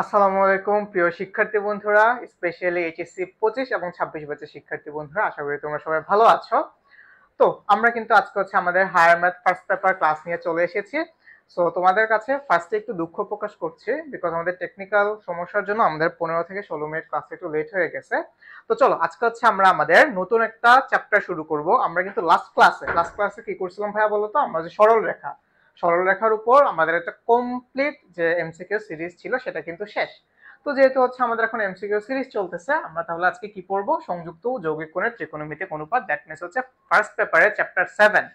আসসালামু আলাইকুম প্রিয় শিক্ষার্থী বন্ধুরা, স্পেশালি এইচএসসি 25 এবং 26 ব্যাচের শিক্ষার্থী বন্ধুরা, আশা করি তোমরা সবাই ভালো আছো। তো আমরা কিন্তু আজকে হচ্ছে আমাদের higher math first paper class নিয়ে চলে এসেছি। সো তোমাদের কাছে ফার্স্টে একটু দুঃখ প্রকাশ করছি, বিকজ আমাদের টেকনিক্যাল সমস্যার জন্য আমাদের 15 থেকে 16 মিনিট ক্লাস একটু লেট হয়ে গেছে। তো চলো আজকে হচ্ছে আমরা আমাদের নতুন একটা চ্যাপ্টার শুরু করব। আমরা কিন্তু লাস্ট ক্লাসে কি করছিলাম ভাইয়া বলো তো? আমরা যে সরলরেখার উপর আমাদের একটা কমপ্লিট যে এমসিকিউ সিরিজ ছিল সেটা কিন্তু শেষ। তো যেহেতু হচ্ছে আমাদের এখন এমসিকিউ সিরিজ চলতেছে, আমরা তাহলে আজকে কি পড়বো? সংযুক্ত ও যৌগিক কোণের ত্রিকোণমিতিক অনুপাত, দ্যাট মিনস হচ্ছে ফার্স্ট পেপারের চ্যাপ্টার 7।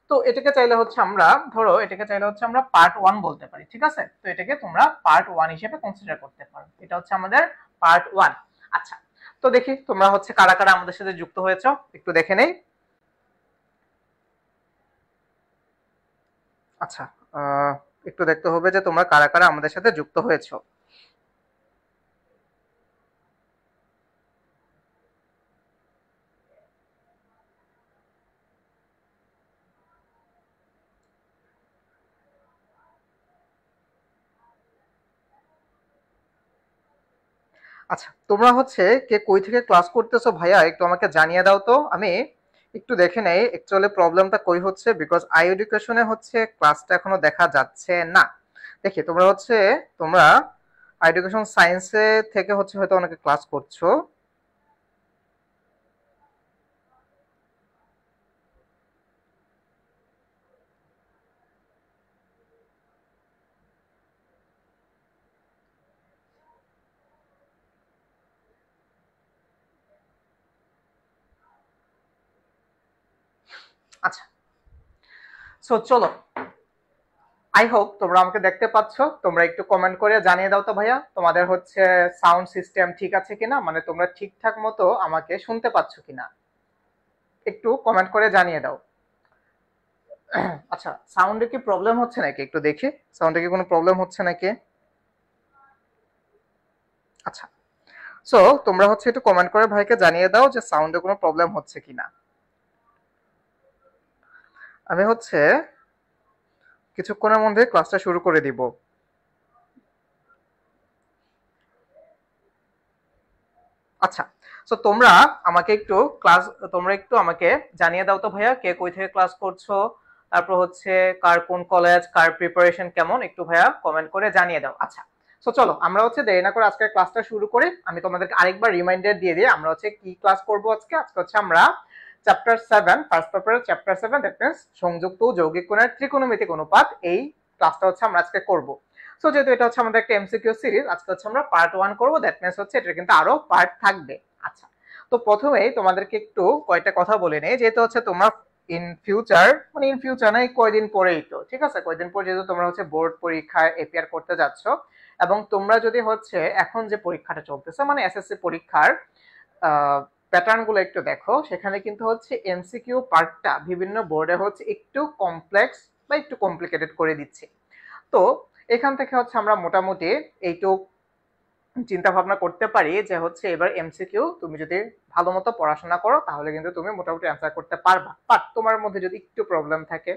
তো এটাকে চাইলে হচ্ছে আমরা পার্ট 1 বলতে পারি, ঠিক আছে? তো এটাকে তোমরা পার্ট 1 হিসেবে কনসিডার করতে পারো, এটা হচ্ছে আমাদের পার্ট 1। আচ্ছা, তো দেখি তোমরা হচ্ছে কারা কারা আমাদের সাথে যুক্ত হয়েছো, একটু দেখে নেই। আচ্ছা, একটু দেখতে হবে যে তোমরা কারা কারা আমাদের সাথে যুক্ত হয়েছো। আচ্ছা, তোমরা হচ্ছে কে কই থেকে ক্লাস করতেছো ভাইয়া একটু আমাকে জানিয়ে দাও তো, আমি একটু দেখে নেই অ্যাকচুয়ালি প্রবলেমটা কই হচ্ছে, বিকজ আই এডুকেশনে হচ্ছে ক্লাসটা এখনো দেখা যাচ্ছে না। দেখি তোমরা আই এডুকেশন সায়েন্সে থেকে হচ্ছে হয়তো অনেকে ক্লাস করছো। আচ্ছা, সো চলো, আই হোপ তোমরা আমাকে দেখতে পাচ্ছ। তোমরা একটু কমেন্ট করে জানিয়ে দাও তো ভাইয়া, তোমাদের হচ্ছে সাউন্ড সিস্টেম ঠিক আছে কিনা, মানে তোমরা ঠিকঠাক মতো আমাকে শুনতে পাচ্ছ কিনা, একটু কমেন্ট করে জানিয়ে দাও। আচ্ছা, সাউন্ডে কি প্রবলেম হচ্ছে নাকি একটু দেখি, সাউন্ডে কি কোনো প্রবলেম হচ্ছে নাকি? আচ্ছা, সো তোমরা হচ্ছে একটু কমেন্ট করে ভাইকে জানিয়ে দাও যে সাউন্ডে কোনো প্রবলেম হচ্ছে কিনা। আমি হচ্ছে কিছুক্ষণের মধ্যে ক্লাসটা শুরু করে দিব। আচ্ছা, সো তোমরা একটু আমাকে জানিয়ে দাও তো ভাইয়া, কে কই থেকে ক্লাস করছো, তারপর হচ্ছে কার কোন কলেজ, কার প্রিপারেশন কেমন, একটু ভাইয়া কমেন্ট করে জানিয়ে দাও। আচ্ছা, সো চলো আমরা হচ্ছে দেরি না করে আজকের ক্লাসটা শুরু করি। আমি তোমাদেরকে আরেকবার রিমাইন্ডার দিয়ে দিই, আমরা হচ্ছে কি ক্লাস করব আজকে। আজকে হচ্ছে আমরা চ্যাপ্টার 7, ফার্স্ট পেপারের চ্যাপ্টার 7, দ্যাট মিন্স সংযুক্ত ও যৌগিক কোণের ত্রিকোণমিতিক অনুপাত, এই ক্লাসটা হচ্ছে আমরা আজকে করব। সো যেহেতু এটা হচ্ছে আমাদের একটা এমসিকিউ সিরিজ, আজকে হচ্ছে আমরা পার্ট 1 করব, দ্যাট মিন্স হচ্ছে এটা কিন্তু আরো পার্ট থাকবে। আচ্ছা, তো প্রথমেই তোমাদেরকে একটু কয়টা কথা বলে নেই, যেহেতু হচ্ছে তোমরা ইন ফিউচার না, কয়দিন পরেই তো, ঠিক আছে, কয়দিন পর যেহেতু তোমরা হচ্ছে বোর্ড পরীক্ষায় এপিয়ার করতে যাচ্ছ, এবং তোমরা যদি হচ্ছে এখন যে পরীক্ষাটা চলতেছে মানে এসএসসি পরীক্ষার প্যাটার্ন গুলো একটু দেখো, সেখানে কিন্তু হচ্ছে এমসিকিউ পার্টটা বিভিন্ন বোর্ডে হচ্ছে একটু কমপ্লেক্স বা একটু কমপ্লিকেটেড করে দিচ্ছে। তো এখান থেকে হচ্ছে আমরা মোটামুটি এইটুক চিন্তা ভাবনা করতে পারি যে হচ্ছে এবার এমসিকিউ তুমি যদি ভালো মতো পড়াশোনা করো তাহলে কিন্তু তুমি মোটামুটি অ্যান্সার করতে পারবা। বাট তোমার মধ্যে যদি একটু প্রবলেম থাকে,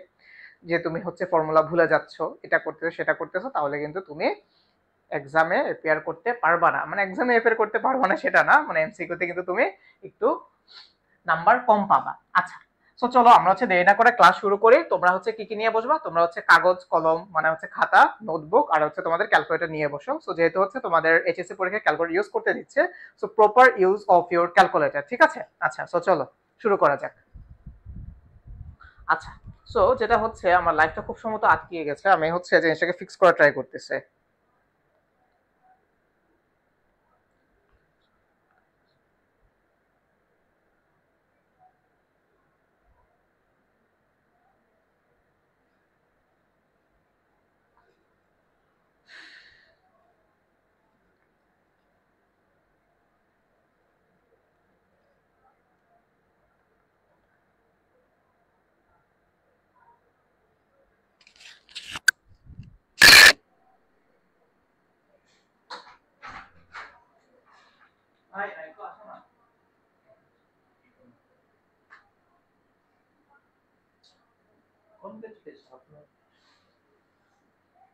যে তুমি হচ্ছে ফর্মুলা ভুলে যাচ্ছ, এটা করতেছো সেটা করতেছো, তাহলে কিন্তু তুমি এক্সামে এপিয়ার করতে পারবা না। মানে এক্সামে এপিয়ার করতে পারবা না সেটা না, মানে এমসিকিউতে কিন্তু তুমি একটু নাম্বার কম পাবা। আচ্ছা, সো চলো আমরা হচ্ছে দেরি না করে ক্লাস শুরু করি। তোমরা হচ্ছে কি কি নিয়ে বসবা? তোমরা হচ্ছে কাগজ কলম, মানে হচ্ছে খাতা, নোটবুক, আর হচ্ছে তোমাদের ক্যালকুলেটর নিয়ে বসো। সো যেহেতু হচ্ছে তোমাদের এইচএসসি পরীক্ষায় ক্যালকুলেটর ইউজ করতে দিচ্ছে, so proper use of your calculator, ঠিক আছে? আচ্ছা, সো চলো শুরু করা যাক। আচ্ছা, সো যেটা হচ্ছে আমার লাইফটা খুব সম্ভবত আটকিয়ে গেছে, আমি হচ্ছে জিনিসটাকে ফিক্স করা ট্রাই করতেছে।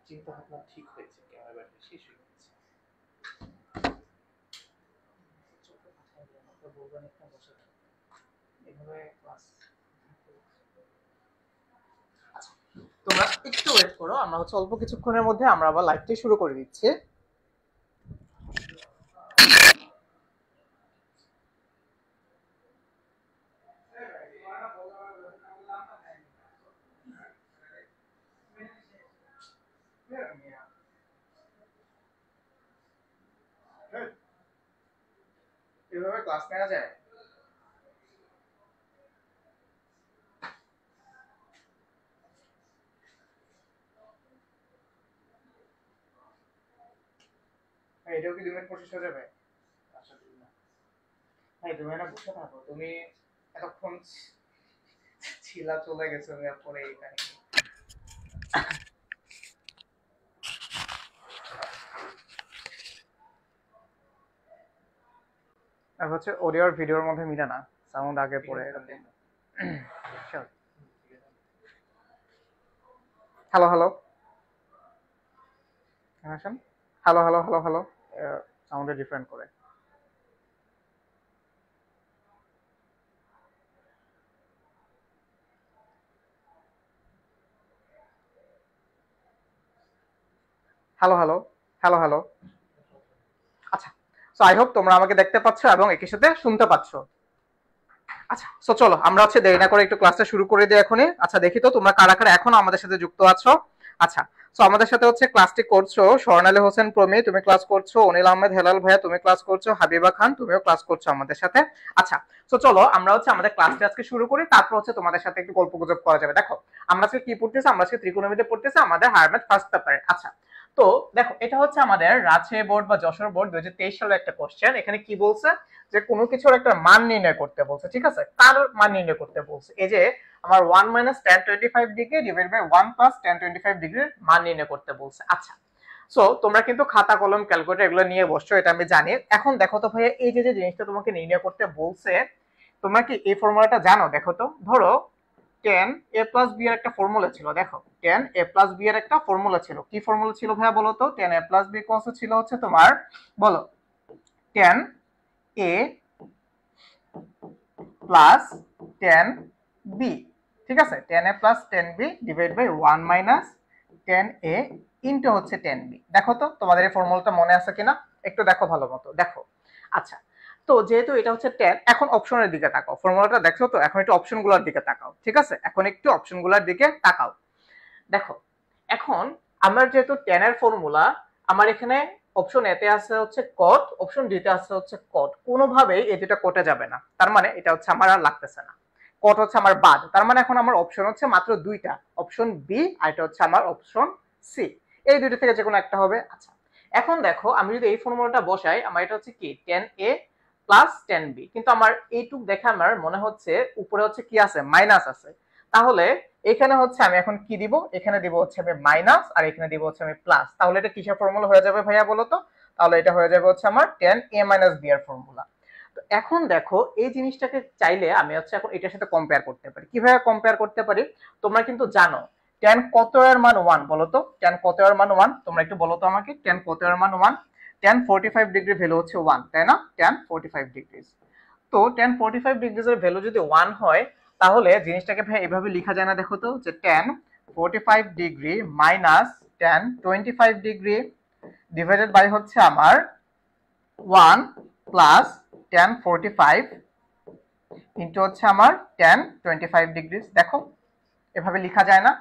চিন্তা ভাবনা ঠিক হয়েছে, ক্যামেরা ব্যাটারি শেষ হয়ে গেছে। তোমরা একটু ওয়েট করো, আমরা হচ্ছে অল্প কিছুক্ষণের মধ্যে আমরা আবার লাইভটি শুরু করে দিচ্ছি। এভাবে ক্লাস নেওয়া যায়? এটাও কি 2 মিনিট পর শেষ হয়ে যাবে? আচ্ছা ভাই তুমি না বসে থাকো, তুমি এতক্ষণ ছিলা চলে গেছো পরে এখানে। আর হচ্ছে অডিও আর ভিডিওর মধ্যে মিলে না, সাউন্ড আগে পরে এরকম। হ্যালো হ্যালো আসেন, হ্যালো হ্যালো হ্যালো হ্যালো, সাউন্ডে ডিফারেন্ট করে। Hello hello hello hello. আচ্ছা, সো আই হোপ তোমরা আমাকে দেখতে পাচ্ছ এবং একই সাথে শুনতে পাচ্ছ। আচ্ছা, সো চলো আমরা হচ্ছে দেরি না করে একটু ক্লাসটা শুরু করে দিই এখনই। আচ্ছা দেখি তো তোমরা কারা কারা এখনো আমাদের সাথে যুক্ত আছো। আচ্ছা, সো আমাদের সাথে হচ্ছে ক্লাসটি করছো স্বর্ণালী হোসেন প্রমি, তুমি ক্লাস করছো। অনিল আহমেদ হেলাল ভাইয়া তুমি ক্লাস করছো। হাবিবা খান তুমিও ক্লাস করছো আমাদের সাথে। আচ্ছা, সো চলো আমরা হচ্ছে আমাদের ক্লাসটা আজকে শুরু করি, তারপর হচ্ছে তোমাদের সাথে একটু গল্প গুজব করা যাবে। দেখো আমরা আজকে কি পড়তেছি, আমরা আজকে ত্রিকোণমিতি পড়তেছি আমাদের হায়ার ম্যাথ ফার্স্ট পেপারে। আচ্ছা, তো দেখো এটা হচ্ছে আমাদের রাজশাহী বোর্ড বা যশোর বোর্ড 2023 সালের একটা কোশ্চেন। এখানে কি বলছে যে কোনো কিছুর একটা মান নির্ণয় করতে বলছে, ঠিক আছে? কার মান নির্ণয় করতে বলছে? এই যে আমার 1 - tan 25 degree divide by 1 + tan 25 ডিগ্রির মান নির্ণয় করতে বলছে। আচ্ছা, সো তোমরা কিন্তু খাতা কলম ক্যালকুলেটর এগুলো নিয়ে বসছো, এটা আমি জানি। এখন দেখো তো ভাইয়া এই যে জিনিসটা তোমাকে নির্ণয় করতে বলছে, তোমরা কি এই ফর্মুলাটা জানো? দেখো তো, ধরো tan a + b এর একটা ফর্মুলা ছিল। দেখো tan a + b এর একটা ফর্মুলা ছিল। কি ফর্মুলা ছিল ভাইয়া বলো তো? tan a + b ছিল হচ্ছে তোমার, বলো, tan a plus tan b, ঠিক আছে? tan a plus tan b divide by 1 minus tan a into হচ্ছে tan b। দেখো তো তোমাদের এই ফর্মুলাটা মনে আছে কিনা, একটু দেখো ভালো মতো দেখো। আচ্ছা, তো যেহেতু এটা হচ্ছে tan, এখন অপশনের দিকে তাকাও। ফর্মুলাটা দেখছো তো, এখন একটু অপশনগুলোর দিকে তাকাও, ঠিক আছে? এখন একটু অপশনগুলোর দিকে তাকাও। দেখো এখন আমার যেহেতু tan এর ফর্মুলা, আমার এখানে অপশন এতে আছে হচ্ছে cot, অপশন ডি তে আছে হচ্ছে cot। কোনোভাবেই এই দুটো কোটে যাবে না, তার মানে এটা হচ্ছে আমার আর লাগতেছে না। cot হচ্ছে আমার বাদ, তার মানে এখন আমার অপশন হচ্ছে মাত্র দুইটা, অপশন বি আর এটা হচ্ছে আমার অপশন সি। এই দুটো থেকে যে কোনো একটা হবে। আচ্ছা, এখন দেখো আমি যদি এই ফর্মুলাটা বসাই, আমার এটা হচ্ছে কি tan a plus tan b, কিন্তু আমার এইটুক দেখে আমার মনে হচ্ছে উপরে হচ্ছে কি আছে, মাইনাস আছে। তাহলে এখানে হচ্ছে আমি এখন কি দিব, এখানে দিব হচ্ছে আমি মাইনাস আর এখানে দিব হচ্ছে আমি প্লাস। তাহলে এটা কিসের ফর্মুলা হয়ে যাবে ভাইয়া বলো তো? তাহলে এটা হয়ে যাবে হচ্ছে আমার tan a - b এর ফর্মুলা। তো এখন দেখো এই জিনিসটাকে চাইলে আমি হচ্ছে এখন এটার সাথে কম্পেয়ার করতে পারি। কিভাবে কম্পেয়ার করতে পারি? তোমরা কিন্তু জানো tan কত এর মান 1 বলো তো? tan কত এর মান 1 তোমরা একটু বলো তো আমাকে, tan কত এর মান 1? tan 45 ডিগ্রি ভ্যালু হচ্ছে 1, তাই না? tan 45 degree. তো tan 45 ডিগ্রিজ এর ভ্যালু যদি 1 হয়, তাহলে জিনিসটাকে ভাই এভাবে লেখা যায় না? দেখো তো, যে tan 45 degree minus tan 25 degree divided by হচ্ছে আমার 1 প্লাস tan 45 ইনটু হচ্ছে আমার tan 25 ডিগ্রিজ। দেখো এভাবে লেখা যায় না?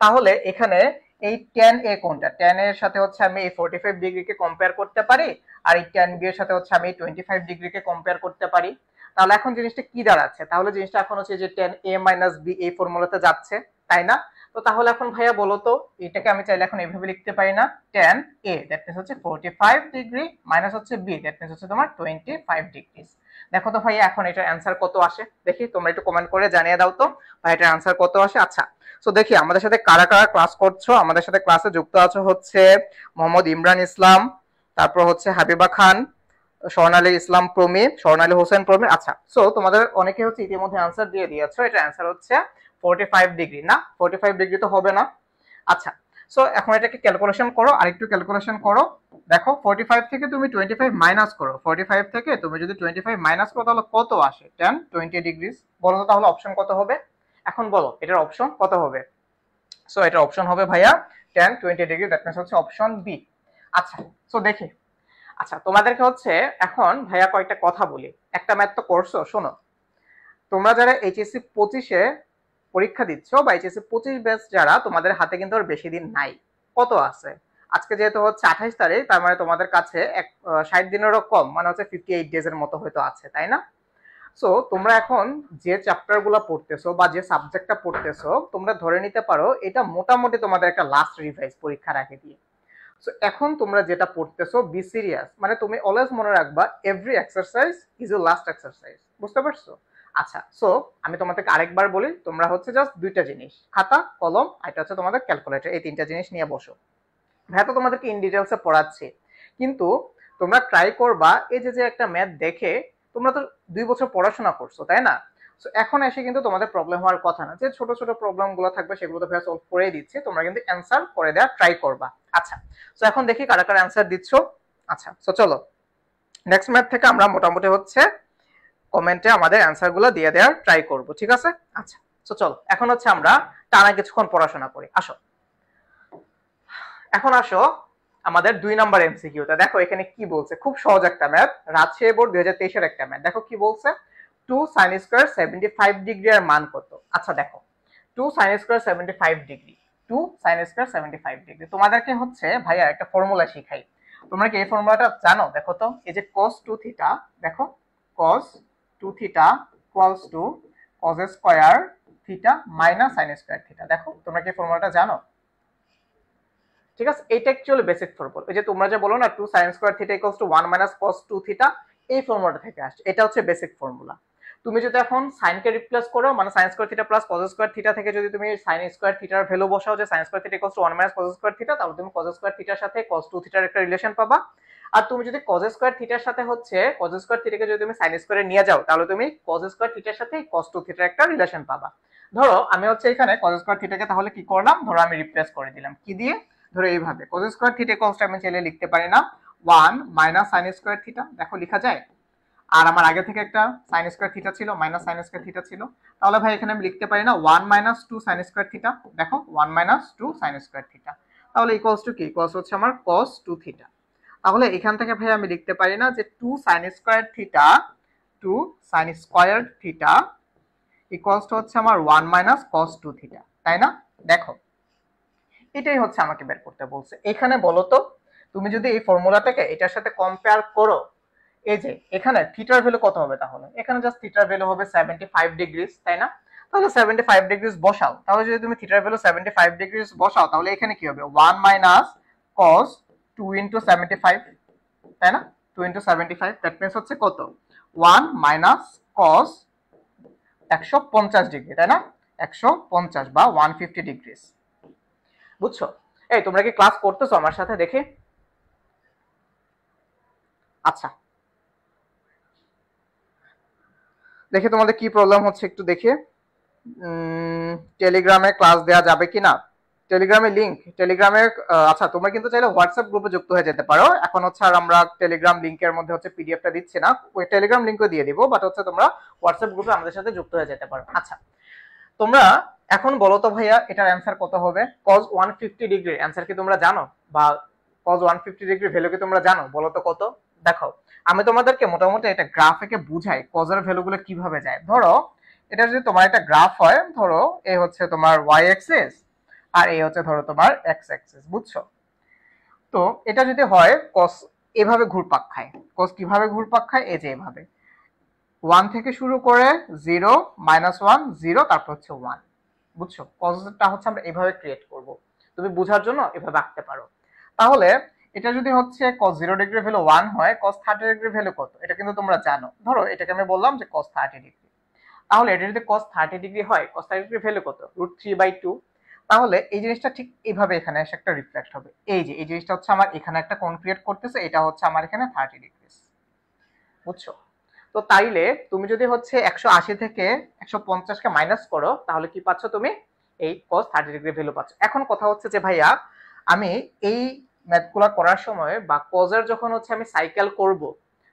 তাহলে এখানে এই tan a কোনটা? tan a এর সাথে হচ্ছে আমি এই 45 ডিগ্রিকে কম্পেয়ার করতে পারি, আর এই tan b এর সাথে হচ্ছে আমি 25 ডিগ্রিকে কম্পেয়ার করতে পারি। তাহলে এখন জিনিসটা কি দাঁড়াচ্ছে? তাহলে জিনিসটা এখন হচ্ছে যে tan a - b এই ফর্মুলাতে যাচ্ছে, তাই না? তো তাহলে এখন ভাইয়া বলো তো, এটাকে আমি চাইলে এখন এইভাবে লিখতে পারি না? tan a দ্যাট মিন্স হচ্ছে 45 ডিগ্রি মাইনাস হচ্ছে b দ্যাট মিন্স হচ্ছে তোমার 25 ডিগ্রি। দেখো তো ভাইয়া এখন এটার অ্যান্সার কত আসে দেখি, তোমরা একটু কমেন্ট করে জানিয়ে দাও তো ভাই এটার অ্যান্সার কত আসে। আচ্ছা, সো দেখি আমাদের সাথে কারা কারা ক্লাস করছো। আমাদের সাথে ক্লাসে যুক্ত আছো হচ্ছে মোহাম্মদ ইমরান ইসলাম, তারপর হচ্ছে হাবিবা খান, স্বর্ণালী ইসলাম প্রমি, স্বর্ণালী হোসেন প্রমি। আচ্ছা, সো তোমাদের অনেকে হচ্ছে ইতিমধ্যে অ্যান্সার দিয়ে দিয়েছো। এটা অ্যান্সার হচ্ছে 45 ডিগ্রি। না, 45 ডিগ্রি তো হবে না। আচ্ছা, সো এখন এটাকে ক্যালকুলেশন করো, আরেকটু ক্যালকুলেশন করো। দেখো 45 থেকে তুমি 25 মাইনাস করো, 45 থেকে তুমি যদি 25 মাইনাস করো তাহলে কত আসে? 10 20 ডিগ্রিজ। বলো তো তাহলে অপশন কত হবে? এখন বলো এটার অপশন কত হবে? সো এটার অপশন হবে ভাইয়া 10 20 ডিগ্রি, দ্যাট মিন্স হচ্ছে অপশন বি। আচ্ছা, সো দেখি। আচ্ছা, তোমাদেরকে হচ্ছে এখন ভাইয়া কয়েকটা কথা বলি। একটা ম্যাথ তো করছো, শোনো। তোমরা যারা এইচএসসি 25-এ পরীক্ষা দিচ্ছ বা এইচএসসি 25 ব্যাচ যারা, তোমাদের হাতে কিন্তু আর বেশি দিন নাই। কত আছে? আজকে যেহেতু হচ্ছে 28 তারিখ, তার মানে তোমাদের কাছে 60 দিনেরও কম, মানে হচ্ছে 58 ডেজ এর মতো হয়তো আছে, তাই না? সো তোমরা এখন যে চ্যাপ্টার গুলা পড়তেছো বা যে সাবজেক্টটা পড়তেছো, তোমরা ধরে নিতে পারো এটা মোটামুটি তোমাদের একটা লাস্ট রিভাইজ পরীক্ষার আগে দিয়ে। সো এখন তোমরা যেটা পড়তেছো, বি সিরিয়াস, মানে তুমি অলওয়েজ মনে রাখবা every exercise is your last exercise. বুঝতে পারছো? আচ্ছা, সো আমি তোমাদেরকে আরেকবার বলি, তোমরা হচ্ছে জাস্ট দুইটা জিনিস, খাতা কলম, এটা হচ্ছে তোমাদের ক্যালকুলেটর, এই তিনটা জিনিস নিয়ে বসো। ভাইয়া তো তোমাদেরকে ইন ডিটেলসে পড়াচ্ছি, কিন্তু তোমরা ট্রাই করবা এই যে একটা ম্যাথ দেখে, তোমরা তো 2 বছর পড়াশোনা করছো, তাই না? সো এখন এসে কিন্তু তোমাদের প্রবলেম হওয়ার কথা না, যে ছোট ছোট প্রবলেম গুলো থাকবে সেগুলো তো ভাইয়া সলভ করে দিচ্ছে, তোমরা কিন্তু অ্যান্সার করে দেওয়ার ট্রাই করবা। আচ্ছা, সো এখন দেখি কারা কারা অ্যান্সার দিচ্ছ। আচ্ছা, সো চলো নেক্সট ম্যাথ থেকে আমরা মোটামুটি হচ্ছে কমেন্টে আমাদের অ্যান্সার গুলো দিয়ে দেওয়ার ট্রাই করব, ঠিক আছে? আচ্ছা, সো চলো এখন হচ্ছে আমরা টানা কিছুক্ষণ পড়াশোনা করি। আসো, এখন আসো আমাদের 2 নম্বর এমসিকিউতে। দেখো এখানে কি বলছে, খুব সহজ একটা ম্যাথ, রাজশাহী বোর্ড 2023-এর একটা ম্যাথ। দেখো কি বলছে, 2 sin স্কয়ার 75 ডিগ্রি এর মান কত? আচ্ছা দেখো, 2 sin square 75 degree, 2 sin square 75 degree, তোমাদেরকে হচ্ছে ভাইয়া একটা ফর্মুলা শিখাই। তোমরা কি এই ফর্মুলাটা জানো? দেখো তো, এই যে cos 2 থিটা, দেখো cos 2 theta equals two cos square theta minus sin square theta. দেখো তোমরা কি ফর্মুলাটা জানো? ঠিক আছে, এটা অ্যাকচুয়ালি বেসিক ফর্মুলা। এই যে তোমরা যে বলো না 2 sin square theta equals to 1 minus cos 2 theta, এই ফর্মুলাটা থেকে আসছে, এটা হচ্ছে বেসিক ফর্মুলা। তুমি যদি এখন sin কে রিপ্লেস করো, মানে sin square theta plus cos square theta থেকে যদি তুমি sin স্কয়ার থিটার ভ্যালু বসাও যে sin square theta equals to 1 minus cos square theta, তাহলে তুমি cos স্কয়ার থিটার সাথে cos 2 থিটার একটা রিলেশন পাবা। আর তুমি যদি cos স্কয়ার থিটার সাথে হচ্ছে cos স্কয়ার থিটাকে যদি তুমি sin স্কয়ারে নিয়ে যাও, তাহলে তুমি cos স্কয়ার থিটার সাথে cos 2 থিটার একটা রিলেশন পাবা। ধরো আমি হচ্ছে এখানে cos স্কয়ার থিটাকে তাহলে কি করলাম, ধরো আমি রিপ্লেস করে দিলাম কি দিয়ে, ধরো এইভাবে cos স্কয়ার থিটা ইকুয়ালস আমি চাইলে লিখতে পারি না 1 মাইনাস sin স্কয়ার থিটা, দেখো লেখা যায়। আর আমার আগে থেকে একটা sin স্কয়ার থিটা ছিল, মাইনাস sin স্কয়ার থিটা ছিল, তাহলে ভাই এখানে আমি লিখতে পারি না 1 মাইনাস 2 sin স্কয়ার থিটা, দেখো 1 মাইনাস 2 sin স্কয়ার থিটা, তাহলে ইকুয়ালস টু কি, ইকুয়ালস হচ্ছে আমার cos 2 থিটা। তাহলে এখান থেকে ভাই আমি লিখতে পারি না যে 2 sin square theta, 2 sin square theta equals to হচ্ছে আমার 1 মাইনাস cos 2 থিটা, তাই না? দেখো এটাই হচ্ছে আমাকে বের করতে বলছে। এখানে বলো তো, তুমি যদি এই ফর্মুলাটাকে এটার সাথে কম্পেয়ার করো, এই যে এখানে থিটার ভ্যালু কত হবে? তাহলে এখানে জাস্ট থিটার ভ্যালু হবে 75 ডিগ্রিজ, তাই না? তাহলে 75 ডিগ্রিজ বসাও, তাহলে যদি তুমি থিটার ভ্যালু 75 ডিগ্রিজ বসাও, তাহলে এখানে কি হবে 1 মাইনাস cos 2 ইনটু 75, তাই না? 2 ইনটু 75, দ্যাট মিন্স হচ্ছে কত, 1 মাইনাস cos 150 ডিগ্রি, তাই না? 150 বা 150 ডিগ্রিজ। বুঝছো? এই তোমরা কি ক্লাস করতেছো আমার সাথে? দেখি। আচ্ছা, দেখি তোমাদের কি প্রবলেম হচ্ছে একটু দেখি। টেলিগ্রামে ক্লাস দেওয়া যাবে কিনা, টেলিগ্রামে লিংক, টেলিগ্রামে আচ্ছা তোমরা কিন্তু চাইলে হোয়াটসঅ্যাপ গ্রুপে যুক্ত হয়ে যেতে পারো। এখন হচ্ছে আর আমরা টেলিগ্রাম লিংকের মধ্যে হচ্ছে পিডিএফটা দিচ্ছি না, ওই টেলিগ্রাম লিংকও দিয়ে দিব, বাট হচ্ছে তোমরা হোয়াটসঅ্যাপ গ্রুপে আমাদের সাথে যুক্ত হয়ে যেতে পারো। আচ্ছা, তোমরা এখন বলো তো ভাইয়া এটার অ্যান্সার কত হবে? cos 150 ডিগ্রি অ্যান্সার কি তোমরা জানো? বা cos 150 ডিগ্রি ভ্যালু কি তোমরা জানো? বলো তো কত? দেখো আমি তোমাদেরকে মোটামুটি এটা গ্রাফ এঁকে বুঝাই cos এর ভ্যালুগুলো কিভাবে যায়। ধরো এটা যদি তোমার একটা গ্রাফ হয়, ধরো এই হচ্ছে তোমার y অ্যাক্সিস আর এই হচ্ছে ধরো তোমার x অ্যাক্সিস, বুঝছো? তো এটা যদি হয় cos এভাবে ঘুরপাক খায়, cos কিভাবে ঘুরপাক খায়, এই যে এভাবে 1 থেকে শুরু করে 0 -1 0 তারপর হচ্ছে 1, বুঝছো? কজটা হচ্ছে আমরা এভাবে ক্রিয়েট করব, তুমি বোঝার জন্য এভাবে আঁকতে পারো। তাহলে এটা যদি হচ্ছে cos 0 ডিগ্রি ভ্যালু 1 হয়, cos 30 ডিগ্রি ভ্যালু কত এটা কিন্তু তোমরা জানো। ধরো এটাকে আমি বললাম যে cos 30 ডিগ্রি, তাহলে এটা যদি cos 30 ডিগ্রি হয়, cos 30 ডিগ্রি ভ্যালু কত? √3/2। তাহলে এই জিনিসটা ঠিক এইভাবে এখানে এসে একটা রিফ্লেক্ট হবে, এই যে এই জিনিসটা হচ্ছে আমার এখানে একটা কোণ ক্রিয়েট করতেছে, এটা হচ্ছে আমার এখানে 30 ডিগ্রি, বুঝছো? তো তাইলে তুমি যদি হচ্ছে 180 থেকে 150 কে মাইনাস করো, তাহলে কি পাচ্ছ তুমি? এই cos 30 ডিগ্রি ভ্যালু পাচ্ছ। এখন কথা হচ্ছে যে ভাইয়া আমি এই ম্যাথগুলো করার সময় বা কজের যখন হচ্ছে আমি সাইকেল করব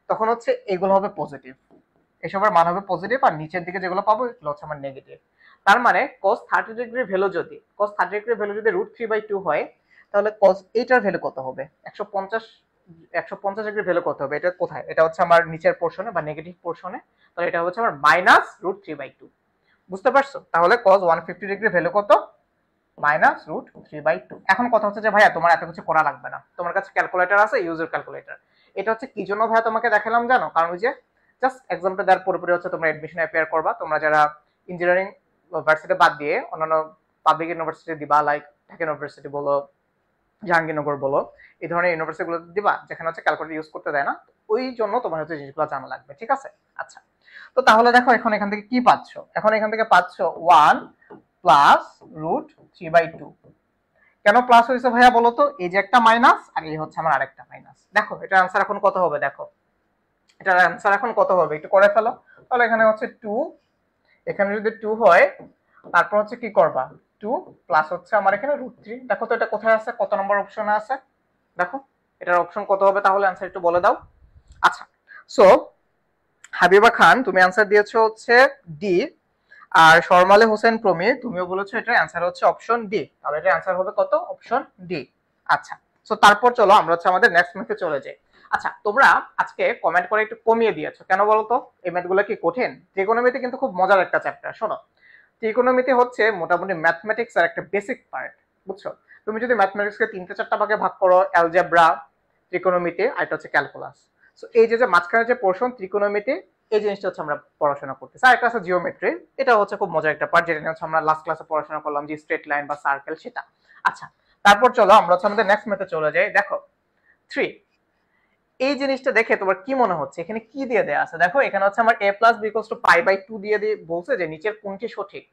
তখন হচ্ছে এগুলো হবে পজিটিভ, এসবের মান হবে পজিটিভ, আর নিচের দিকে যেগুলো পাবো এগুলো হচ্ছে আমার নেগেটিভ। তার মানে cos 30 ডিগ্রির ভ্যালু যদি √3/2 হয়, তাহলে cos এইটার ভ্যালু কত হবে? 150 ডিগ্রির ভ্যালু কত হবে? এটা কোথায়? এটা হচ্ছে আমার নিচের পোরশনে বা নেগেটিভ পোরশনে, তাহলে এটা হচ্ছে আমার -√3/2। বুঝতে পারছো? তাহলে cos 150 ডিগ্রির ভ্যালু কত? -√3/2। এখন কথা হচ্ছে যে ভাইয়া তোমার এত কিছু করা লাগবে না, তোমার কাছে ক্যালকুলেটর আছে, ইউজার ক্যালকুলেটর। এটা হচ্ছে কি জন্য ভাইয়া তোমাকে দেখালাম জানো? কারণ ওই যে জাস্ট এক্সামটা দেওয়ার পুরোপুরি হচ্ছে তোমরা এডমিশন অ্যাপিয়ার করবা, তোমরা যারা ইঞ্জিনিয়ারিং ভার্সিটি বাদ দিয়ে অন্যান্য পাবলিক ইউনিভার্সিটি দিবা, লাইক ঢাকা ইউনিভার্সিটি বলো, জাহাঙ্গীরনগর বলো, এই ধরনের ইউনিভার্সিটিগুলো দিবা যেখানে হচ্ছে ক্যালকুলেটর ইউজ করতে দেয় না, ওই জন্য তোমার হচ্ছে জিনিসগুলো জানা লাগবে, ঠিক আছে? আচ্ছা, তো তাহলে দেখো এখন এখান থেকে কি পাচ্ছ? এখন এখান থেকে পাচ্ছ 1 +√3/2। কেন প্লাস হয়েছে ভাইয়া বলো তো? এই যে একটা মাইনাস আর এই হচ্ছে আমার আরেকটা মাইনাস। দেখো এটার আনসার এখন কত হবে, দেখো এটার আনসার এখন কত হবে একটু করে ফেলো। তাহলে এখানে হচ্ছে 2, এখানে যদি 2 হয় তারপর হচ্ছে কি করবা, 2 প্লাস হচ্ছে আমার এখানে √3। দেখো তো এটা কোথায় আছে, কত নম্বর অপশনে আছে? দেখো এটার অপশন কত হবে তাহলে, আনসার একটু বলে দাও। আচ্ছা, সো হাবিবা খান তুমি আনসার দিয়েছো হচ্ছে ডি, আর শর্মালে হোসেন প্রমি তুমিও বলেছো এটার অ্যান্সার হচ্ছে অপশন ডি। তাহলে এটার অ্যান্সার হবে কত? Option D. আচ্ছা, সো তারপর চলো আমরা হচ্ছে আমাদের নেক্সট ম্যাথে চলে যাই। আচ্ছা, তোমরা আজকে কমেন্ট করে একটু কমিয়ে দিয়েছো, কেন বলো তো? এই ম্যাথগুলো কি কঠিন? ত্রিকোণমিতি কিন্তু খুব মজার একটা চ্যাপ্টার। শোনো, ত্রিকোণমিতি হচ্ছে মোটামুটি ম্যাথমেটিক্স আর একটা বেসিক পার্ট, বুঝছো? তুমি যদি ম্যাথমেটিক্সকে 3-4টা ভাগে ভাগ করো, অ্যালজেব্রা, ত্রিকোণমিতি, আর এটা হচ্ছে ক্যালকুলাস। সো এই যে মাঝখানে যে পোর্শন ত্রিকোণমিতি, এই জিনিসটা হচ্ছে আমরা পড়াশোনা করতেছি। আর একটা আছে জিওমেট্রি, এটা হচ্ছে খুব মজার একটা পার্ট, যেটা নিয়ে হচ্ছে আমরা লাস্ট ক্লাসে পড়াশোনা করলাম, যে স্ট্রেট লাইন বা সার্কেল সেটা। আচ্ছা, তারপর চলো আমরা হচ্ছে আমাদের নেক্সট ম্যাথে চলে যাই। দেখো 3, এই জিনিসটা দেখে তোমার কি মনে হচ্ছে এখানে কি দিয়ে দেয়া আছে? দেখো এখানে হচ্ছে আমার a + b = π/2 দিয়ে বলছে যে নিচের কোনটি সঠিক।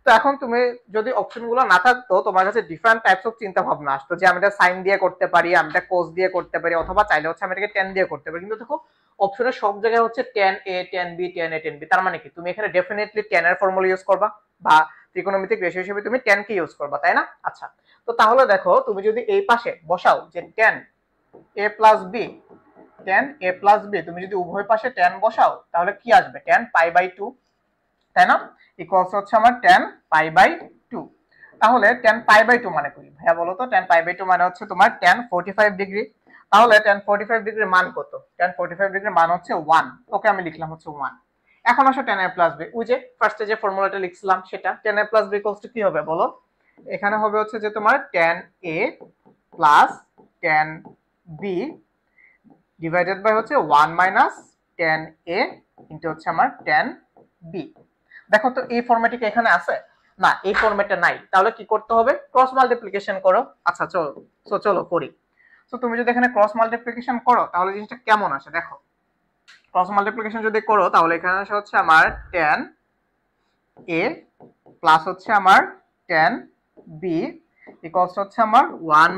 তো এখন তুমি যদি অপশনগুলো না থাকতো, তোমার কাছে ডিফারেন্ট টাইপস অফ চিন্তা ভাবনা আসতো, যে আমি এটা সাইন দিয়ে করতে পারি, আমি এটা কোস দিয়ে করতে পারি, অথবা চাইলে হচ্ছে আমি এটাকে tan দিয়ে করতে পারি। কিন্তু দেখো অপশনের সব জায়গায় হচ্ছে tan a tan b tan a tan b, তার মানে কি তুমি এখানে ডেফিনেটলি tan এর ফর্মুলা ইউজ করবা, বা ত্রিকোণমিতিক রেশিও হিসেবে তুমি tan কে ইউজ করবা, তাই না? আচ্ছা, তো তাহলে দেখো তুমি যদি এই পাশে বসাও যে tan a + b, tan a + b, তুমি যদি উভয় পাশে tan বসাও তাহলে কি আসবে? tan π/2, তাই না? ইকুয়ালস হচ্ছে আমার tan π/2। তাহলে tan π/2 মানে কি ভাইয়া বলো তো? tan π/2 মানে হচ্ছে তোমার tan 45 ডিগ্রি। তাহলে tan 45 ডিগ্রির মান কত? tan 45 ডিগ্রির মান হচ্ছে 1। ওকে, আমি লিখলাম হচ্ছে 1। এখন আসো tan a + b, ওই যে ফার্স্টে যে ফর্মুলাটা লিখছিলাম সেটা, tan a + b = কি হবে বলো? এখানে হবে হচ্ছে যে তোমার tan a + tan b divided by হচ্ছে 1 - tan a ইনটু হচ্ছে আমার tan b। দেখো তো এই ফরম্যাটে কি এখানে আছে? না, এই ফরম্যাটে নাই। তাহলে কি করতে হবে? ক্রস মাল্টিপ্লিকেশন করো। আচ্ছা চলো করি। সো তুমি যদি এখানে ক্রস মাল্টিপ্লিকেশন করো তাহলে জিনিসটা কেমন আসে দেখো। ক্রস মাল্টিপ্লিকেশন যদি করো তাহলে এখানে আসে হচ্ছে আমার tan a প্লাস হচ্ছে আমার tan b ইকুয়ালস হচ্ছে আমার 1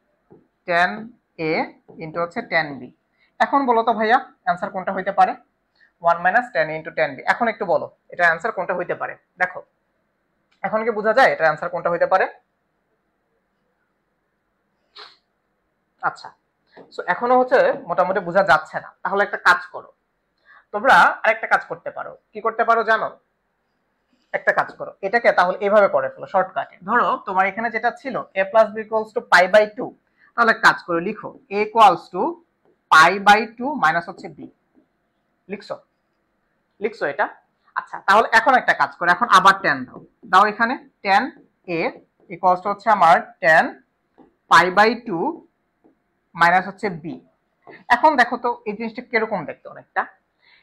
- tan a ইনটু হচ্ছে tan b। এখন বলো তো ভাইয়া অ্যান্সার কোনটা হইতে পারে? 1 - tan a into tan b। এখন একটু বলো এটা অ্যান্সার কোনটা হইতে পারে? দেখো এখন কি বোঝা যায় এটা অ্যান্সার কোনটা হইতে পারে? আচ্ছা, সো এখনো হচ্ছে মোটামুটি বোঝা যাচ্ছে না। তাহলে একটা কাজ করো, তোমরা আরেকটা কাজ করতে পারো। কি করতে পারো জানো? একটা কাজ করো, এটাকে তাহলে এভাবে করে ফেলো শর্টকাটে। ধরো তোমার এখানে যেটা ছিল a + b = π/2, তাহলে কাজ করে লিখো a = π/2 মাইনাস হচ্ছে b। লিখছো এটা? আচ্ছা, তাহলে এখন একটা কাজ করো, এখন আবার tan দাও এখানে tan a ইকুয়ালস টু হচ্ছে আমার tan π/2 মাইনাস হচ্ছে b। এখন দেখো তো এই জিনিসটা কিরকম দেখতে, অনেকটা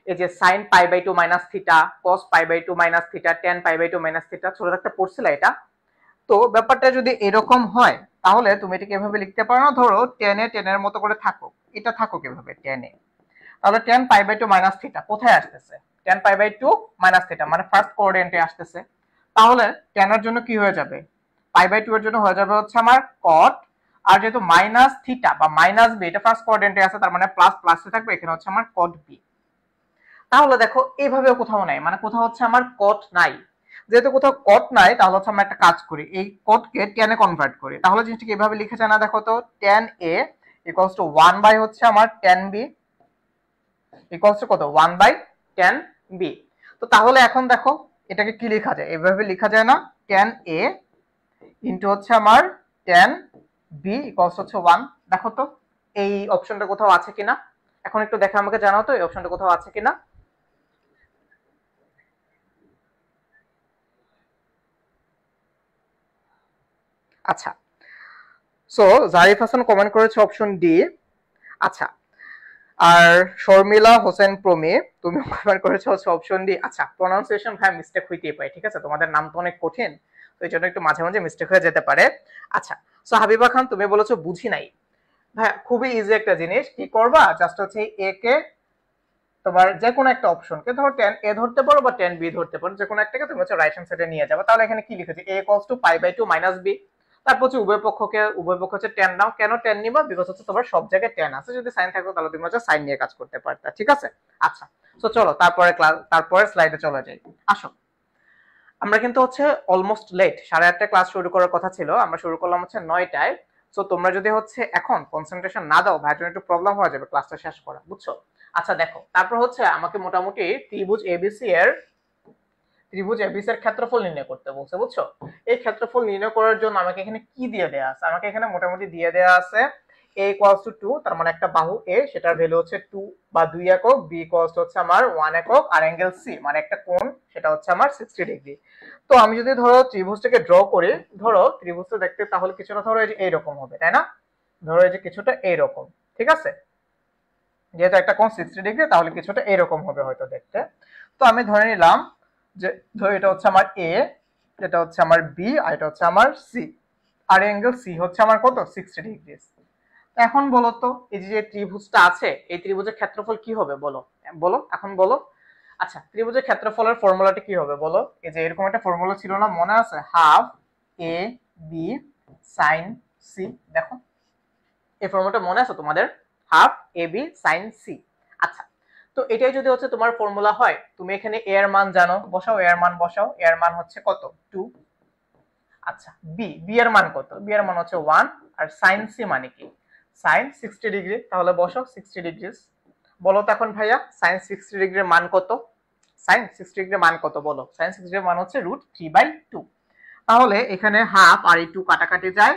এই যে sin π/2 minus theta, cos π/2 minus theta, tan π/2 minus theta, ছোট একটা পড়ছিল এটা। তো ব্যাপারটা যদি এরকম হয় তাহলে তুমি এটাকে এভাবে লিখতে পারো না, ধরো tan এ tan এর মতো করে থাকো, এটা থাকো কিভাবে tan এ, তাহলে tan π/2 মাইনাস থিটা কোথায় আসতেছে? tan π/2 মাইনাস থিটা মানে ফার্স্ট কোঅর্ডিনেটে আসতেছে। তাহলে tan এর জন্য কি হয়ে যাবে? π/2 এর জন্য হয়ে যাবে হচ্ছে আমার cot, আর যেহেতু মাইনাস থিটা বা মাইনাস b এটা ফার্স্ট কোঅর্ডিনেটে আছে, তার মানে প্লাস প্লাসে থাকবে, এখানে হচ্ছে আমার cot b। তাহলে দেখো এইভাবেও কোথাও নাই, মানে কোথাও হচ্ছে আমার cot নাই। যেহেতু কোথাও কট নাই তাহলে হচ্ছে আমরা একটা কাজ করি, এই কটকে টেনে কনভার্ট করি। তাহলে জিনিসটা কিভাবে লিখে যায় না, দেখো তো, tan a equals to 1 by হচ্ছে আমার টেন বি ইকুয়ালস টু কত, 1 বাই টেন বি। তো তাহলে এখন দেখো এটাকে কি লেখা যায়, এইভাবে লেখা যায় না, টেন এ ইন্টু হচ্ছে আমার টেন বি ইকুয়ালস হচ্ছে 1। দেখো তো এই অপশনটা কোথাও আছে কিনা, এখন একটু দেখে আমাকে জানাও তো এই অপশনটা কোথাও আছে কিনা। আচ্ছা, সো জারিফ হাসান কমেন্ট করেছে অপশন ডি। আচ্ছা, আর শর্মিলা হোসেন প্রমি তুমি কমেন্ট করেছো হচ্ছে অপশন ডি। আচ্ছা, প্রোনাউন্সিয়েশন ভাই মিস্টেক হইতেই পারে, ঠিক আছে, তোমাদের নাম তো অনেক কঠিন, তো এই জন্য একটু মাঝে মাঝে মিস্টেক হয়ে যেতে পারে। আচ্ছা, সো হাবিবা খান তুমি বলেছো বুঝি নাই। ভাই খুবই ইজি একটা জিনিস, কি করবা, জাস্ট হচ্ছে এ কে তোমার যে কোনো একটা অপশনকে, ধরো টেন এ ধরতে পারো বা টেন বি ধরতে পারো, যে কোনো একটাকে তুমি হচ্ছে রাইট হ্যান্ড সাইডে নিয়ে যাবে। তাহলে এখানে কি লিখেছে, A equals to pi by 2 minus B. তারপর হচ্ছে উভয় পক্ষ হচ্ছে 10 নাও, কেন 10 নিবা, বিকজ হচ্ছে তোমার সব জায়গায় 10 আছে, যদি সাইন থাকতো তাহলে তুমি হচ্ছে সাইন নিয়ে কাজ করতে পারতা, ঠিক আছে। আচ্ছা, সো চলো তারপরে স্লাইডে চলে যাই। আসো, আমরা কিন্তু হচ্ছে অলমোস্ট লেট, 8:30টায় ক্লাস শুরু করার কথা ছিল, আমরা শুরু করলাম হচ্ছে 9টায়। সো তোমরা যদি হচ্ছে এখন কনসেন্ট্রেশন না দাও, ভাইয়ের জন্য একটু প্রবলেম হয়ে যাবে ক্লাসটা শেষ করা, বুঝছো। আচ্ছা দেখো, তারপর হচ্ছে আমাকে মোটামুটি ত্রিভুজ এবিসি এর ক্ষেত্রফল নির্ণয় করতে বলছে, বুঝছো। এই ক্ষেত্রফল নির্ণয় করার জন্য আমাকে এখানে কি দিয়ে দেয়া আছে, আমাকে এখানে মোটামুটি দিয়ে দেয়া আছে a ইকুয়ালস টু 2, তার মানে একটা বাহু a, সেটার ভ্যালু হচ্ছে 2 বা 2 একক, b ইকুয়ালস টু হচ্ছে আমার 1 একক, আর অ্যাঙ্গেল c মানে একটা কোণ, সেটা হচ্ছে আমার 60 ডিগ্রি। তো আমি যদি ধরো ত্রিভুজটাকে ড্র করি, ধরো ত্রিভুজটা দেখতে তাহলে কিছুটা ধরো এই যে এইরকম হবে, তাই না, ধরো এই যে কিছুটা এইরকম, ঠিক আছে, যেহেতু একটা কোণ 60 ডিগ্রি তাহলে কিছুটা এইরকম হবে হয়তো দেখতে। তো আমি ধরে নিলাম যে ধরো এটা হচ্ছে আমার এ, এটা হচ্ছে আমার বি, আর এটা হচ্ছে আমার সি, আর অ্যাঙ্গেল সি হচ্ছে আমার কত, 60 ডিগ্রি। এখন বলো তো এই যে ত্রিভুজটা আছে, এই ত্রিভুজের ক্ষেত্রফল কি হবে বলো, বলো এখন বলো। আচ্ছা, ত্রিভুজের ক্ষেত্রফলের ফর্মুলাটা কি হবে বলো, এই যে এরকম একটা ফর্মুলা ছিল না, মনে আছে, half A B sign C. দেখো এই ফর্মুলাটা মনে আছে তোমাদের, half A B sign C. আচ্ছা, তো এটাই যদি হচ্ছে তোমার ফর্মুলা হয়, তুমি এখানে এ এর মান জানো, বসাও এ এর মান, বসাও এ এর মান হচ্ছে কত, 2। আচ্ছা, বি এর মান কত, বি এর মান হচ্ছে 1, আর সাইন সি মানে কি, সাইন 60 ডিগ্রি, তাহলে বসাও 60 ডিগ্রি। বলো তো এখন ভাইয়া সাইন 60 ডিগ্রির মান কত, সাইন 60 ডিগ্রির মান কত বলো, সাইন 60 ডিগ্রির মান হচ্ছে √3/2। তাহলে এখানে হাফ আর এই 2 কাটাকাটি যায়,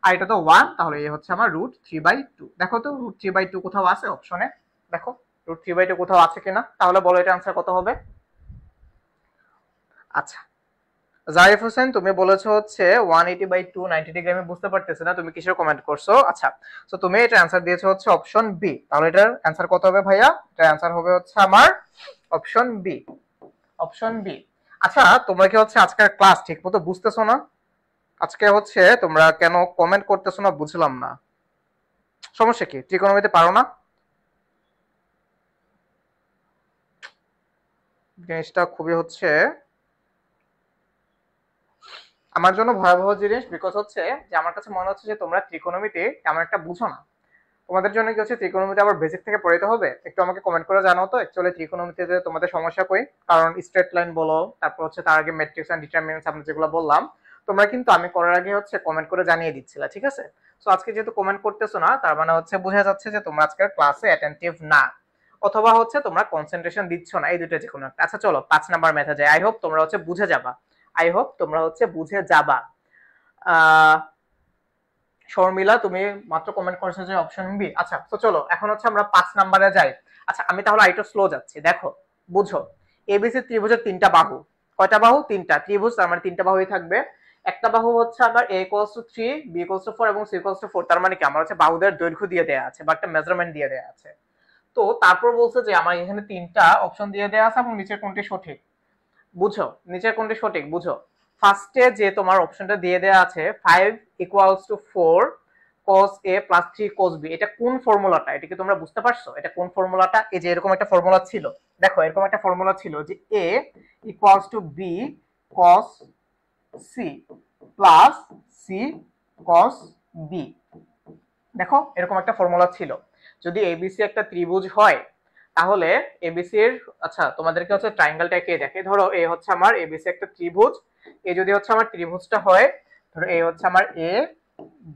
আর এটা তো 1, তাহলে এই হচ্ছে আমার √3/2। দেখো তো √3/2 কোথাও আছে অপশনে, দেখো √3/2 কোথাও আছে কিনা, তাহলে বলো এটা आंसर কত হবে। আচ্ছা, জারিফ হোসেন তুমি বলেছো হচ্ছে 180/2 90 ডিগ্রি, আমি বুঝতে পারতেছি না তুমি কিসের কমেন্ট করছো। আচ্ছা, তো তুমি এটা आंसर দিয়েছো হচ্ছে অপশন বি, তাহলে এটার आंसर কত হবে ভাইয়া, এটার आंसर হবে হচ্ছে আমার অপশন বি, অপশন বি। আচ্ছা, তোমরা কি হচ্ছে আজকের ক্লাস ঠিকমতো বুঝতেছো না, আজকে হচ্ছে তোমরা কেন কমেন্ট করতেছো না বুঝলাম না, সমস্যা কি, ত্রিকোণমিতি পারো না, জিনিসটা খুবই হচ্ছে আমার জন্য ভয়াবহ জিনিস, বিকজ হচ্ছে যে আমার কাছে মনে হচ্ছে যে তোমরা ত্রিকোণমিতি তেমন একটা বুঝো না। তোমাদের জন্য কি হচ্ছে ত্রিকোণমিতি আবার বেসিক থেকে পড়াইতে হবে, একটু আমাকে কমেন্ট করে জানাও তো অ্যাকচুয়ালি ত্রিকোণমিতিতে তোমাদের সমস্যা কই, কারণ স্ট্রেট লাইন বলো, তারপর হচ্ছে তার আগে ম্যাট্রিক্স এন্ড ডিটারমিনেন্টস আমরা যেগুলো বললাম, তোমরা কিন্তু আমি করার আগে হচ্ছে কমেন্ট করে জানিয়ে দিচ্ছিলা, ঠিক আছে। সো আজকে যেহেতু কমেন্ট করতেছো না, তার মানে হচ্ছে বোঝা যাচ্ছে যে তোমরা আজকের ক্লাসে অ্যাটেনটিভ না, অথবা হচ্ছে তোমরা কনসেন্ট্রেশন দিচ্ছ না, এই দুটো যে কোনো একটা। আচ্ছা চলো 5 নাম্বার মেথড যাই, আই হোপ তোমরা হচ্ছে বুঝে যাবা, আই হোপ তোমরা হচ্ছে বুঝে যাবা। শর্মিলা তুমি মাত্র কমেন্ট করেছো যে অপশন বি। আচ্ছা, তো চলো এখন হচ্ছে আমরা 5 নম্বরে যাই। আচ্ছা, আমি তাহলে আরেকটু স্লো যাচ্ছি, দেখো বুঝো, এবিসি ত্রিভুজের 3টা বাহু, কয়টা বাহু, 3টা, ত্রিভুজ তার মানে 3টা বাহুই থাকবে। একটা বাহু হচ্ছে আমার a = 3, b = 4 এবং c = 4, তার মানে কি আমার হচ্ছে বাহুদের দৈর্ঘ্য দিয়ে দেয়া আছে বা একটা মেজারমেন্ট দিয়ে দেয়া আছে। তো তারপর বলছে যে আমার এখানে 3টা অপশন দিয়ে দেয়া আছে এবং নিচের কোনটি সঠিক, বুঝো নিচের কোনটি সঠিক বুঝো। ফার্স্টে যে তোমার অপশনটা দিয়ে দেয়া আছে 5 = 4 cos a + 3 cos b, এটা কোন ফর্মুলাটা, এটা কি তোমরা বুঝতে পারছো, এটা কোন ফর্মুলাটা, এই যে এরকম একটা ফর্মুলা ছিল, দেখো এরকম একটা ফর্মুলা ছিল যে a = b cos c plus c cos b, দেখো এরকম একটা ফর্মুলা ছিল। যদি এবিসি একটা ত্রিভুজ হয় তাহলে এবিসি এর, আচ্ছা তোমাদেরকে হচ্ছে ট্রায়াঙ্গেলটা এঁকে দেখে। ধরো এ হচ্ছে আমার এবিসি একটা ত্রিভুজ, এ যদি হচ্ছে আমার ত্রিভুজটা হয়, ধরো এ হচ্ছে আমার এ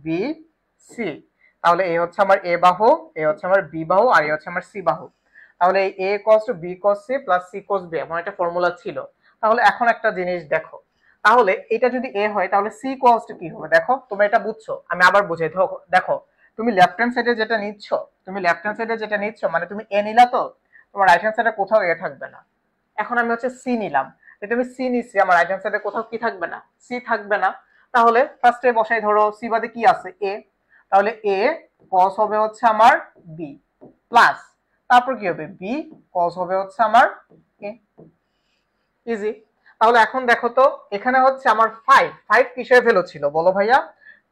বি সি, তাহলে এ হচ্ছে আমার এ বাহু, এ হচ্ছে আমার বি বাহু, আর এ হচ্ছে আমার সি বাহু। তাহলে এই a cos to b cos C plus c cos b এমন একটা ফর্মুলা ছিল। তাহলে এখন একটা জিনিস দেখো, তাহলে এটা যদি এ হয় তাহলে সি cos টু কি হবে? দেখো তোমরা এটা বুঝছো, আমি আবার বুঝাই। দেখো তুমি লেফট হ্যান্ড সাইডে যেটা নিচ্ছ, মানে তুমি এ নিলা, তো তোমার রাইট হ্যান্ড সাইডে কোথাও এ থাকবে না। এখন আমি হচ্ছে সি নিলাম, যদি আমি সি নিচ্ছি আমার রাইট হ্যান্ড সাইডে কোথাও কি থাকবে না? সি থাকবে না। তাহলে ফার্স্টে বসাই, ধরো সি বাদে কি আছে? এ। তাহলে এ cos হবে হচ্ছে আমার বি প্লাস, তারপর কি হবে? বি cos হবে হচ্ছে আমার এ। ইজি। তাহলে এখন দেখো তো, এখানে হচ্ছে আমার 5 কিসের ভ্যালু ছিল বলো ভাইয়া?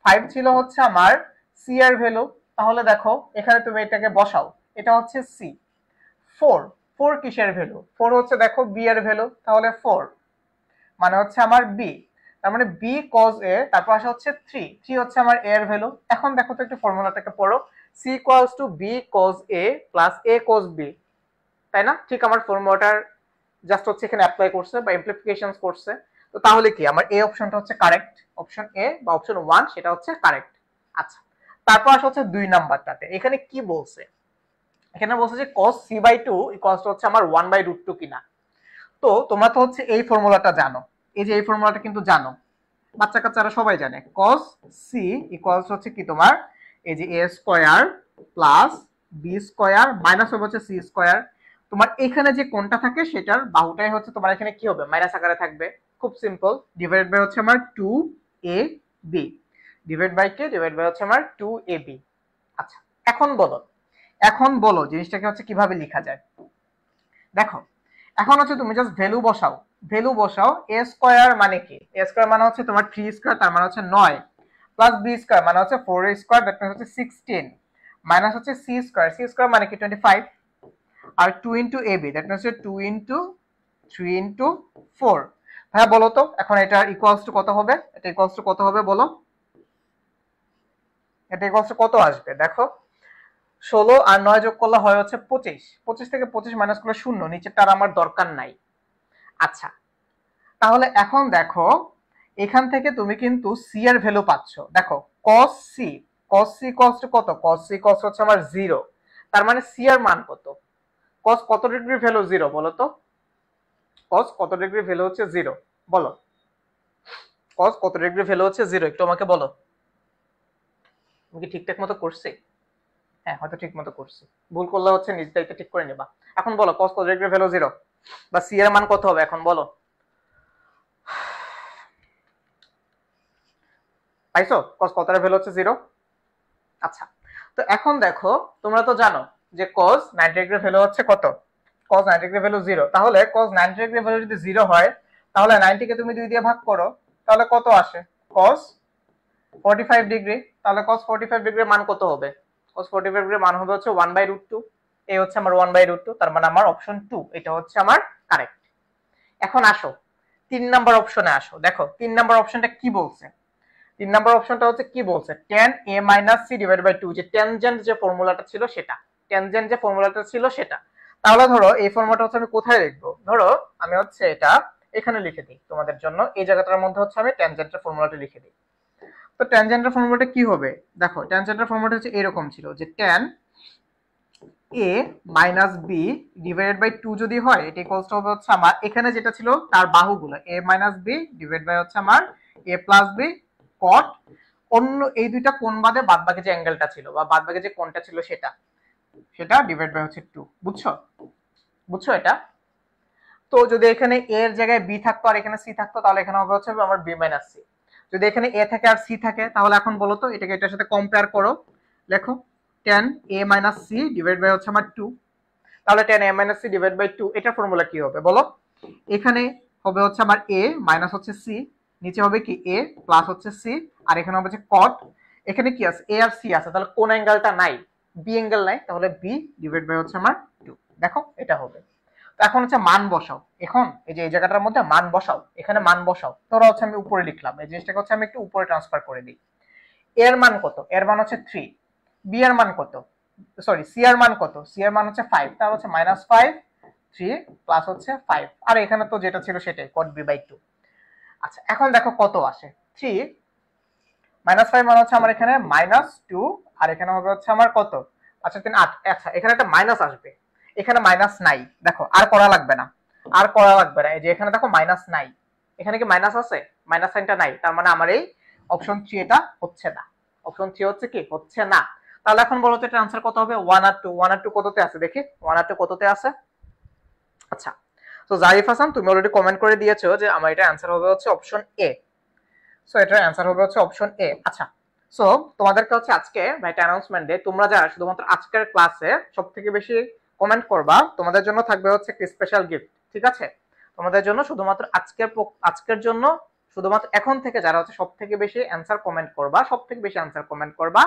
5 ছিল হচ্ছে আমার সি এর ভ্যালু। তাহলে দেখো এখানে তুমি এটাকে বসাও, এটা হচ্ছে সি। 4 কিসের ভ্যালু? 4 হচ্ছে দেখো বি এর ভ্যালু, তাহলে 4 মানে হচ্ছে আমার বি। তার মানে বি cos এ, তারপর আসে হচ্ছে 3 হচ্ছে আমার এ এর ভ্যালু। এখন দেখো তো একটু ফর্মুলাটাকে পড়ো, c equals to b cos a plus a cos b, তাই না? ঠিক আমার ফর্মুলাটার জাস্ট হচ্ছে এখানে অ্যাপ্লাই করছে বা ইমপ্লিফিকেশনস করছে। তো তাহলে কি আমার এ অপশনটা হচ্ছে কারেক্ট, অপশন এ বা অপশন 1 সেটা হচ্ছে কারেক্ট। আচ্ছা, তারপর আসে হচ্ছে 2 নাম্বারটাতে। এখানে কি বলছে? এখানে বলছে যে cos c/2 ইকুয়ালস টু হচ্ছে আমার 1/√2 কিনা। তো তোমরা তো হচ্ছে এই ফর্মুলাটা জানো, এই যে এই ফর্মুলাটা কিন্তু জানো, বাচ্চা কাচ্চারা সবাই জানে। cos c ইকুয়ালস হচ্ছে কি তোমার এই যে a square plus b square minus হবে হচ্ছে সি স্কয়ার। তোমার এখানে যে কোণটা থাকে সেটার বাহুটাই হচ্ছে তোমার এখানে কি হবে? মাইনাস আকারে থাকবে। খুব সিম্পল, ডিভাইড বাই হচ্ছে আমার 2ab, ডিভাইড বাই কে? ডিভাইড বাই হচ্ছে আমার 2ab। আচ্ছা, এখন বলো জিনিসটাকে হচ্ছে কিভাবে লেখা যায়। দেখো এখন হচ্ছে তুমি জাস্ট ভ্যালু বসাও। এ স্কয়ার মানে কি? এ স্কয়ার মানে হচ্ছে তোমার 3 স্কয়ার, তার মানে হচ্ছে 9, প্লাস বি স্কয়ার মানে হচ্ছে 4 স্কয়ার, দ্যাট মিন্স হচ্ছে 16, মাইনাস হচ্ছে সি স্কয়ার মানে কি 25, আর 2 ইনটু এবি, দ্যাট মিন্স হচ্ছে 2 ইনটু 3 ইনটু 4। হ্যাঁ বলো তো এখন এটা ইকুয়ালস টু কত হবে? এটা ইকুয়ালস টু কত হবে বলো? এটা ইকুয়ালস টু কত আসবে? দেখো 16 আর 9 যোগ করলে হয় হচ্ছে 25, 25 থেকে 25 মাইনাস করলে 0, নিচেরটা আর আমার দরকার নাই। আচ্ছা, তাহলে এখন দেখো এখান থেকে তুমি কিন্তু সি এর ভ্যালু পাচ্ছ। দেখো cos c, কত? cos c হচ্ছে আমার 0, তার মানে সি এর মান কত? cos কত ডিগ্রি ভ্যালু 0 বলো তো? cos কত ডিগ্রি ভ্যালু হচ্ছে 0 বলো? cos কত ডিগ্রি ভ্যালু হচ্ছে 0 একটু আমাকে বলো। আমি কি ঠিকঠাক মতো করছি? হ্যাঁ হয়তো ঠিক মতো করছি, ভুল করলে হচ্ছে নিজ দায়িত্ব ঠিক করে নেবা। এখন বলো cos কত ডিগ্রি ভ্যালু 0 বা সি এর মান কত হবে এখন বলো? পাইছো cos কত এর ভ্যালু হচ্ছে 0? আচ্ছা, তো এখন দেখো তোমরা তো জানো যে cos 90 ডিগ্রি ভ্যালু হচ্ছে কত? cos 90 degree value 0। তাহলে cos 90 ডিগ্রি ভ্যালু যদি 0 হয়, তাহলে 90 কে তুমি 2 দিয়ে ভাগ করো, তাহলে কত আসে? cos 45 degree. তাহলে cos 45 ডিগ্রির মান কত হবে? cos 45 ডিগ্রির মান হবে হচ্ছে 1/√2। এই হচ্ছে আমার 1/√2, তার মানে আমার অপশন 2 এটা হচ্ছে আমার কারেক্ট। এখন আসো 3 নাম্বার অপশনে আসো। দেখো 3 নাম্বার অপশনটা কি বলছে? 3 নাম্বার অপশনটা হচ্ছে কি বলছে? tan a - c / 2, যে ট্যানজেন্ট যে ফর্মুলাটা ছিল সেটা। তাহলে ধরো এই ফর্মুলাটা হচ্ছে আমি কোথায় লিখবো? ধরো আমি হচ্ছে এটা এখানে লিখে দিই তোমাদের জন্য, এই জায়গাটার মধ্যে হচ্ছে আমি ট্যানজেন্টের ফর্মুলাটা লিখে দিই। তো ট্যানজেন্টের ফর্মুলাটা কি হবে? দেখো ট্যানজেন্টের ফর্মুলাটা হচ্ছে এরকম ছিল যে tan a - b / 2 যদি হয়, এটা ইকুয়ালস টু হবে হচ্ছে আমার এখানে যেটা ছিল তার বাহুগুলো a - b ডিভাইড বাই হচ্ছে আমার a + b cot অন্য এই দুইটা কোণ বাদে বাদবাকি যে অ্যাঙ্গেলটা ছিল বা বাদবাকি যে কোণটা ছিল সেটা ডিভাইড বাই হচ্ছে 2। বুঝছো এটা? তো যদি এখানে a এর জায়গায় b থাকতো আর এখানে c থাকতো, তাহলে এখানে হবে হচ্ছে আমার b - c। যদি এখানে a থাকে আর c থাকে, তাহলে এখন বলো তো এটাকে এটার সাথে কম্পেয়ার করো। লেখো tan a - c divide by হচ্ছে আমার 2। তাহলে tan a - c ডিভাইড বাই 2 এটার ফর্মুলা কি হবে বলো? এখানে হবে হচ্ছে আমার a মাইনাস হচ্ছে c, নিচে হবে কি a প্লাস হচ্ছে c, আর এখানে হবে হচ্ছে cot। এখানে কি আছে? a আর c আছে, তাহলে কোন অ্যাঙ্গেলটা নাই? b অ্যাঙ্গেল নাই, তাহলে b ডিভাইড বাই হচ্ছে আমার 2। দেখো এটা হবে। তো এখন হচ্ছে মান বসাও। এখন এই যে এই জায়গাটার মধ্যে মান বসাও, এখানে মান বসাও। ধরো হচ্ছে আমি উপরে লিখলাম, এই জিনিসটাকে হচ্ছে আমি একটু উপরে ট্রান্সফার করে দিই। এর মান কত? এর মান হচ্ছে 3। বি এর মান কত? সরি সি এর মান কত, সি এর মান হচ্ছে 5, তাহলে হচ্ছে -5 3 প্লাস হচ্ছে 5, আর এখানে তো যেটা ছিল সেটাই cot b/2। আচ্ছা এখন দেখো কত আসে, 3 -5 মানে হচ্ছে আমার এখানে -2, আর এখানে হবে হচ্ছে আমার কত, আচ্ছা 3 8, আচ্ছা এখানে একটা মাইনাস আসবে, এখানে মাইনাস নাই, দেখো আর করা লাগবে না, আর করা লাগবে না, এই যে এখানে দেখো মাইনাস নাই, এখানে কি মাইনাস আছে, মাইনাস সাইনটা নাই, তার মানে আমার এই অপশন 3 এটা হচ্ছে না, অপশন 3 হচ্ছে কি হচ্ছে না। তাহলে এখন বলো তো এটা आंसर কত হবে, 1 আর 2, 1 আর 2 কততে আছে দেখি, 1 আর 2 কততে আছে। আচ্ছা তো জারিফ হাসান তুমি অলরেডি কমেন্ট করে দিয়েছো যে আমার এটা आंसर হবে হচ্ছে অপশন এ, সো এটার आंसर হবে হচ্ছে অপশন এ। আচ্ছা সো তোমাদেরকে হচ্ছে আজকে একটা অ্যানাউন্সমেন্ট দেই, তোমরা যারা শুধুমাত্র আজকের ক্লাসে সবথেকে বেশি কমেন্ট করবা তোমাদের জন্য থাকবে হচ্ছে একটা স্পেশাল গিফট, ঠিক আছে? তোমাদের জন্য শুধুমাত্র আজকের জন্য শুধুমাত্র এখন থেকে যারা হচ্ছে সবথেকে বেশি অ্যানসার কমেন্ট করবা, সবথেকে বেশি অ্যানসার কমেন্ট করবা,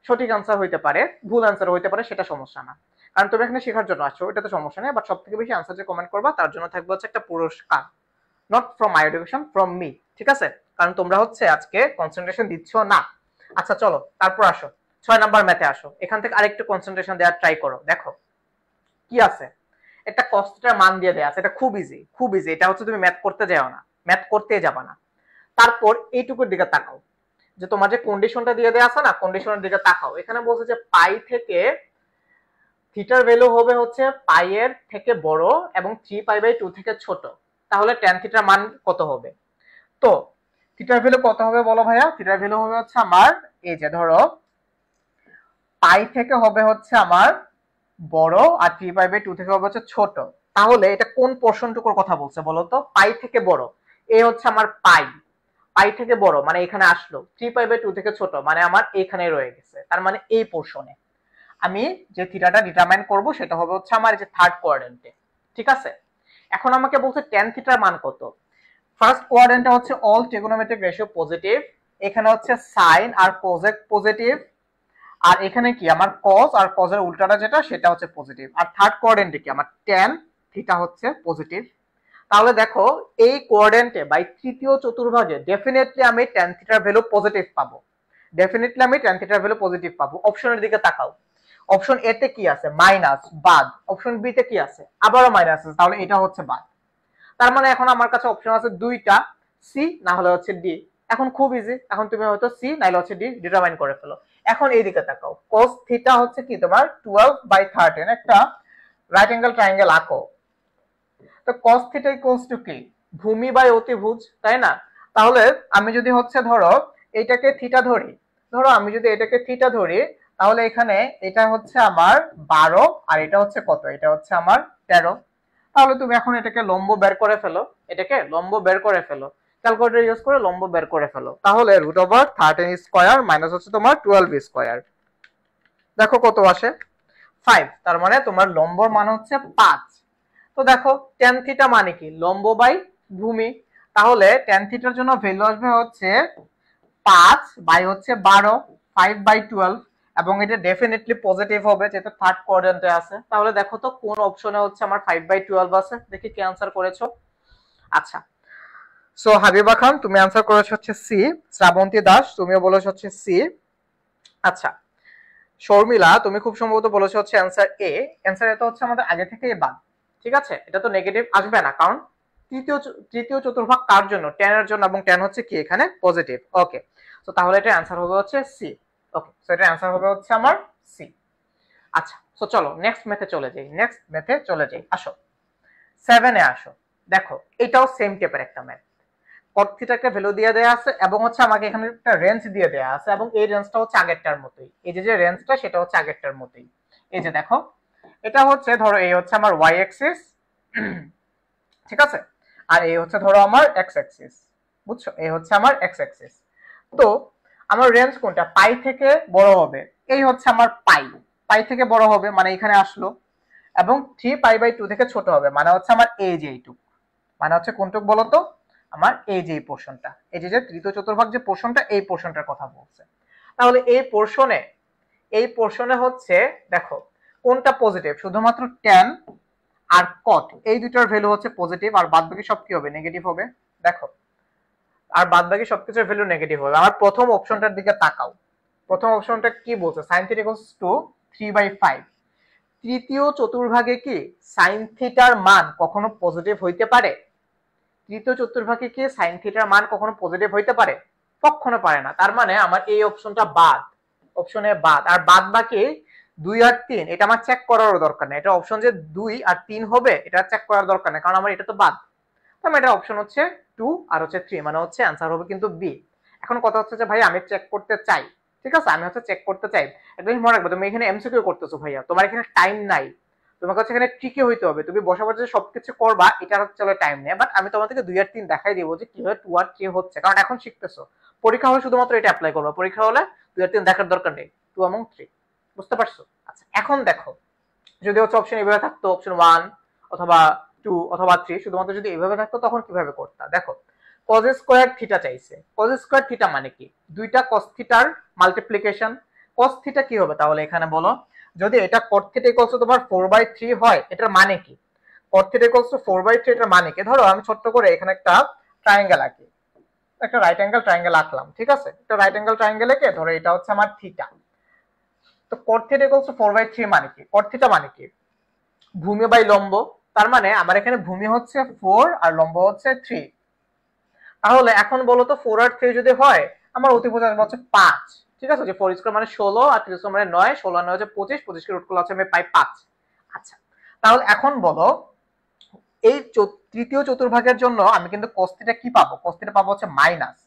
সঠিক অ্যানসার হইতে পারে ভুল অ্যানসার হইতে পারে সেটা সমস্যা না, কারণ তুমি এখানে শেখার জন্য আসছো, এটা তো সমস্যা নেই, বাট সবথেকে বেশি অ্যানসার যে কমেন্ট করবা তার জন্য থাকবে হচ্ছে একটা পুরস্কার, not from my education, from me, ঠিক আছে? কারণ তোমরা হচ্ছে আজকে কনসেন্ট্রেশন দিচ্ছ না। আচ্ছা চলো তারপর আসো 6 নাম্বার ম্যাথে আসো, এখান থেকে আরেকটু কনসেন্ট্রেশন দেওয়ার ট্রাই করো। দেখো কি আছে, একটা কস্টের মান দিয়ে দেয়া আছে, এটা খুব ইজি, খুব ইজি, এটা হচ্ছে তুমি ম্যাথ করতে যাও না, ম্যাথ করতে যাবা না। তারপর এইটুকুর দিকে তাকাও, যে তোমার যে কন্ডিশনটা দিয়ে দেয়া আছে না, কন্ডিশনের দিকে তাকাও, এখানে বলছে যে পাই থেকে থিটার ভ্যালু হবে হচ্ছে পাই এর থেকে বড় এবং 3π/2 থেকে ছোট, তাহলে tan থিটার মান কত হবে? তো থিটার ভ্যালু কত হবে বলো ভাইয়া, থিটার ভ্যালু হবে হচ্ছে আমার এই যে ধরো পাই থেকে হবে হচ্ছে আমার বড় আর 3π/2 থেকে হবে হচ্ছে ছোট, তাহলে এটা কোন পোরশনটুকুর কথা বলছে বলো তো, পাই থেকে বড়, এ হচ্ছে আমার পাই, পাই থেকে বড় মানে এখানে আসলো, 3π/2 থেকে ছোট মানে আমার এখানে রয়ে গেছে, তার মানে এই পোরশনে আমি যে থিটাটা ডিটারমাইন করব সেটা হবে হচ্ছে আমার যে থার্ড কোয়াড্রেন্টে, ঠিক আছে? এখন আমাকে বলছে tan থিটার মান কত, ফার্স্ট কোয়াড্রেন্টে হচ্ছে অল ট্রিগোনোমেট্রিক রেশিও পজিটিভ, এখানে হচ্ছে সাইন আর কোজেক পজিটিভ, আর এখানে কি আমার cos আর cos এর উল্টাটা যেটা সেটা হচ্ছে পজিটিভ, আর থার্ড কোয়াড্রেন্টে কি আমার tan থিটা হচ্ছে পজিটিভ। তাহলে দেখো এই কোয়াড্রেন্টে বাই তৃতীয় চতুর্ভাগে ডেফিনেটলি আমি tan থিটার ভ্যালু পজিটিভ পাবো, ডেফিনেটলি আমি tan থিটার ভ্যালু পজিটিভ পাবো। অপশনের দিকে তাকাও, অপশন এ তে কি আছে মাইনাস বাদ, অপশন বি তে কি আছে আবারও মাইনাস আছে, তাহলে এটা হচ্ছে বাদ। তার মানে এখন আমার কাছে অপশন আছে দুইটা, সি না হলে হচ্ছে ডি। এখন খুব ইজি, এখন তুমি হয়তো সি নাইলে হচ্ছে ডি ডিটারমাইন করে ফেলো। এখন এই দিকে তাকাও, cos থিটা হচ্ছে কি তোমার 12/13, একটা রাইট অ্যাঙ্গেল ট্রায়াঙ্গেল আঁকো, তো cos থিটা ইকুয়ালস টু কি ভূমি বাই অতিভুজ, তাই না? তাহলে আমি যদি হচ্ছে ধরো এটাকে থিটা ধরি, ধরো আমি যদি এটাকে থিটা ধরি, তাহলে এখানে এটা হচ্ছে আমার 12 আর এটা হচ্ছে কত, এটা হচ্ছে আমার 13। তাহলে তুমি এখন এটাকে লম্ব বের করে ফেলো, এটাকে লম্ব বের করে ফেলো, ক্যালকুলেটর ইউজ করে লম্ব বের করে ফেলো, তাহলে √13 স্কয়ার মাইনাস হচ্ছে তোমার 12 স্কয়ার, দেখো কত আসে 5, তার মানে তোমার লম্বর মান হচ্ছে 5। তো দেখো tan থিটা মানে কি লম্ব বাই ভূমি, তাহলে tan থিটার জন্য ভ্যালু আসবে হচ্ছে 5 বাই হচ্ছে 12, 5/12, এবং এটা ডেফিনেটলি পজিটিভ হবে যেটা থার্ড কোয়াড্রেন্টে আছে। তাহলে দেখো তো কোন অপশনে হচ্ছে আমার 5/12 আছে, দেখি কি আনসার করেছো। আচ্ছা সো হাবিবা খান তুমি আনসার করেছো হচ্ছে সি, শ্রাবন্তী দাস তুমিও বলেছো হচ্ছে সি। আচ্ছা শর্মিলা তুমি খুব সম্ভবত বলেছো হচ্ছে অ্যান্সার এ, অ্যান্সার এটা হচ্ছে আমাদের আগে থেকেই বাদ, ঠিক আছে? এটা তো নেগেটিভ আসবে না, কারণ তৃতীয় চতুর্ভাগ কার জন্য, tan এর জন্য, এবং tan হচ্ছে কি এখানে পজিটিভ। ওকে তো তাহলে এটা অ্যান্সার হবে হচ্ছে সি। ওকে সো এটা অ্যান্সার হবে হচ্ছে আমার সি। আচ্ছা সো চলো নেক্সট মেথে চলে যাই, নেক্সট মেথে চলে যাই, আসো 7 এ আসো। দেখো এটাও সেম টাইপের একটা ম্যাথ, cot থিটাকে ভ্যালু দিয়ে দেয়া আছে এবং হচ্ছে আমাকে এখানে একটা রেঞ্জ দিয়ে দেয়া আছে, এবং এই রেঞ্জটা হচ্ছে আগেরটার মতোই, এই যে রেঞ্জটা সেটা হচ্ছে আগেরটার মতোই। এই যে দেখো এটা হচ্ছে ধরো এই হচ্ছে আমার y অ্যাক্সিস, ঠিক আছে, আর এই হচ্ছে ধরো আমার x অ্যাক্সিস, বুঝছো, এই হচ্ছে আমার x অ্যাক্সিস। তো আমার রেঞ্জ কোনটা, পাই থেকে বড় হবে, এই হচ্ছে আমার পাই, পাই থেকে বড় হবে মানে এখানে আসলো, এবং 3π/2 থেকে ছোট হবে মানে হচ্ছে আমার এই যে এইটুক, মানে হচ্ছে কোনটুক বলতো আমার এই যে এই পোরশনটা, এই যে তৃতীয় চতুর্ভাগ যে পোরশনটা এই পোরশনটার কথা বলছে। তাহলে এই পোরশনে হচ্ছে দেখো কোনটা পজিটিভ, শুধুমাত্র tan আর cot এই দুইটার ভ্যালু হচ্ছে পজিটিভ, আর বাদবাকি সব কি হবে নেগেটিভ হবে। দেখো আর বাদবাকি সবকিছুর ভ্যালু নেগেটিভ হবে। আমার প্রথম অপশনটার দিকে তাকাও, প্রথম অপশনটা কি বলছে sin θ = 3/5। তৃতীয় চতুর্ভাগে কি সাইন থিটার মান কখনো পজিটিভ হইতে পারে? তৃতীয় চতুর্ভাগে কি সাইন থিটার মান কখনো পজিটিভ হইতে পারে? কখনো পারে না। তার মানে আমার এই অপশনটা বাদ, অপশনে বাদ। আর বাদ বাকি 2 আর 3 এটা আমার চেক করারও দরকার নেই। এটা অপশন যে 2 আর 3 হবে এটা চেক করার দরকার নেই, কারণ আমার এটা তো বাদ। তার এটা অপশন হচ্ছে 2 আর হচ্ছে 3, মানে হচ্ছে অ্যান্সার হবে কিন্তু বি। এখন কথা হচ্ছে যে ভাই আমি চেক করতে চাই, ঠিক আছে, আমি হচ্ছে চেক করতে চাই। একটা জিনিস মনে রাখবে, তুমি এখানে এমসিকিউ করতেছো ভাইয়া, তোমার এখানে টাইম নাই, তোমাকে হচ্ছে এখানে ট্রিকি হইতে হবে। তুমি বসে বসে সবকিছু করবা, এটা হচ্ছে টাইম নেই। বাট আমি তোমাদেরকে 2 আর 3 দেখাই দিব যে কিভাবে 2 আর 3 হচ্ছে, কারণ এখন শিখতেছো। পরীক্ষা হলে শুধুমাত্র এটা অ্যাপ্লাই করবা, পরীক্ষা হলে 2 আর 3 দেখার দরকার নেই, 2 এবং 3। বুঝতে পারছো? আচ্ছা এখন দেখো, যদি হচ্ছে অপশন এভাবে থাকতো, অপশন 1 অথবা 2 অথবা 3, শুধুমাত্র যদি এভাবে থাকতো তখন কিভাবে করতা? দেখো, cos স্কয়ার থিটা চাইছে। cos স্কয়ার থিটা মানে কি? দুইটা cos থিটার মাল্টিপ্লিকেশন। cos থিটা কি হবে তাহলে এখানে বলো? যদি এটা cot থিটা ইকুয়ালস তোমার 4/3 হয়, এটার মানে কি? cot থিটা ইকুয়ালস 4/3 এটার মানে কি? ধরো আমি ছোট্ট করে এখানে একটা ট্রায়াঙ্গেল আঁকি, একটা রাইট অ্যাঙ্গেল ট্রায়াঙ্গেল আঁকলাম, ঠিক আছে? একটা রাইট অ্যাঙ্গেল ট্রায়াঙ্গেল এঁকে ধরো এটা হচ্ছে আমার থিটা। তো cot থিটা ইকুয়ালস 4/3 মানে কি? cot থিটা মানে কি? ভূমি বাই লম্ব। তার মানে আমার এখানে ভূমি হচ্ছে 4 আর লম্ব হচ্ছে 3। তাহলে এখন বলো তো 4 আর 3 যদি হয়, আমার অতিভুজ আসবে হচ্ছে 5। ঠিক আছে, যে 4 স্কয়ার মানে 16 আর 3 স্কয়ার মানে 9, 16 আর 9 হচ্ছে 25, 25 কে রুট করলে হচ্ছে আমি পাই 5। আচ্ছা, তাহলে এখন বলো এই তৃতীয় চতুর্ভাগের জন্য আমি কিন্তু cos থিটা কি পাবো? cos থিটা পাবো হচ্ছে মাইনাস।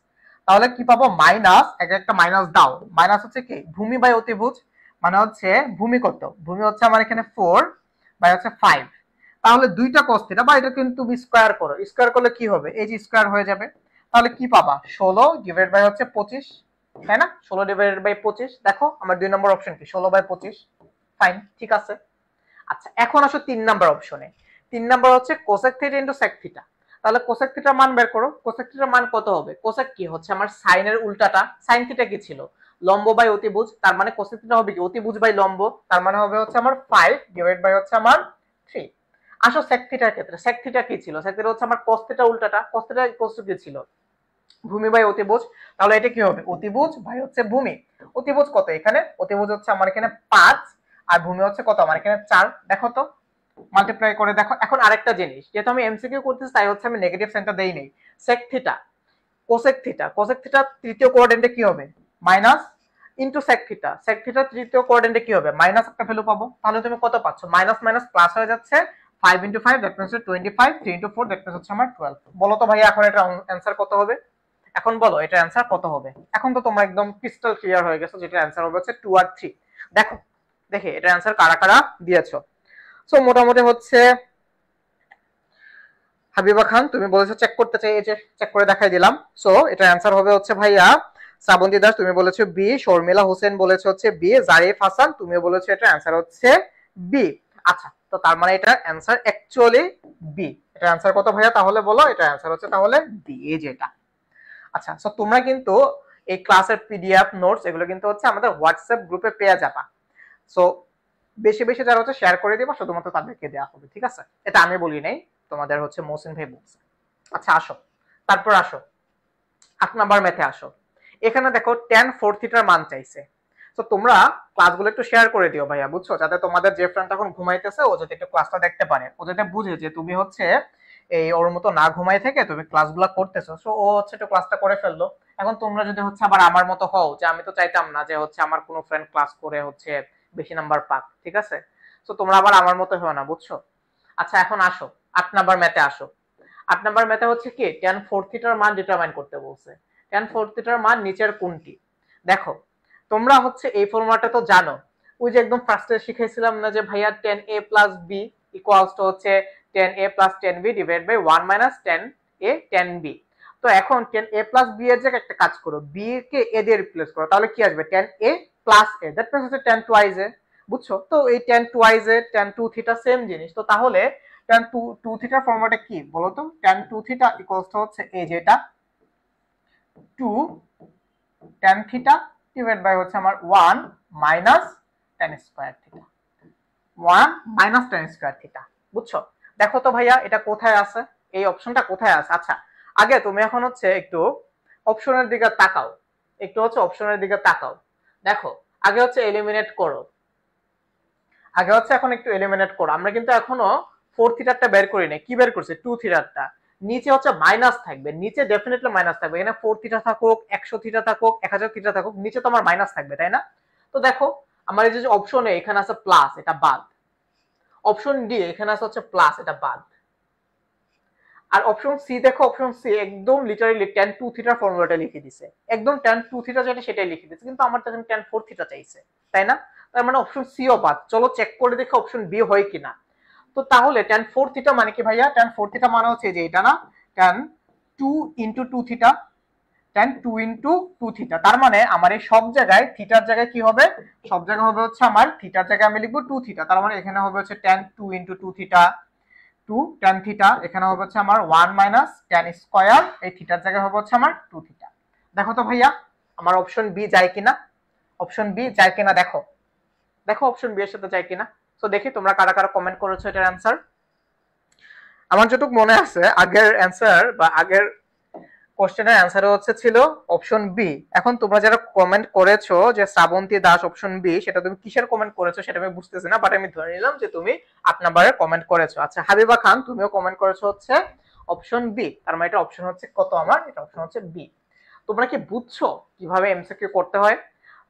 তাহলে কি পাবো? মাইনাস, একটা মাইনাস দাও। মাইনাস হচ্ছে কি? ভূমি বাই অতিভুজ, মানে হচ্ছে ভূমি কত? ভূমি হচ্ছে আমার এখানে 4 বাই হচ্ছে 5। তাহলে দুইটা cos থিটা, বা এটা কিন্তু তুমি স্কয়ার করো, স্কয়ার করলে কি হবে? এই যে স্কয়ার হয়ে যাবে। তাহলে কি পাবা? 16 ডিভাইড বাই হচ্ছে 25, তাই না? 16 ডিভাইডেড বাই 25। দেখো আমার 2 নম্বর অপশন কি? 16 বাই 25। ফাইন, ঠিক আছে। আচ্ছা এখন আসো 3 নাম্বার অপশনে। 3 নাম্বার হচ্ছে cosec theta into sec theta. তাহলে কোসেক থিটার মান বের করো। কোসেক থিটার মান কত হবে? কোসেক কি হচ্ছে আমার সাইনের উল্টাটা। সাইন থিটা কি ছিল? লম্ব বাই অতিভুজ। তার মানে কোসেক থিটা হবে কি? অতিভুজ বাই লম্ব। তার মানে হবে হচ্ছে আমার 5 ডিভাইড বাই হচ্ছে আমার 3। আসো সেক থিটার ক্ষেত্রে। সেক থিটা কি ছিল? সেক থিটা হচ্ছে আমার cos থিটা উল্টাটা। cos থিটা ইকুয়ালস টু কি ছিল? ভূমি বাই অতিভুজ। তাহলে এটা কি হবে? অতিভুজ বাই হচ্ছে ভূমি। অতিভুজ কত এখানে? অতিভুজ হচ্ছে আমার এখানে 5 আর ভূমি হচ্ছে কত? আমার এখানে 4। দেখো তো, মাল্টিপ্লাই করে দেখো। এখন আরেকটা জিনিস, যেহেতু আমি এমসিকিউ করতেছি তাই হচ্ছে আমি নেগেটিভ সাইনটা দেই নেই। Sec theta, cosec theta, cosec theta তৃতীয় কোঅর্ডিনেটে কি হবে? Minus into sec theta. Sec theta তৃতীয় কোঅর্ডিনেটে কি হবে? মাইনাস একটা ভ্যালু পাবো। তাহলে তুমি কত পাচ্ছ? মাইনাস মাইনাস প্লাস হয়ে যাচ্ছে। 5 into 5 that means 25, 3 into 4 that means হচ্ছে আমার 12। বলো তো ভাই এখন এটা অ্যানসার কত হবে? এখন বলো এটা অ্যানসার কত হবে? এখন তো তোমরা একদম ক্রিস্টাল ক্লিয়ার হয়ে গেছে, যেটা অ্যানসার হবে হচ্ছে 2 আর 3। দেখো দেখে এটা অ্যানসার কারা কারা দিয়েছো। সো মোটামুটি হচ্ছে হাবিবা খান তুমি বলেছো চেক করতে চাই, এই যে চেক করে দেখাই দিলাম। সো এটা অ্যানসার হবে হচ্ছে ভাইয়া শ্রাবন্তী দাস, তুমি বলেছো বি। শর্মিলা হোসেন বলেছো হচ্ছে বি। জারিফ হাসান তুমি বলেছো এটা অ্যানসার হচ্ছে বি। আচ্ছা, তো তার মানে এটা অ্যানসার অ্যাকচুয়ালি বি। এটা অ্যানসার কত ভাইয়া তাহলে বলো? এটা অ্যানসার হচ্ছে তাহলে বি, এই যেটা। আচ্ছা, সো তোমরা কিন্তু এই ক্লাসের পিডিএফ নোটস এগুলো কিন্তু হচ্ছে আমাদের হোয়াটসঅ্যাপ গ্রুপে পেয়ে যাবা। সো বেশি বেশি যারা হচ্ছে শেয়ার করে দিবা, শুধুমাত্র তাদেরকে দেওয়া হবে, ঠিক আছে? এটা আমি বলি নাই, তোমাদের হচ্ছে মহসিন ভাই বলছে। আচ্ছা আসো, তারপর আসো 8 নাম্বার ম্যাথে আসো। এখানে দেখো tan 4 থিটার মান চাইছে। তো তোমরা ক্লাসগুলো একটু শেয়ার করে দিও ভাইয়া, বুঝছো? যাতে তোমাদের যে ফ্রেন্ড এখন ঘুমাইতেছে ও যাতে একটু ক্লাসটা দেখতে পারে, ও যাতে বুঝে যে তুমি হচ্ছে এই ওর মতো না ঘুমাই থেকে তুমি ক্লাসগুলো করতেছো। সো ও হচ্ছে একটু ক্লাসটা করে ফেললো। এখন তোমরা যদি হচ্ছে আবার আমার মতো হও, যে আমি তো চাইতাম না যে হচ্ছে আমার কোনো ফ্রেন্ড ক্লাস করে হচ্ছে বেশি নাম্বার পাক, ঠিক আছে? তো তোমরা আবার আমার মতো হয় না, বুঝছো? আচ্ছা এখন আসো 8 নাম্বার ম্যাথে আসো। 8 নাম্বার ম্যাথে হচ্ছে কি tan 4 থিটার মান ডিটারমাইন করতে বলছে। tan 4 থিটার মান নিচের কোনটি? দেখো তোমরা হচ্ছে এই ফর্মুলাটা তো জানো, ওই যে একদম ফার্স্টে শিখাইছিলাম না যে ভাইয়া tan a plus b equals to হচ্ছে tan a plus tan b divide by 1 minus tan a tan b। তো এখন tan a প্লাস b এর জায়গায় একটা কাজ করো, b কে a দিয়ে রিপ্লেস করো, তাহলে কি আসবে? tan a plus a, that means হচ্ছে tan টুয়াইস a, বুঝছো? তো এই tan twice a tan 2 theta same জিনিস। তো তাহলে tan 2 থিটার ফর্মুলাটা কি বলো তো? tan 2 থিটা ইকুয়ালস টু হচ্ছে এই যেটা 2 tan থিটা ডিভাইড বাই হচ্ছে আমার 1 minus tan square theta. 1 minus tan square theta, বুঝছো? দেখো তো ভাইয়া এটা কোথায় আছে? এই অপশনটা কোথায় আছে? আচ্ছা আগে তুমি এখন হচ্ছে একটু অপশনের দিকে তাকাও, একটু হচ্ছে অপশনের দিকে তাকাও। দেখো আগে হচ্ছে এলিমিনেট করো, আগে হচ্ছে এখন একটু এলিমিনেট করো। আমরা কিন্তু এখনো 4 থিটারটা বের করি নাই, কি বের করছে 2 থিটারটা। নিচে হচ্ছে মাইনাস থাকবে, নিচে ডেফিনেটলি মাইনাস থাকবে। এখানে 4 থিটা থাকুক, 100 থিটা থাকুক, 1000 থিটা থাকুক, নিচে তো আমার মাইনাস থাকবে, তাই না? তো দেখো আমার এই যে অপশনে এখানে আছে প্লাস, এটা বাদ। অপশন ডি এখানে আছে হচ্ছে প্লাস, এটা বাদ। আর অপশন সি দেখো, অপশন সি একদম লিটারালি tan 2 থিটার ফর্মুলাটা লিখে দিছে, একদম tan 2 থিটা যেটা সেটাই লিখে দিছে, কিন্তু আমার তো এখানে tan 4 থিটা চাইছে, তাই না? তার মানে অপশন সি ও বাদ। চলো চেক করে দেখো অপশন বি হয় কিনা। তো তাহলে tan 4 থিটা মানে কি ভাইয়া? tan 4 থিটা মানে হচ্ছে যে এটা না, tan 2 into 2 theta, tan 2 into 2 theta. তার মানে আমার এই সব জায়গায় থিটার জায়গায় কি হবে? সব জায়গায় হবে হচ্ছে আমার থিটার জায়গায় আমি লিখবো 2 থিটা। তার মানে এখানে হবে হচ্ছে tan 2 into 2 theta, 2 tan theta. এখানে হবে হচ্ছে আমার 1 মাইনাস tan স্কয়ার, এই থিটার জায়গায় হবে হচ্ছে আমার 2 থিটা। দেখো তো ভাইয়া আমার অপশন বি যায় কিনা, অপশন বি যায় কিনা দেখো, দেখো অপশন বি এর সাথে যায় কিনা। সো দেখি তোমরা কারা কারা কমেন্ট করেছো এটার অ্যান্সার। আমার যতটুকু মনে আছে আগের অ্যান্সার বা আগের কোশ্চেনের অ্যান্সার হচ্ছে ছিল অপশন বি। এখন তোমরা যারা কমেন্ট করেছো যে শ্রাবন্তী দাস অপশন বি, সেটা তুমি কিসের কমেন্ট করেছো সেটা আমি বুঝতেছি না, বাট আমি ধরে নিলাম যে তুমি 8 নাম্বারের কমেন্ট করেছো। আচ্ছা হাবিবা খান তুমিও কমেন্ট করেছো হচ্ছে অপশন বি, তার মানে এটা অপশন হচ্ছে কত আমার? এটা অপশন হচ্ছে বি। তোমরা কি বুঝছো কিভাবে এমসিকিউ করতে হয়?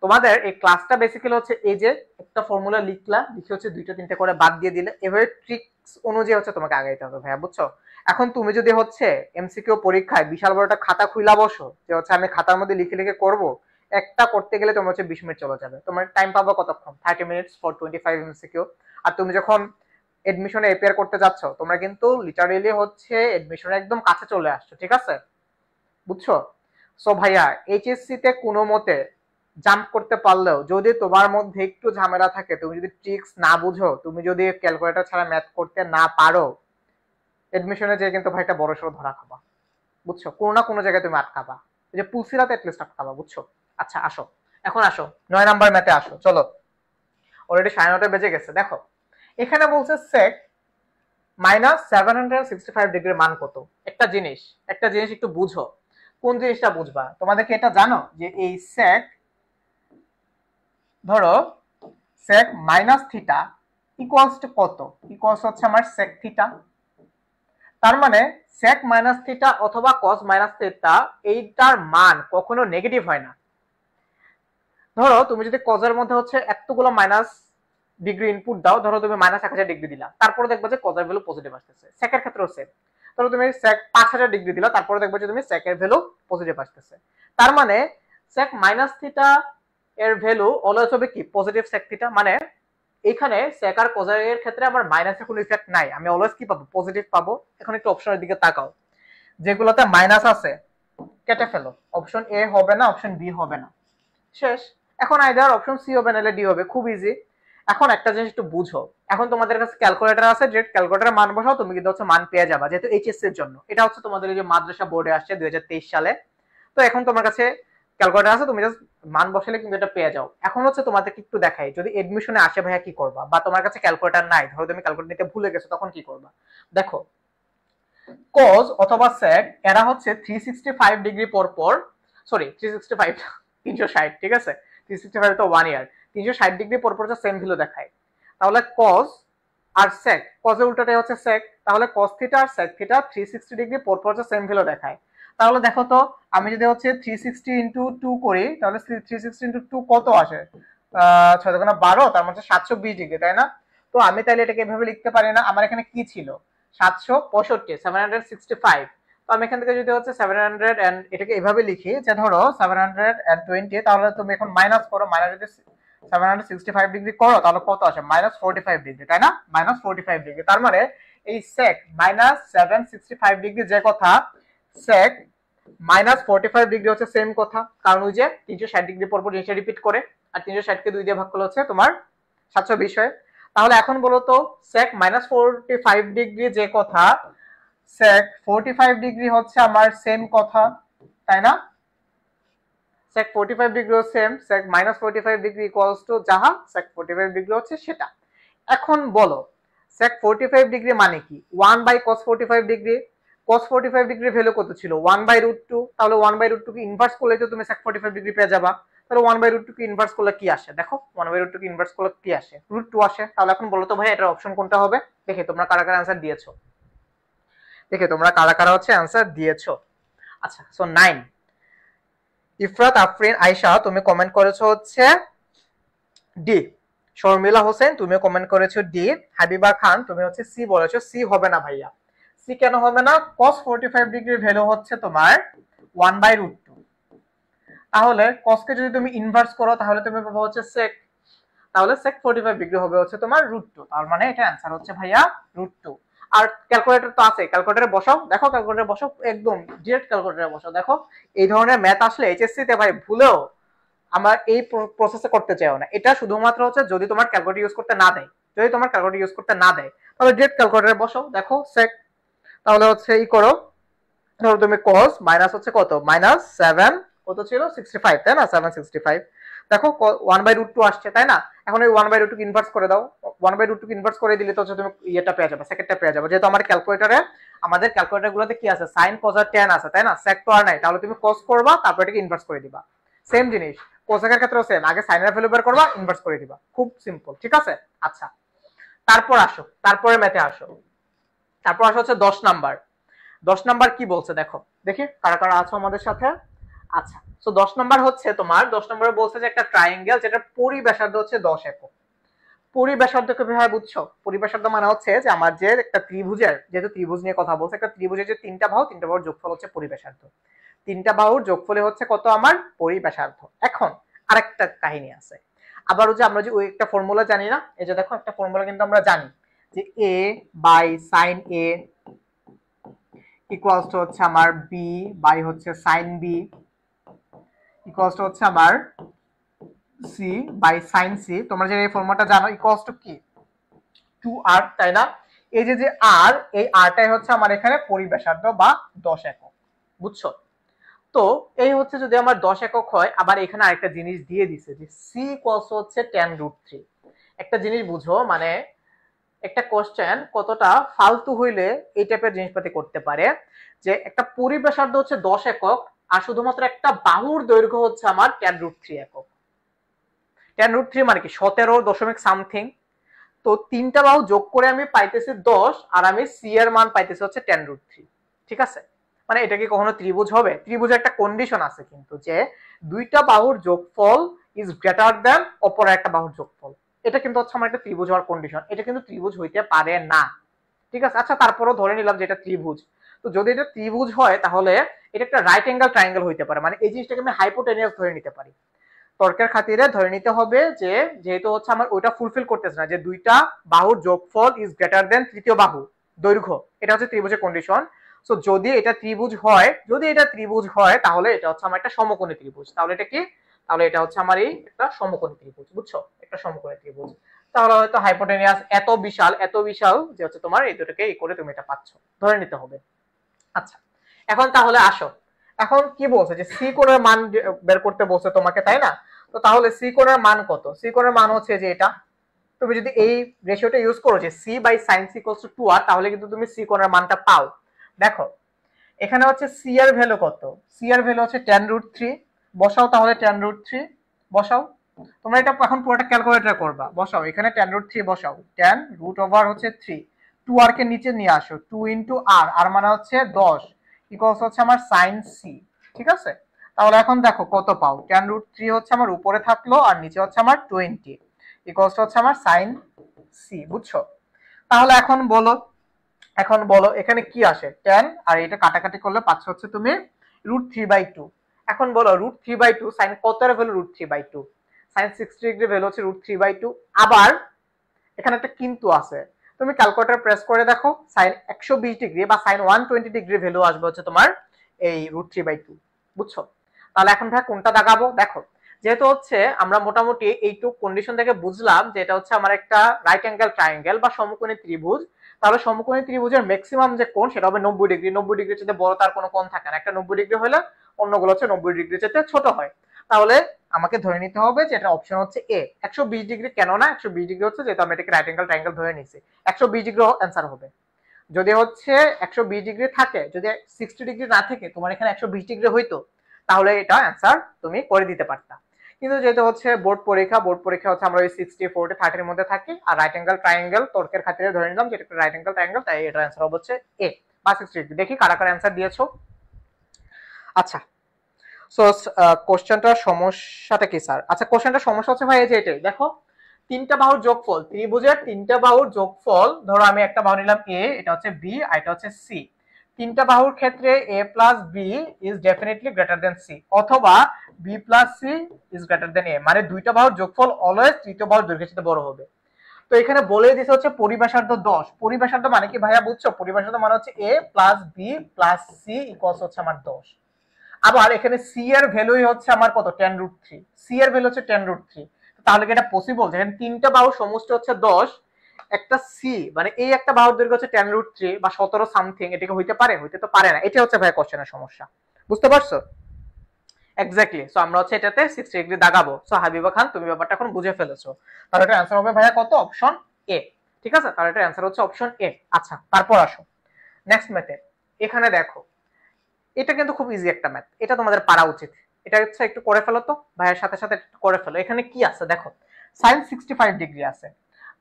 তোমাদের এই ক্লাসটা বেসিক্যালি হচ্ছে এই যে একটা ফর্মুলা লিখলা, লিখে হচ্ছে 2টা 3টা করে বাদ দিয়ে দিলে, এভাবে ট্রিক্স অনুযায়ী হচ্ছে তোমাকে আগাইতে হবে ভাইয়া, বুঝছো? এখন তুমি যদি হচ্ছে এমসিকিউ পরীক্ষায় বিশাল বড় একটা খাতা খুইলা বসো যে হচ্ছে আমি খাতার মধ্যে লিখে লিখে করব, একটা করতে গেলে তোমার হচ্ছে 20 মিনিট চলে যাবে। তোমার টাইম পাবো কতক্ষণ? 30 মিনিটস ফর 25 এমসিকিউ। আর তুমি যখন এডমিশনে এপিয়ার করতে যাচ্ছ তোমরা কিন্তু লিটারেলি হচ্ছে এডমিশনের একদম কাছে চলে আসছো, ঠিক আছে? বুঝছো? সো ভাইয়া এইচএসসি তে কোনো মতে জাম্প করতে পারলেও যদি তোমার মধ্যে একটু ঝামেলা থাকে, তুমি যদি ট্রিক্স না বুঝো, তুমি যদি ক্যালকুলেটর ছাড়া ম্যাথ করতে না পারো, এডমিশনে যে কিন্তু ভাই একটা বড়সড় ধরা খাবা, বুঝছো? কোনো না কোনো জায়গায় তুমি আটকাবা, এই যে পুলসিরাতে এটলিস্ট আটকাবা, বুঝছো? আচ্ছা আসো, এখন আসো 9 নাম্বার ম্যাথে আসো। চলো অলরেডি 9:30 বেজে গেছে। দেখো এখানে বলছে sec মাইনাস 765 ডিগ্রির মান কত? একটা জিনিস একটু বুঝো। কোন জিনিসটা বুঝবা? তোমাদেরকে এটা জানো যে এই sec, ধরো sec minus theta equals to কত? ইকুয়ালস হচ্ছে আমার sec থিটা। তার মানে sec মাইনাস থিটা অথবা cos মাইনাস থিটা এইটার মান কখনো নেগেটিভ হয় না। ধরো তুমি যদি cos এর মধ্যে হচ্ছে এতগুলো মাইনাস ডিগ্রি ইনপুট দাও, ধরো তুমি মাইনাস 1000 ডিগ্রি দিলা, তারপরে দেখবে যে cos এর ভ্যালু পজিটিভ আসতেছে। sec এর ক্ষেত্রেও সেম। ধরো তুমি sec 5000 ডিগ্রি দিলা, তারপরে দেখবে যে তুমি sec এর ভ্যালু পজিটিভ আসতেছে। তার মানে sec মাইনাস থিটা এর ভ্যালু অলওয়েজ হবে কি? Positive sec theta. মানে এখানে sec আর cos এর ক্ষেত্রে আমার মাইনাসের কোনো ইফেক্ট নাই, আমি অলওয়েজ কি পাবো? পজিটিভ পাবো। এখন একটু অপশনের দিকে তাকাও, যেগুলোতে মাইনাস আছে কেটে ফেলো। অপশন এ হবে না, অপশন বি হবে না, শেষ। এখন আইদার অপশন সি হবে নাহলে ডি হবে, খুব ইজি। এখন একটা জিনিস একটু বুঝো, এখন তোমাদের কাছে ক্যালকুলেটর আছে, যে ক্যালকুলেটরের মান বসাও, তুমি কিন্তু হচ্ছে মান পেয়ে যাবা, যেহেতু এইচএসসি এর জন্য। এটা হচ্ছে তোমাদের এই যে মাদ্রাসা বোর্ডে আসছে 2023 সালে। তো এখন তোমার কাছে ক্যালকুলেটর আছে, তুমি জাস্ট মান বসালে কিন্তু এটা পেয়ে যাও। এখন হচ্ছে তোমাদেরকে একটু দেখাই, যদি এডমিশনে আসে ভাইয়া কি করবা, বা তোমার কাছে ক্যালকুলেটর নাই, ধরো তুমি ক্যালকুলেটর নিতে ভুলে গেছো, তখন কি করবা? দেখো cos অথবা sec এরা হচ্ছে 365 ডিগ্রি পর পর, সরি 365 360, ঠিক আছে? 365 তো 1 ইয়ার, 360 ডিগ্রি পর পর সেম ভ্যালু দেখায়। তাহলে cos আর sec, cos এর উল্টাটাই হচ্ছে sec, তাহলে cos থিটা আর sec থিটা 360 ডিগ্রি পর পর সেম ভ্যালু দেখায়। তাহলে দেখো তো আমি যদি হচ্ছে 360 ইনটু 2 করি, তাহলে 360 ইনটু 2 কত আসে? 6 দুগুণে 12, তার মানে 720 ডিগ্রি, তাই না? তো আমি তাহলে এটাকে এভাবে লিখতে পারি না, আমার এখানে কি ছিল? 765, 765। তো আমি এখান থেকে যদি হচ্ছে 700 এন্ড এটাকে এভাবে লিখি যে ধরো 720, তাহলে তুমি এখন মাইনাস করো, মাইনাস যদি 765 ডিগ্রি করো তাহলে কত আসে? মাইনাস 45 ডিগ্রি, তাই না? Minus 45 degree. তার মানে এই sec মাইনাস 765 ডিগ্রি যে কথা, sec মাইনাস 45 ডিগ্রি হচ্ছে সেম কথা, কারণ ওই যে 360 ডিগ্রি পর পর জিনিসটা রিপিট করে, আর 360 কে 2 দিয়ে ভাগ করলে হচ্ছে তোমার 720 হয়। তাহলে এখন বলো তো sec মাইনাস 45 ডিগ্রি যে কথা, sec 45 ডিগ্রি হচ্ছে আমার সেম কথা, তাই না? sec 45 ডিগ্রিও same, sec minus 45 degree equals to যাহা sec 45 ডিগ্রি হচ্ছে সেটা। এখন বলো sec 45 ডিগ্রি মানে কি? 1 by cos 45 degree. cos 45 degree value কত ছিল? 1 বাই √2। তাহলে 1 বাই √2 কে ইনভার্স করলে তো তুমি sec 45 ডিগ্রি পেয়ে যাবা। তাহলে 1/√2 কে ইনভার্স করলে কি আসে? দেখো 1/√2 কে ইনভার্স করলে কি আসে? √2 আসে। তাহলে এখন বলো তো ভাই এটার অপশন কোনটা হবে? দেখে তোমরা কারা কারা অ্যানসার দিয়েছো, দেখে তোমরা কারা কারা হচ্ছে অ্যানসার দিয়েছো। আচ্ছা, সো 9 ইফরাত আফরিন আয়েশা তুমি কমেন্ট করেছো হচ্ছে ডি। শর্মিলা হোসেন তুমি কমেন্ট করেছো ডি। হাবিবা খান তুমি হচ্ছে সি বলেছো। সি হবে না ভাইয়া। সি কেন হবে না? cos 45 ডিগ্রির ভ্যালু হচ্ছে তোমার 1/√2। তাহলে cos কে যদি তুমি ইনভার্স করো তাহলে তুমি পাবো হচ্ছে sec। তাহলে sec 45 ডিগ্রি হবে হচ্ছে তোমার √2। তার মানে এটা অ্যানসার হচ্ছে ভাইয়া √2। আর ক্যালকুলেটর তো আছে, ক্যালকুলেটরে বসাও, দেখো ক্যালকুলেটরে বসাও, একদম ডিরেক্ট ক্যালকুলেটরে বসাও। দেখো এই ধরনের ম্যাথ আসলে এইচএসসি তে ভাই ভুলেও আমার এই প্রসেসে করতে চাও না। এটা শুধুমাত্র হচ্ছে যদি তোমার ক্যালকুলেটর ইউজ করতে না দেয়, যদি তোমার ক্যালকুলেটর ইউজ করতে না দেয় তাহলে ডিরেক্ট ক্যালকুলেটরে বসাও। দেখো sec, তাহলে হচ্ছে ই করো, ধরো তুমি cos মাইনাস হচ্ছে কত, -7 কত ছিল 65, তাই না? 765। দেখো 1/√2 আসছে, তাই না? এখন ওই 1/√2 কে ইনভার্স করে দাও। 1/√2 কে ইনভার্স করে দিলে তো হচ্ছে তুমি ইয়েটা পেয়ে যাবে, সেকেন্ডটা পেয়ে যাবে। যেহেতু আমার ক্যালকুলেটরে, আমাদের ক্যালকুলেটর গুলোতে কি আছে, sin cos আর tan আছে, তাই না? sec তো আর নাই, তাহলে তুমি cos করবা তারপর এটাকে ইনভার্স করে দিবা। সেম জিনিস cosec এর ক্ষেত্রেও সেম, আগে sin এর ভ্যালু বের করবা, ইনভার্স করে দিবা। খুব সিম্পল, ঠিক আছে? আচ্ছা, তারপর আসো, তারপরে ম্যাথে আসো। তারপর আসো হচ্ছে 10 নাম্বার। 10 নাম্বার কি বলছে দেখো, দেখি কারা কারা আছো আমাদের সাথে। আচ্ছা, সো 10 নাম্বার হচ্ছে তোমার, 10 নম্বরে বলছে যে একটা ট্রায়াঙ্গেল যেটা পরিব্যাসার্ধ হচ্ছে 10 একক। পরিব্যাসার্ধকে কিভাবে বুঝছো? পরিব্যাসার্ধ মানে হচ্ছে যে আমার যে একটা ত্রিভুজের, যেহেতু ত্রিভুজ নিয়ে কথা বলছে, একটা ত্রিভুজের যে তিনটা বাহুর যোগফল হচ্ছে পরিব্যাসার্ধ। তিনটা বাহুর যোগফলে হচ্ছে কত আমার পরিব্যাসার্ধ। এখন আরেকটা কাহিনী আছে, আবার যে আমরা যে ওই একটা ফর্মুলা জানি না, এই যে দেখো একটা ফর্মুলা কিন্তু আমরা জানি যে a by sin a equals to হচ্ছে আমার b বাই হচ্ছে sin b ইকুয়ালস টু হচ্ছে আমার c বাই sin c। তোমরা যে এই ফর্মুলাটা জানো, ইকুয়ালস টু কি 2r, তাই না? এই যে যে r, এই rটাই হচ্ছে আমার এখানে পরিব্যাসার্ধ বা 10 একক, বুঝছো? তো এই হচ্ছে যদি আমার 10 একক হয়, আবার এখানে আরেকটা জিনিস দিয়ে দিছে যে c ইকুয়ালস হচ্ছে tan√3। একটা জিনিস বুঝো, মানে একটা কোশ্চেন কতটা ফালতু হইলে এই টাইপের জিনিসপাতি করতে পারে, যে একটা পরিব্যাসার্ধ হচ্ছে 10 একক আর শুধুমাত্র একটা বাহুর দৈর্ঘ্য হচ্ছে আমার tan√3 একক। tan√3 মানে কি 17 সামথিং। তো তিনটা বাহু যোগ করে আমি পাইতেছি 10 আর আমি সি এর মান পাইতেছি হচ্ছে tan√3। ঠিক আছে? মানে এটা কি কখনো ত্রিভুজ হবে? ত্রিভুজের একটা কন্ডিশন আছে কিন্তু, যে দুইটা বাহুর যোগফল ইজ গ্রেটার দ্যান অপর একটা বাহুর যোগফল। এটা কিন্তু হচ্ছে আমার একটা ত্রিভুজ হওয়ার কন্ডিশন। এটা কিন্তু ত্রিভুজ হইতে পারে না। ঠিক আছে? আচ্ছা, তারপরও ধরে নিলাম যে এটা ত্রিভুজ। তো যদি এটা ত্রিভুজ হয় তাহলে এটা একটা রাইট অ্যাঙ্গেল ট্রায়াঙ্গেল হইতে পারে, মানে এই জিনিসটাকে আমি হাইপোটেনিয়াস ধরে নিতে পারি। তর্কের খাতিরে ধরে নিতে হবে যে যেহেতু হচ্ছে আমার ওইটা ফুলফিল করতেছে না, যে দুইটা বাহুর যোগফল ইজ গ্রেটার দেন তৃতীয় বাহু দৈর্ঘ্য, এটা হচ্ছে ত্রিভুজের কন্ডিশন। সো যদি এটা ত্রিভুজ হয়, যদি এটা ত্রিভুজ হয় তাহলে এটা হচ্ছে আমার একটা সমকোণী ত্রিভুজ। তাহলে এটা কি? তাহলে এটা হচ্ছে আমার এই একটা সমকোণী ত্রিভুজ, বুঝছো? একটা সমকোণী ত্রিভুজ। তাহলে হয়তো হাইপোটেনিয়াস এত বিশাল যে হচ্ছে তোমার এই দুটোকে এই করে তুমি এটা পাচ্ছ, ধরে নিতে হবে। আচ্ছা, এখন তাহলে আসো, এখন কি বলছে যে সি কোণের মান বের করতে বলছে তোমাকে, তাই না? তো তাহলে সি কোণের মান কত? সি কোণের মান হচ্ছে যে এটা, তুমি যদি এই রেশিওটা ইউজ করো যে c by sine c equals to 2r, তাহলে কিন্তু তুমি সি কোণের মানটা পাও। দেখো এখানে হচ্ছে সি এর ভ্যালু কত? সি এর ভ্যালু হচ্ছে tan√3। বসাও তাহলে tan√3 বসাও। তোমরা এটা এখন পুরোটা ক্যালকুলেটর করবা, বসাও এখানে tan√3 বসাও। tan√3 হচ্ছে 3, 2r কে নিচে নিয়ে আসো, 2 ইনটু r, আর মানে হচ্ছে 10 ইকুয়ালস হচ্ছে আমার sin c। ঠিক আছে? তাহলে এখন দেখো কত পাও, tan√3 হচ্ছে আমার উপরে থাকলো আর নিচে হচ্ছে আমার 20 ইকুয়ালস হচ্ছে আমার sin c, বুঝছো? তাহলে এখন বলো এখানে কি আসে, tan আর এটা কাটাকাটি করলে পাচ্ছ হচ্ছে তুমি √3/2। এখন বলো √3/2 sin কত এর ভ্যালু √3/2, sin 60 ডিগ্রি ভ্যালু হচ্ছে √3/2। আবার এখানে একটা কিন্তু আছে, তুমি ক্যালকুলেটর প্রেস করে দেখো sin 120 ডিগ্রি বা sin 120 ডিগ্রি ভ্যালু আসবে হচ্ছে তোমার এই √3/2, বুঝছো? তাহলে এখন ভাই কোনটা দাগাবো? দেখো যেহেতু হচ্ছে আমরা মোটামুটি এইটুক কন্ডিশন থেকে বুঝলাম যে এটা হচ্ছে আমার একটা রাইট অ্যাঙ্গেল ট্রায়াঙ্গেল বা সমকোণী ত্রিভুজ, তাহলে সমকোণী ত্রিভুজের ম্যাক্সিমাম যে কোণ সেটা হবে 90 ডিগ্রি। 90 ডিগ্রির চেয়ে বড় তার কোনো কোণ থাকে না, একটা 90 ডিগ্রি হলে অন্যগুলো হচ্ছে 90 ডিগ্রির চেয়ে ছোট হয়। তাহলে আমাকে ধরে নিতে হবে যে এটা অপশন হচ্ছে এ। 120 ডিগ্রি কেন না? 120 ডিগ্রি হচ্ছে যেহেতু আমি এটাকে রাইট অ্যাঙ্গেল ট্রায়াঙ্গেল ধরে নিয়েছি, 120 ডিগ্রি অ্যান্সার হবে। যদি হচ্ছে 120 ডিগ্রি থাকে, যদি 60 ডিগ্রি না থাকে, তোমার এখানে 120 ডিগ্রি হইতো, তাহলে এটা অ্যান্সার তুমি করে দিতে পারতা। কিন্তু যেটা হচ্ছে বোর্ড পরীক্ষা হচ্ছে আমরা ওই 60 40 30 এর মধ্যে থাকি, আর রাইট অ্যাঙ্গেল ট্রায়াঙ্গেল তর্কের খাতিরে ধরে নিলাম যেটা একটা রাইট অ্যাঙ্গেল ট্রায়াঙ্গেল, তাই এটার অ্যান্সার হবে হচ্ছে এ বা 60 ডিগ্রি। দেখি কারা কারা অ্যান্সার দিয়েছো। আচ্ছা, সো কোশ্চেনটার সমস্যাটা কি স্যার? আচ্ছা, কোশ্চেনটার সমস্যা হচ্ছে ভাই এই যে এটাই দেখো, তিনটা বাহুর যোগফল, ত্রিভুজের তিনটা বাহুর যোগফল, ধরো আমি একটা বাহু নিলাম এ, এটা হচ্ছে বি, আর এটা হচ্ছে সি। তিনটা বাহুর ক্ষেত্রে A plus B is definitely greater than C, অথবা B plus C is greater than A, মানে দুইটা বাহুর যোগফল অলওয়েজ তৃতীয় বাহুর দৈর্ঘ্যের সাথে বড় হবে। তো এখানে বলে দিতে হচ্ছে পরিব্যাসার্ধ 10। পরিব্যাসার্ধ মানে কি ভাইয়া বুঝছো? পরিব্যাসার্ধ মানে হচ্ছে A plus B plus C equals হচ্ছে আমার 10। আবার এখানে সি এর ভ্যালুই হচ্ছে আমার কত? 10√3। সি এর ভ্যালু হচ্ছে 10√3। তাহলে কি এটা পসিবল যেখানে তিনটা বাহুর সমষ্টি হচ্ছে 10, একটা সি মানে এই একটা বাহুর দৈর্ঘ্য হচ্ছে 10√3 বা 17 সামথিং, এটাকে হইতে পারে? হইতে তো পারে না। এটা হচ্ছে ভাই কোশ্চেনের সমস্যা, বুঝতে পারছো? এক্স্যাক্টলি। সো আমরা হচ্ছে এটাতে 60 ডিগ্রি দাগাবো। সো হাবিবা খান তুমি ব্যাপারটা এখন বুঝে ফেলেছো। তাহলে এটা অ্যান্সার হবে ভাইয়া কত? Option A. ঠিক আছে, তাহলে এটা অ্যান্সার হচ্ছে অপশন এ। আচ্ছা, তারপর আসো নেক্সট ম্যাথে। এখানে দেখো, এটা কিন্তু খুব ইজি একটা ম্যাথ, এটা তোমাদের পারা উচিত। এটা হচ্ছে একটু করে ফেলো তো, ভাইয়ের সাথে সাথে করে ফেলো। এখানে কি আছে দেখো, সাইন 65 ডিগ্রি আছে।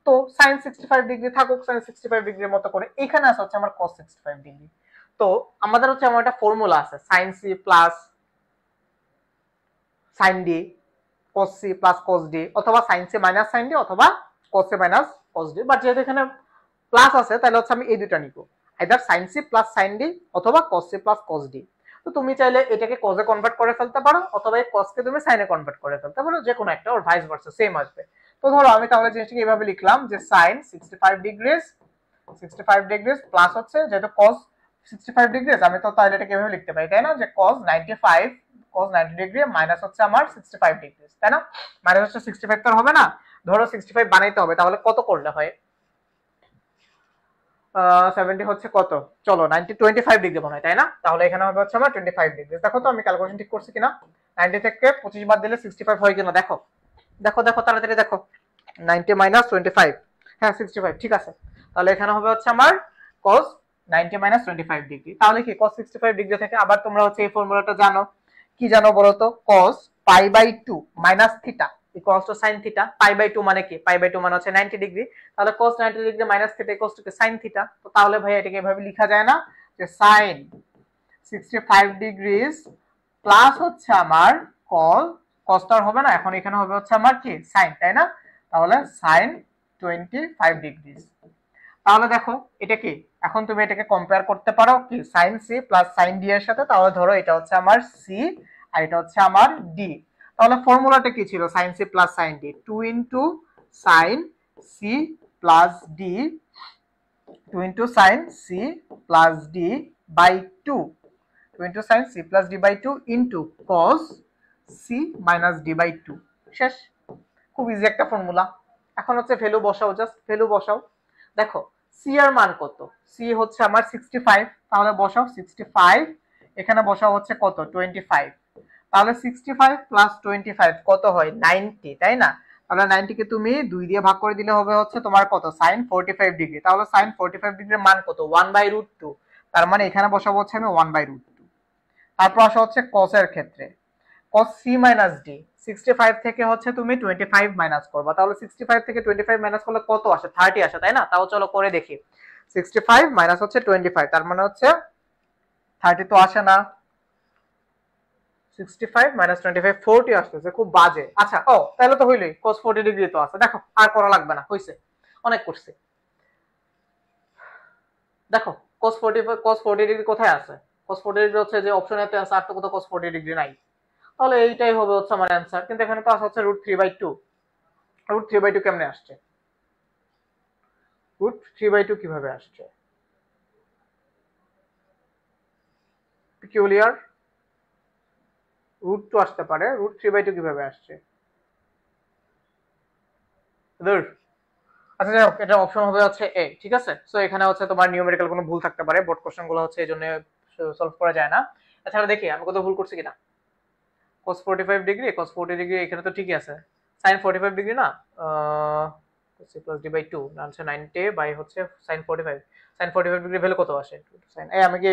তো সাইন 65 ডিগ্রি থাকুক, সাইন 65 ডিগ্রির মতো করে। এখানে আছে হচ্ছে আমার cos 65 ডিগ্রি। তো আমাদের হচ্ছে আমার একটা ফর্মুলা আছে, sine C plus sine D, cos C plus cos D, অথবা sine C minus sine D, অথবা cos C minus cos D. But যেহেতু এখানে প্লাস আছে তাহলে হচ্ছে আমি এই দুটো নিব, either sine C plus sine D অথবা cos C plus cos d. তো তুমি চাইলে এটাকে cos এ কনভার্ট করে ফেলতে পারো, অথবা এই cos কে তুমি sin এ কনভার্ট করে ফেলতে পারো, যে কোনো একটা, ওর ভাইস ভার্সা সেম আসবে। তো ধরো আমি তাহলে জিনিসটাকে এইভাবে লিখলাম যে sin 65 ডিগ্রিজ, 65 ডিগ্রিজ প্লাস হচ্ছে যেহেতু cos 65 ডিগ্রিজ, আমি তো তাহলে এটাকে এভাবে লিখতে পারি তাই না, যে cos 95, cos 90 ডিগ্রি মাইনাস হচ্ছে আমার 65 ডিগ্রিজ, তাই না? মাইনাস হচ্ছে 65 তো হবে না, ধরো 65 বানাইতে হবে, তাহলে কত করলে হয়? 70 হচ্ছে কত? চলো 90 25 ডিগ্রি মনে হয়, তাই না? তাহলে এখানে হবে হচ্ছে আমার 25 ডিগ্রি। দেখো তো আমি ক্যালকুলেশন ঠিক করছি কিনা। 90 থেকে 25 বাদ দিলে 65 হয় কিনা দেখো, দেখো দেখো তাড়াতাড়ি দেখো। 90 মাইনাস 25, হ্যাঁ 65, ঠিক আছে। তাহলে এখানে হবে হচ্ছে আমার cos 90 মাইনাস 25 ডিগ্রি। তাহলে কি cos 65 ডিগ্রি থেকে আবার তোমরা হচ্ছে এই ফর্মুলাটা জানো, কি জানো বলো তো? cos π/2 minus theta equals to sin theta. π/2 মানে কি? π/2 মানে হচ্ছে 90 ডিগ্রি। তাহলে cos 90 degree minus theta equals to sin theta. তো তাহলে ভাই এটাকে এভাবে লেখা যায় না যে sin 65 ডিগ্রিজ প্লাস হচ্ছে আমার cos হবে না, এখন এখানে হবে হচ্ছে আমার কি sin, তাই না? তাহলে sin 25 ডিগ্রিজ। তাহলে দেখো এটা কি, এখন তুমি এটাকে কম্পেয়ার করতে পারো কি sin c plus sin d এর সাথে। তাহলে ধরো এটা হচ্ছে আমার c আর এটা হচ্ছে আমার d। তাহলে ফর্মুলাটা কি ছিল? sin c plus sin d, 2 into sin c plus d, 2 into sin c plus d by 2, 2 into sin c plus d by 2 into cos c minus d by 2। শেষ। খুব ইজি একটা ফর্মুলা। এখন হচ্ছে value বসাও, just value বসাও। দেখো C এর মান কত? সি হচ্ছে আমার 65, তাহলে বসাও 65, এখানে বসাও হচ্ছে কত? 25। তাহলে 65 প্লাস 25 কত হয়? 90, তাই না? তাহলে 90 কে তুমি 2 দিয়ে ভাগ করে দিলে হবে হচ্ছে তোমার কত? sin 45 degree. তাহলে sin 45 ডিগ্রির মান কত? 1/√2। তার মানে এখানে বসাবো হচ্ছে আমি 1/√2। তারপর আসা হচ্ছে cos এর ক্ষেত্রে, cos c মাইনাস d, 65 থেকে হচ্ছে তুমি 25 মাইনাস করবা। তাহলে 65 থেকে 25 মাইনাস করলে কত আসে? 30 আসে, তাই না? তাও চলো করে দেখি। 65 মাইনাস হচ্ছে 25, তার মানে হচ্ছে 30 তো আসে না। 65 মাইনাস 25 40 আসতেছে, খুব বাজে। আচ্ছা, ও তাহলে তো হইলই, cos 40 ডিগ্রি তো আছে। দেখো আর করা লাগবে না, হইছে, অনেক করছি। দেখো cos 40 ডিগ্রি কোথায় আছে? cos 40 ডিগ্রি হচ্ছে যে অপশন এতে আছে, আর তো কোথাও cos 40 ডিগ্রি নাই। তাহলে এইটাই হবে হচ্ছে আমার অ্যান্সার। কিন্তু এখানে তো আছে হচ্ছে √3/2। √3/2 কেমনে আসছে? √3/2 কিভাবে আসছে? পিকিউলিয়ার। √2 আসতে পারে, √3/2 কিভাবে আসছে? আচ্ছা যাই হোক, এটা অপশন হবে হচ্ছে এ, ঠিক আছে? সো এখানে হচ্ছে তোমার নিউমেরিক্যাল কোনো ভুল থাকতে পারে, বোর্ড কোশ্চেন গুলো হচ্ছে এই জন্য সলভ করা যায় না। এছাড়া দেখি আমি কত ভুল করছি কিনা। cos 45 ডিগ্রি, cos 40 ডিগ্রি এখানে তো ঠিকই আছে। sin 45 ডিগ্রি না, cos প্লাস d বাই 2 না হচ্ছে 90 বাই হচ্ছে sin 45। sin 45 ডিগ্রি ভ্যালু কত আসে? sin এই আমি কি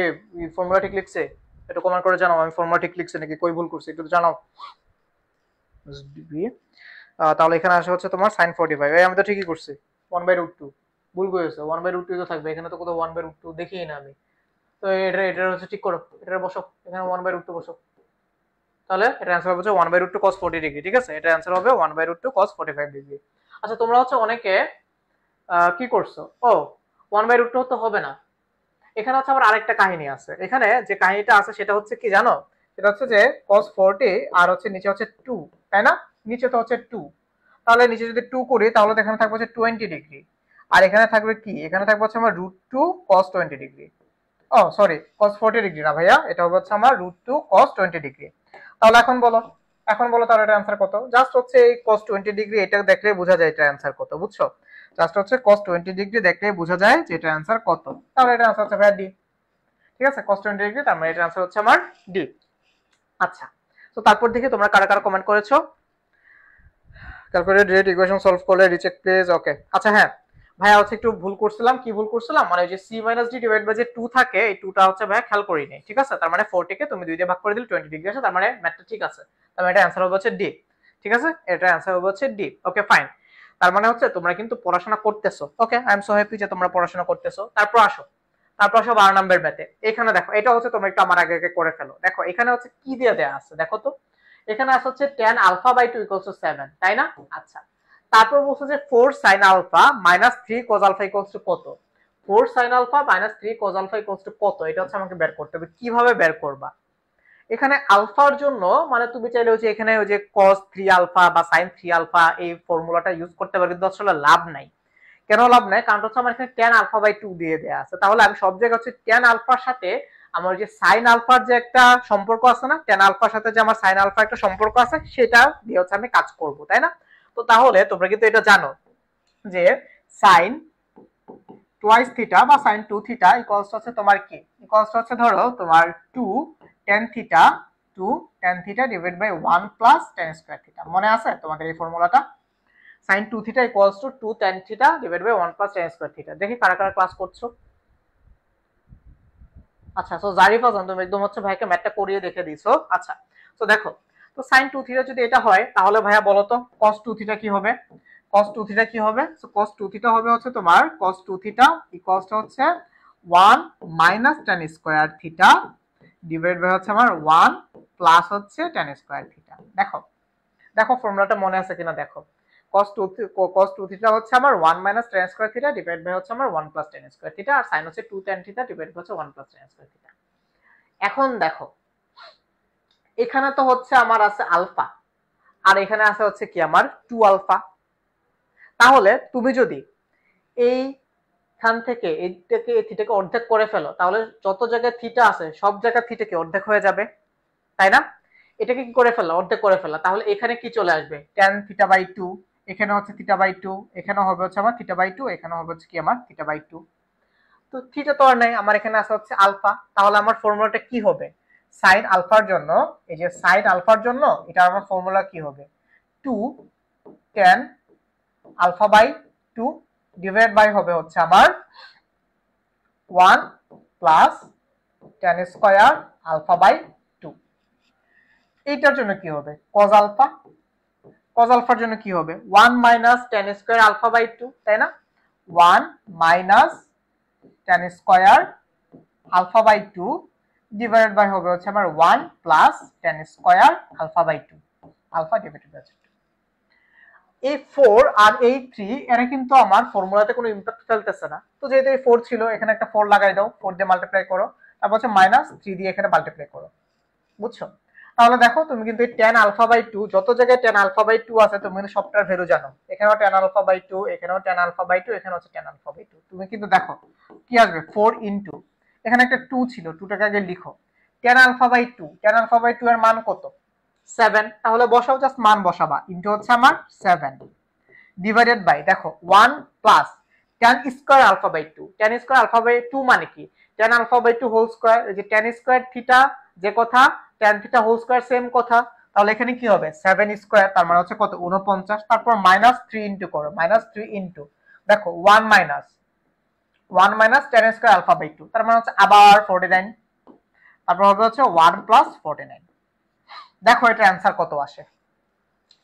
ফর্মুলা ঠিক লিখছি? একটু কমেন্ট করে জানাও আমি ফর্মুলা ঠিক লিখছি নাকি কই ভুল করছি, একটু জানাও। ডিগ্রি, তাহলে এখানে আসে হচ্ছে তোমার sin 45। এই আমি তো ঠিকই করছি, 1/√2 ভুল করেছে, 1/√2 তো থাকবে এখানে, তো কোথাও 1/√2 দেখিই না আমি। তো এটা হচ্ছে ঠিক করো, এটা বসো, এখানে 1/√2 বসো, তাহলে এটা অ্যান্সার হবে হচ্ছে 1/√2 cos 40 ডিগ্রি। ঠিক আছে, এটা অ্যান্সার হবে 1/√2 cos 45 ডিগ্রি। আচ্ছা, তোমরা হচ্ছে অনেকে কি করছো, ও 1/√2 তো হবে না, এখানে হচ্ছে আবার আরেকটা কাহিনী আছে। এখানে যে কাহিনীটা আছে সেটা হচ্ছে কি জানো, সেটা হচ্ছে যে cos 40 আর হচ্ছে নিচে হচ্ছে 2, তাই না? নিচে তো হচ্ছে 2, তাহলে নিচে যদি 2 করি তাহলে তো এখানে থাকবে হচ্ছে 20 ডিগ্রি, আর এখানে থাকবে কি, এখানে থাকবে হচ্ছে আমার √2 cos 20 ডিগ্রি। ও সরি, cos 40 ডিগ্রি না ভাইয়া, এটা হবে হচ্ছে আমার √2 cos 20 ডিগ্রি। তাহলে এখন বলো তাহলে এটা অ্যান্সার কত? জাস্ট হচ্ছে এই cos 20 ডিগ্রি এটা দেখলেই বোঝা যায় এটা অ্যান্সার কত, বুঝছো? জাস্ট হচ্ছে cos 20 ডিগ্রি দেখলেই বোঝা যায় যে এটা অ্যান্সার কত। তাহলে এটা অ্যান্সার হচ্ছে ভাইয়া ডি। ঠিক আছে, cos 20 ডিগ্রি, তার মানে এটা অ্যান্সার হচ্ছে আমার ডি। আচ্ছা, তো তারপর দেখি তোমরা কারা কারা কমেন্ট করেছো। ক্যালকুলেট রেট ইকুয়েশন সলভ করলে রিচেক প্লিজ। ওকে, আচ্ছা হ্যাঁ ভাইয়া হচ্ছে একটু ভুল করছিলাম, কি ভুল করছিলাম, মানে যে c minus d divide by যে 2 থাকে, এই 2টা হচ্ছে ভাইয়া খেয়াল করিনি। ঠিক আছে, তার মানে 40 কে তুমি 2 দিয়ে ভাগ করে দিলে 20 ডিগ্রি আসে, তার মানে ম্যাথটা ঠিক আছে, তার মানে এটা অ্যান্সার হবে হচ্ছে ডি। ঠিক আছে, এটা অ্যান্সার হবে হচ্ছে ডি। ওকে ফাইন, তার মানে হচ্ছে তোমরা কিন্তু পড়াশোনা করতেছো। ওকে, আই এম সো হ্যাপি যে তোমরা পড়াশোনা করতেছো। তারপর আসো 12 নাম্বার ম্যাথে। এখানে দেখো, এটা হচ্ছে তোমরা একটু আমার আগে আগে করে ফেলো। দেখো এখানে হচ্ছে কি দিয়ে দেয়া আছে দেখো তো, এখানে আছে হচ্ছে tan alpha by 2 equals to 7, তাই না? আচ্ছা, তারপর বলছে যে 4 sin alpha minus 3 cos alpha equals to কত। 4 sin alpha minus 3 cos alpha equals to কত, এটা হচ্ছে আমাকে বের করতে হবে। কিভাবে বের করবা? এখানে আলফার জন্য মানে তুমি চাইলে হচ্ছে এখানে ওই যে cos 3 আলফা বা sin 3 আলফা এই ফর্মুলাটা ইউজ করতে পারো, কিন্তু আসলে লাভ নাই। কেন লাভ নাই? কারণ হচ্ছে আমার এখানে tan আলফা বাই 2 দিয়ে দেয়া আছে, তাহলে আমি সব জায়গায় হচ্ছে tan আলফার সাথে আমার যে sin আলফার যে একটা সম্পর্ক আছে না, tan আলফার সাথে যে আমার sin আলফা একটা সম্পর্ক আছে, সেটা দিয়ে হচ্ছে আমি কাজ করব, তাই না? তো তাহলে তোমরা কিন্তু এটা জানো যে sin টুয়াইস থিটা বা sin 2 থিটা ইকুয়ালস হচ্ছে তোমার কি, ইকুয়ালস হচ্ছে ধরো তোমার 2 tan theta, 2 tan theta divide by 1 plus tan square theta. মনে আছে তোমাদের এই ফর্মুলাটা? sin 2 theta equals to 2 tan theta divide by 1 plus tan square theta. দেখি কারা কারা ক্লাস করছো। আচ্ছা, সো জারিফা জান তুমি একদম হচ্ছে ভাইকে ম্যাথটা করিয়ে দেখে দিছো। আচ্ছা, তো দেখো, তো sin 2 থিটা যদি এটা হয় তাহলে ভাইয়া বলো তো cos 2 থিটা কি হবে? cos 2 থিটা কি হবে? সো cos 2 থিটা হবে হচ্ছে তোমার cos 2 থিটা ইকুয়ালস টু হচ্ছে 1 minus tan square theta divide by হচ্ছে আমার 1 প্লাস হচ্ছে tan স্কয়ার থিটা। দেখো দেখো ফর্মুলাটা মনে আছে কিনা দেখো। cos 2 থিটা হচ্ছে আমার 1 minus tan square theta divide by হচ্ছে আমার 1 প্লাস tan স্কয়ার থিটা, আর sin হচ্ছে 2 tan থিটা ডিভাইড বাই হচ্ছে 1 প্লাস tan স্কয়ার থিটা। এখন দেখো এখানে তো হচ্ছে আমার আছে আলফা, আর এখানে আছে হচ্ছে কি আমার 2 আলফা। তাহলে তুমি যদি এইখান থেকে এইটাকে থিটাকে অর্ধেক করে ফেলো, তাহলে যত জায়গায় থিটা আছে সব জায়গায় থিটা কি অর্ধেক হয়ে যাবে, তাই না? এটাকে কি করে ফেললা, অর্ধেক করে ফেললা, তাহলে এখানে কি চলে আসবে, tan থিটা বাই 2, এখানে হচ্ছে থিটা বাই 2, এখানে হবে হচ্ছে আমার থিটা বাই 2, এখানে হবে হচ্ছে কি আমার থিটা বাই 2। তো থিটা তো আর নাই, আমার এখানে আছে হচ্ছে আলফা, তাহলে আমার ফর্মুলাটা কি হবে? সাইন আলফার জন্য, এই যে সাইন আলফার জন্য এটা আমার ফর্মুলা কি হবে, 2 tan alpha by 2 divide by হবে হচ্ছে আমার 1 plus tan square alpha by 2। এইটার জন্য কি হবে, cos আলফা, cos আলফার জন্য কি হবে 1 minus tan square alpha by 2, তাই না? 1 minus tan square alpha by 2 divided by হবে হচ্ছে আমার 1 plus tan square alpha by 2, alpha divided by 2। এই 4 আর এই 3 এরা কিন্তু আমার ফর্মুলাতে কোনো ইমপ্যাক্ট ফেলতেছে না, তো যেহেতু এই 4 ছিল এখানে একটা 4 লাগাই দাও, 4 দিয়ে মাল্টিপ্লাই করো, তারপর হচ্ছে মাইনাস 3 দিয়ে এখানে মাল্টিপ্লাই করো, বুঝছো? তাহলে দেখো তুমি কিন্তু এই tan আলফা বাই 2 যত জায়গায় tan আলফা বাই 2 আছে তুমি কিন্তু সবটার ভ্যালু জানো, এখানেও tan আলফা বাই 2, এখানেও tan আলফা বাই 2, এখানেও হচ্ছে tan আলফা বাই 2। তুমি কিন্তু দেখো কি আসবে 4 ইনটু, এখানে একটা 2 ছিল, 2টাকে আগে লিখো, tan alpha by 2, tan alpha by 2 এর মান কত, 7, তাহলে বসাও, জাস্ট মান বসাবা, ইনটু হচ্ছে আমার 7 ডিভাইডেড বাই দেখো 1 plus tan square alpha by 2, tan square alpha by 2 মানে কি, tan alpha by 2 whole square, এই যে tan স্কয়ার থিটা যে কথা, tan theta whole square same কথা, তাহলে এখানে কি হবে 7 স্কয়ার, তার মানে হচ্ছে কত 49, তারপর মাইনাস 3 ইনটু করো, মাইনাস 3 ইনটু দেখো 1 minus tan square alpha by 2, তার মানে হচ্ছে আবার 49, তারপর হবে হচ্ছে 1 প্লাস 49। দেখো এটা অ্যান্সার কত আসে,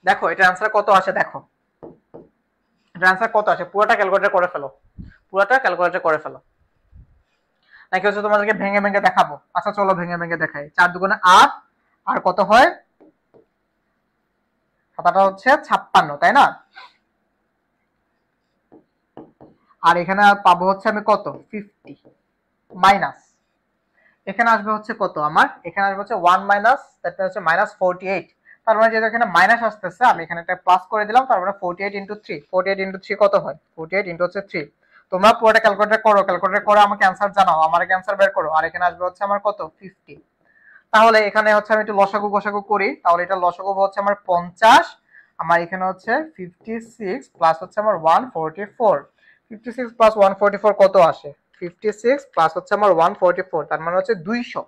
দেখো এটা অ্যান্সার কত আসে, দেখো এটা অ্যান্সার কত আসে, পুরোটা ক্যালকুলেটর করে ফেলো, পুরোটা ক্যালকুলেটর করে ফেলো, নাকি হচ্ছে তোমাদেরকে ভেঙে ভেঙে দেখাবো? আচ্ছা চলো ভেঙে ভেঙে দেখাই। 4 দুগুণে 8, আর কত হয়, কথাটা হচ্ছে 56, তাই না? আর এখানে পাবো হচ্ছে আমি কত, 50 মাইনাস, এখানে আসবে হচ্ছে কত আমার, এখানে আসবে হচ্ছে 1 মাইনাস, দ্যাট হচ্ছে -48। তার মানে যেহেতু এখানে মাইনাস আসতেছে আমি এখানে একটা প্লাস করে দিলাম, তার মানে 48 ইন্টু 3, 48 ইন্টু 3 কত হয়, 48 ইন্টু হচ্ছে 3। তোমরা পুরোটা ক্যালকুলেটর করো, ক্যালকুলেটর করে আমাকে অ্যান্সার জানাও, আমার অ্যান্সার বের করো। আর এখানে আসবে হচ্ছে আমার কত, 50। তাহলে এখানে হচ্ছে আমি একটু লসাগু গসাগু করি, তাহলে এটা লসাগু হচ্ছে আমার 50, আমার এখানে হচ্ছে 56 প্লাস হচ্ছে আমার 144, 56 প্লাস 144 কত আসে, 56 প্লাস হচ্ছে আমার 144, তার মানে হচ্ছে 200।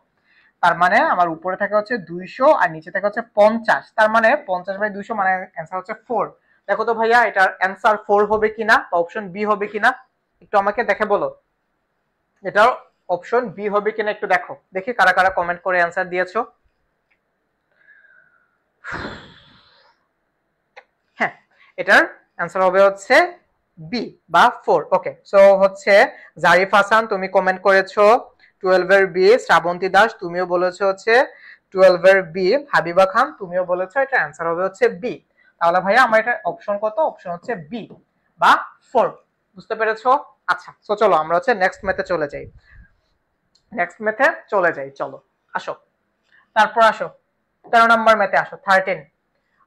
তার মানে আমার উপরে থাকে হচ্ছে 200 আর নিচে থাকে হচ্ছে 50, তার মানে 50/200 মানে অ্যান্সার হচ্ছে 4। দেখো তো ভাইয়া এটার অ্যান্সার 4 হবে কিনা বা অপশন বি হবে কিনা, একটু আমাকে দেখে বলো এটার অপশন বি হবে কিনা, একটু দেখো দেখি কারা কারা কমেন্ট করে অ্যান্সার দিয়েছো। হ্যাঁ, এটার অ্যান্সার হবে হচ্ছে বি বা 4। ওকে, সো হচ্ছে জারিফ হাসান তুমি কমেন্ট করেছো 12 এর বি, শ্রাবন্তী দাস তুমিও বলেছো হচ্ছে 12 এর বি, হাবিবা খান তুমিও বলেছো এটা অ্যান্সার হবে হচ্ছে বি। তাহলে ভাইয়া আমার এটা অপশন কত, অপশন হচ্ছে বি বা 4, বুঝতে পেরেছো? আচ্ছা, সো চলো আমরা হচ্ছে নেক্সট মেথে চলে যাই, নেক্সট মেথে চলে যাই, চলো আসো, তারপর আসো 13 নাম্বার মেথে আসো, 13।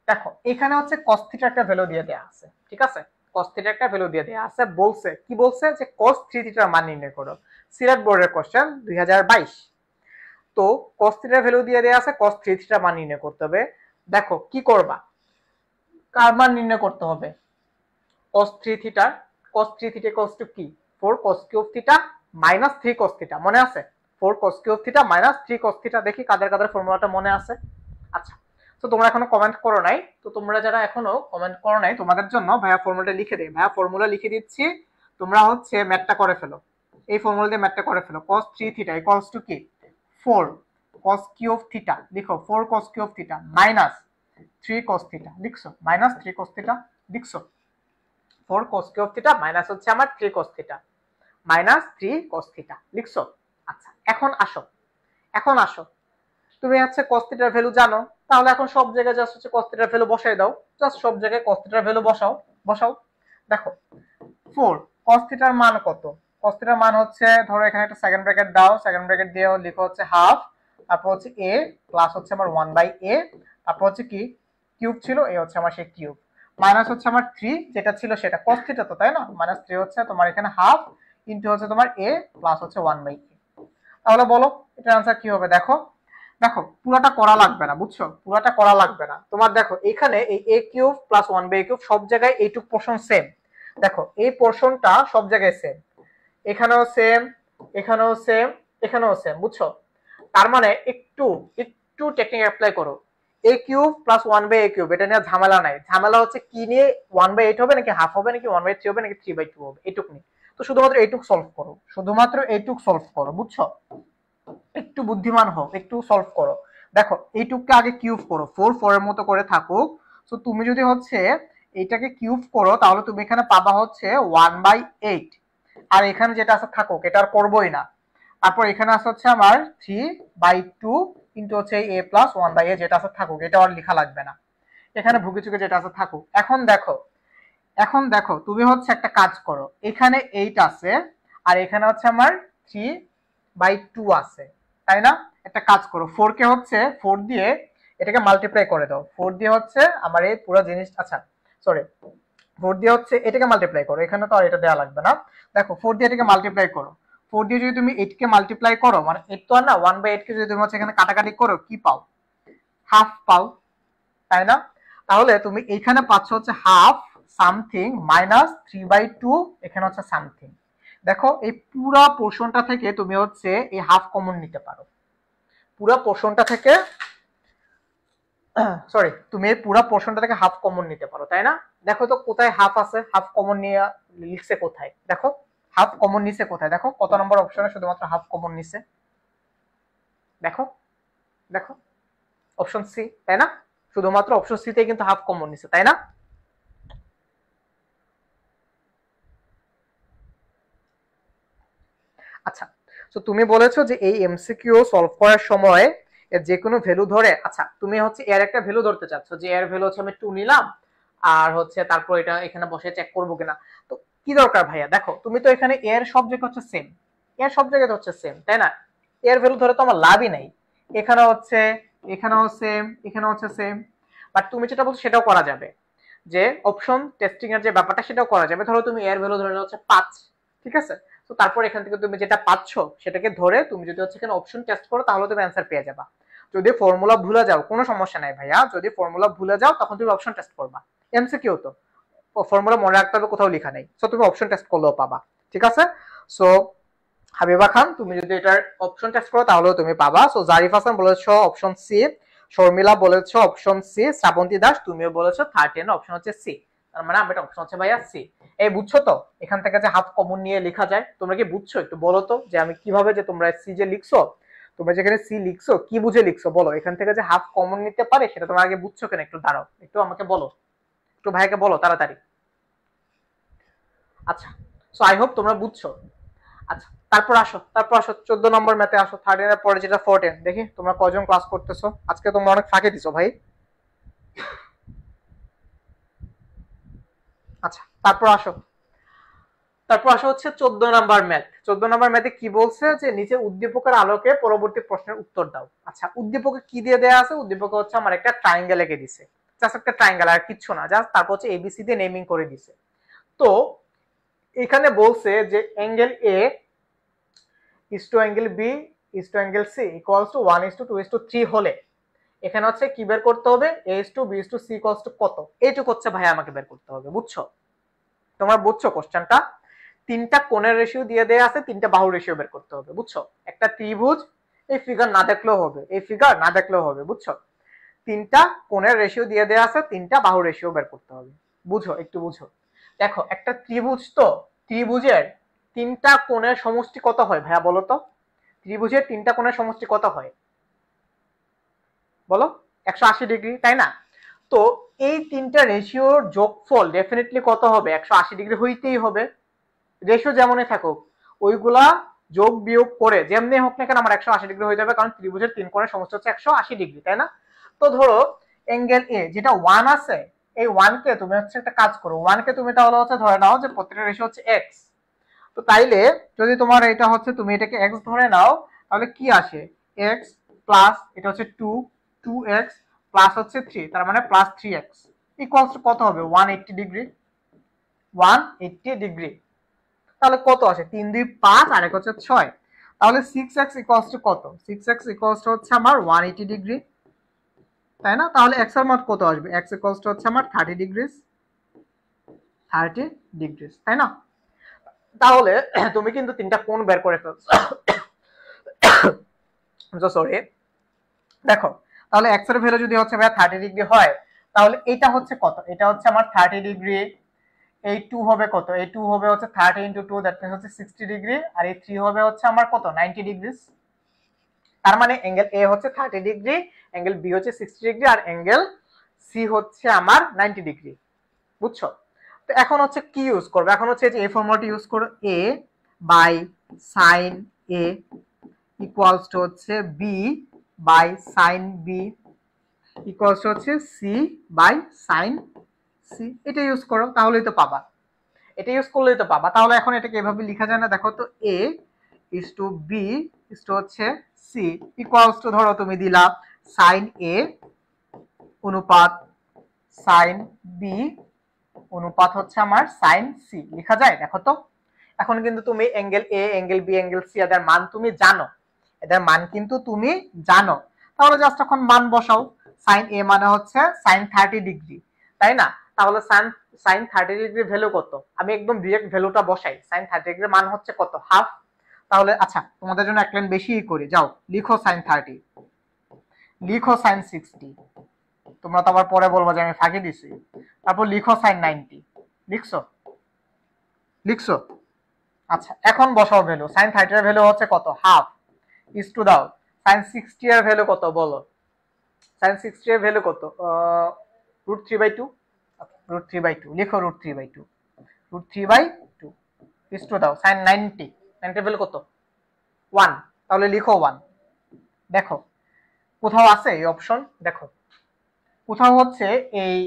দেখো এখানে হচ্ছে cos থিটা একটা ভ্যালু দিয়ে দেয়া আছে, ঠিক আছে? cos থিটা একটা ভ্যালু দিয়ে দেয়া আছে, বলছে কি, বলছে যে cos 3 থিটার মান নির্ণয় করো, সিলেট বোর্ডের কোশ্চেন 2022। তো cos থিটার ভ্যালু দিয়ে দেয়া আছে, cos 3 থিটার মান নির্ণয় করতে হবে। দেখো কি করবা, কার মান নির্ণয় করতে হবে, cos 3 থিটার, cos 3 থিটা ইকুয়ালস টু কি, 4 cos cube theta minus 3 cos theta, মনে আছে? 4 cos cube theta minus 3 cos theta, দেখি কাদের কাদের ফর্মুলাটা মনে আছে। আচ্ছা, তো তোমরা এখনো কমেন্ট করো নাই, তো তোমরা যারা এখনো কমেন্ট করো নাই তোমাদের জন্য ভাইয়া ফর্মুলাটা লিখে দেই, ভাইয়া ফর্মুলা লিখে দিচ্ছি, তোমরা হচ্ছে ম্যাথটা করে ফেলো, এই ফর্মুলা দিয়ে ম্যাথটা করে ফেলো। cos 3 থিটা ইকুয়ালস টু কি, 4 cos কিউব থিটা, লিখো 4 cos cube theta minus 3 cos theta, লিখছো মাইনাস 3 cos থিটা, লিখছো 4 cos কিউব থিটা মাইনাস হচ্ছে আমার 3 cos theta, minus 3 cos theta, লিখছো? আচ্ছা এখন আসো, এখন আসো, তুমি হচ্ছে cos থিটার ভ্যালু জানো, তাহলে এখন সব জায়গায় জাস্ট হচ্ছে cos থিটার ভ্যালু বসাই দাও, জাস্ট সব জায়গায় cos থিটার ভ্যালু বসাও, বসাও। দেখো 4 cos থিটার মান কত, cos থিটার মান হচ্ছে, ধরো এখানে একটা সেকেন্ড ব্র্যাকেট দাও, সেকেন্ড ব্র্যাকেট দিয়ে লিখো হচ্ছে হাফ, তারপর হচ্ছে a প্লাস হচ্ছে আমার 1/a, তারপর হচ্ছে কি কিউব ছিল, এ হচ্ছে আমার সেই কিউব, মাইনাস হচ্ছে আমার 3 যেটা ছিল সেটা cos থিটা তো, তাই না? মাইনাস 3 হচ্ছে তোমার এখানে হাফ ইনটু হচ্ছে তোমার a প্লাস হচ্ছে 1/a। তাহলে বলো এটার आंसर কি হবে, দেখো দেখো পুরাটা করা লাগবে না, বুঝছো? পুরাটা করা লাগবে না তোমার। দেখো এখানে এই a cube plus 1/a cube সব জায়গায় এইটুক পোরশন সেম, দেখো এই পোরশনটা সব জায়গায় সেম, এখানেও সেম, এখানেও সেম, এখানেও সেম, বুঝছো? তার মানে একটু একটু টেকনিক অ্যাপ্লাই করো, a cube plus 1/a cube এটা নিয়ে ঝামেলা নাই, ঝামেলা হচ্ছে কি নিয়ে, 1/8 হবে নাকি হাফ হবে নাকি 1/3 হবে নাকি 3/2 হবে, এটুক নিয়ে। তো শুধুমাত্র এইটুক সলভ করো, শুধুমাত্র এইটুক সলভ করো, বুঝছো? একটু বুদ্ধিমান হও, একটু সলভ করো। দেখো এইটুককে আগে কিউব করো, 4 4 এর মতো করে থাকুক। তো তুমি যদি হচ্ছে এইটাকে কিউব করো তাহলে তুমি এখানে পাবা হচ্ছে 1/8, আর এখানে যেটা আছে থাকুক, এটা আর করবোই না। তারপর এখানে আছে হচ্ছে আমার 3/2 ইন্টু হচ্ছে a প্লাস 1/a যেটা আছে থাকুক, এটা আর লেখা লাগবে না, এখানে ভুগে চুকে যেটা আছে থাকুক। এখন দেখো, এখন দেখো তুমি হচ্ছে একটা কাজ করো, এখানে 8 আছে আর এখানে হচ্ছে আমার 3/2 আছে, তাই না? একটা কাজ করো, 4 কে হচ্ছে 4 দিয়ে এটাকে মাল্টিপ্লাই করে দাও, 4 দিয়ে হচ্ছে আমার এই পুরো জিনিস, আচ্ছা সরি 4 দিয়ে হচ্ছে এটাকে মাল্টিপ্লাই করো, এখানে তো আর এটা দেওয়া লাগবে না। দেখো 4 দিয়ে এটাকে মাল্টিপ্লাই করো, 4 দিয়ে যদি তুমি 8 কে মাল্টিপ্লাই করো, মানে 8 তো আর না, 1/8 কে যদি তুমি হচ্ছে এখানে কাটাকাটি করো কি পাও, হাফ পাও, তাই না? তাহলে তুমি এইখানে পাচ্ছ হচ্ছে হাফ সামথিং মাইনাস 3/2, এখানে হচ্ছে সামথিং। দেখো এই পুরা পোর্শনটা থেকে তুমি হচ্ছে এই হাফ কমন নিতে পারো, পুরা পোর্শনটা থেকে সরি তুমি এই পুরা পোর্শনটা থেকে হাফ কমন নিতে পারো, তাই না? দেখো তো কোথায় হাফ আছে, হাফ কমন নিয়ে লিখছে কোথায়, দেখো হাফ কমন নিছে কোথায়, দেখো কত নম্বর অপশনে শুধুমাত্র হাফ কমন নিছে, দেখো দেখো অপশন সি, তাই না? শুধুমাত্র অপশন সি তে কিন্তু হাফ কমন নিছে, তাই না? আচ্ছা, তো তুমি বলেছো যে এই এমসিকিউ সলভ করার সময় এর যে কোনো ভ্যালু ধরে, আচ্ছা তুমি হচ্ছে এর একটা ভ্যালু ধরতে চাচ্ছ যে এর ভ্যালু হচ্ছে আমি 2 নিলাম, আর হচ্ছে তারপর এটা এখানে বসে চেক করবো কিনা। তো কি দরকার ভাইয়া, দেখো তুমি তো এখানে এর সব জায়গায় হচ্ছে সেম, এর সব জায়গায় হচ্ছে সেম, তাই না? এর ভ্যালু ধরে তো আমার লাভই নাই। এখানে হচ্ছে, এখানেও সেম, এখানে হচ্ছে সেম। বাট তুমি যেটা বলছো সেটাও করা যাবে, যে অপশন টেস্টিং এর যে ব্যাপারটা সেটাও করা যাবে। ধরো তুমি এর ভ্যালু ধরে হচ্ছে 5, ঠিক আছে? তো তারপর এখান থেকে তুমি যেটা পাচ্ছ সেটাকে ধরে তুমি যদি হচ্ছে এখানে অপশন টেস্ট করো তাহলে তুমি অ্যান্সার পেয়ে যাবা। যদি ফর্মুলা ভুলে যাও কোনো সমস্যা নাই ভাইয়া, যদি ফর্মুলা ভুলে যাও তখন তুমি অপশন টেস্ট করবা। এমসিকিউ তো ফর্মুলা মনে রাখতে হবে, কোথাও লেখা নেই, সো তুমি অপশন টেস্ট করলেও পাবা, ঠিক আছে? সো হাবিবা খান তুমি যদি এটার অপশন টেস্ট করো তাহলেও তুমি পাবা। সো জারিফ হাসান বলেছো অপশন সি, শর্মিলা বলেছো অপশন সি, শ্রাবন্তী দাস তুমিও বলেছো 13 অপশন হচ্ছে সি। তার মানে আমার অপশন হচ্ছে ভাইয়া সি। এই বুঝছো তো এখান থেকে যে হাফ কমন নিয়ে লেখা যায়, তোমরা কি বুঝছো? একটু বলো তো যে আমি কিভাবে, যে তোমরা সি যে লিখছো, তোমরা যেখানে সি লিখছো কি বুঝে লিখছো বলো, এখান থেকে যে হাফ কমন নিতে পারে সেটা তোমরা আগে বুঝছো কেন? একটু দাঁড়াও, একটু আমাকে বলো, একটু ভাইকে বলো তাড়াতাড়ি। আচ্ছা, সো আই হোপ তোমরা বুঝছো। আচ্ছা, তারপর আসো 14 নম্বর ম্যাথে আসো। 13 এর পরে যেটা 14, দেখি তোমরা কয়জন ক্লাস করতেছো। আজকে তোমরা অনেক ফাঁকি দিছো ভাই। আচ্ছা, তারপর আসো হচ্ছে 14 নাম্বার ম্যাথ। 14 নাম্বার ম্যাথে কি বলছে যে নিচে উদ্দীপকের আলোকে পরবর্তী প্রশ্নের উত্তর দাও। আচ্ছা, উদ্দীপকে কি দিয়ে দেয়া আছে? উদ্দীপকে হচ্ছে আমার একটা ট্রায়াঙ্গেল এঁকে দিছে, জাস্ট একটা ট্রায়াঙ্গেল, আর কিচ্ছু না, জাস্ট তারপর হচ্ছে এবিসি দিয়ে নেমিং করে দিছে। তো এখানে বলছে যে angle a is to angle b is to angle c equals to 1:2:3 হলে এখানে হচ্ছে কি বের করতে হবে? a is to b is to c equals to কত, এইটুকু হচ্ছে ভাই আমাকে বের করতে হবে। বুঝছো? তোমরা বুঝছো কোশ্চেনটা? তিনটা কোণের রেশিও দিয়ে দেয়া আছে, তিনটা বাহুর রেশিও বের করতে হবে। বুঝছো? একটা ত্রিভুজ, এই ফিগার না দেখলেও হবে, এই ফিগার না দেখলেও হবে। বুঝছো? তিনটা কোণের রেশিও দিয়ে দেয়া আছে, তিনটা বাহুর রেশিও বের করতে হবে। বুঝো, একটু বুঝো। দেখো একটা ত্রিভুজ, তো ত্রিভুজের তিনটা কোণের সমষ্টি কত হয় ভাইয়া বলো তো? ত্রিভুজের তিনটা কোণের সমষ্টি কত হয় বলো? 180 ডিগ্রি, তাই না? তো এই তিনটা রেশিওর যোগফল ডেফিনেটলি কত হবে? 180 ডিগ্রি হইতেই হবে। রেশিও যেমনই থাকুক ওইগুলা যোগ বিয়োগ করে যেমনি হোক না কেন আমার 180 ডিগ্রি হয়ে যাবে, কারণ ত্রিভুজের তিন কোণের সমষ্টি হচ্ছে 180 ডিগ্রি, তাই না? তো ধরো অ্যাঙ্গেল এ যেটা 1 আছে, এই 1 কে তুমি হচ্ছে একটা কাজ করো, 1 কে তুমি তাহলে হচ্ছে ধরে নাও যে প্রত্যেকটা রেশিও হচ্ছে x। তো তাইলে যদি তোমার এটা হচ্ছে তুমি এটাকে x ধরে নাও, তাহলে কি আসে? x প্লাস এটা হচ্ছে 2x প্লাস হচ্ছে 3, তার মানে প্লাস 3x ইকুয়ালস টু কত হবে? 180 ডিগ্রি। 180 ডিগ্রি তাহলে কত আসে? 3 2 5 আর এক হচ্ছে 6, তাহলে 6x ইকুয়ালস টু কত? 6x ইকুয়ালস টু হচ্ছে আমার 180 ডিগ্রি, তাই না? তাহলে x এর মান কত আসবে? x ইকুয়ালস টু হচ্ছে আমার 30 ডিগ্রি, 30 ডিগ্রি, তাই না? তাহলে তুমি কিন্তু তিনটা কোণ বের করে ফেলছো। সরি, দেখো তাহলে x এর ভ্যালু যদি হচ্ছে ভাই 30 ডিগ্রি হয়, তাহলে এটা হচ্ছে কত? এটা হচ্ছে আমার 30 ডিগ্রি। এই 2 হবে কত? এই 2 হবে হচ্ছে 30 ইনটু 2, দ্যাট মিন্স হচ্ছে 60 ডিগ্রি, আর এই 3 হবে হচ্ছে আমার কত? 90 ডিগ্রি। তার মানে অ্যাঙ্গেল এ হচ্ছে 30 ডিগ্রি, অ্যাঙ্গেল বি হচ্ছে 60 ডিগ্রি, আর অ্যাঙ্গেল সি হচ্ছে আমার 90 ডিগ্রি। বুঝছো? তো এখন হচ্ছে কি ইউজ করবে? এখন হচ্ছে যে এই ফর্মুলাটি ইউজ করো, a by sin a equals to হচ্ছে b by sin b equals to হচ্ছে c বাই sin c। এটা ইউজ করো তাহলেই তো পাবা, এটা ইউজ করলেই তো পাবা। তাহলে এখন এটাকে এভাবে লেখা যায় না? দেখো তো, a is to b is to হচ্ছে c ইকুয়ালস টু ধরো তুমি দিলা sin a অনুপাত sin b অনুপাত হচ্ছে আমার sin c লেখা যায়। দেখো তো এখন কিন্তু তুমি angle a, angle b, angle c এদের মান তুমি জানো, এদের মান কিন্তু তুমি জানো। তাহলে জাস্ট এখন মান বসাও। sin a মানে হচ্ছে sin 30 ডিগ্রি, তাই না? তাহলে sin 30 ডিগ্রি ভ্যালু কত? আমি একদম ডিরেক্ট ভ্যালুটা বসাই। sin 30 ডিগ্রি মান হচ্ছে কত? হাফ। তাহলে আচ্ছা তোমাদের জন্য এক লাইন বেশিই করি, যাও লিখো sin 30, লিখো sin 60, তোমরা তো আবার পরে বলবো যে আমি ফাঁকি দিছি। তারপর লিখো sin 90, লিখছো? লিখছো? আচ্ছা এখন বসাও ভ্যালু। sin 30 এর ভ্যালু হচ্ছে কত? হাফ, ইস টু দাও sin 60 এর ভ্যালু কত বলো? sin 60 এর ভ্যালু কত? √3/2। √3/2 লিখো, √3/2 √3/2 ইস টু দাও sin 90 এর ভ্যালু কত? 1। তাহলে লিখো 1। দেখো কোথাও আছে এই অপশন? দেখো কোথাও হচ্ছে এই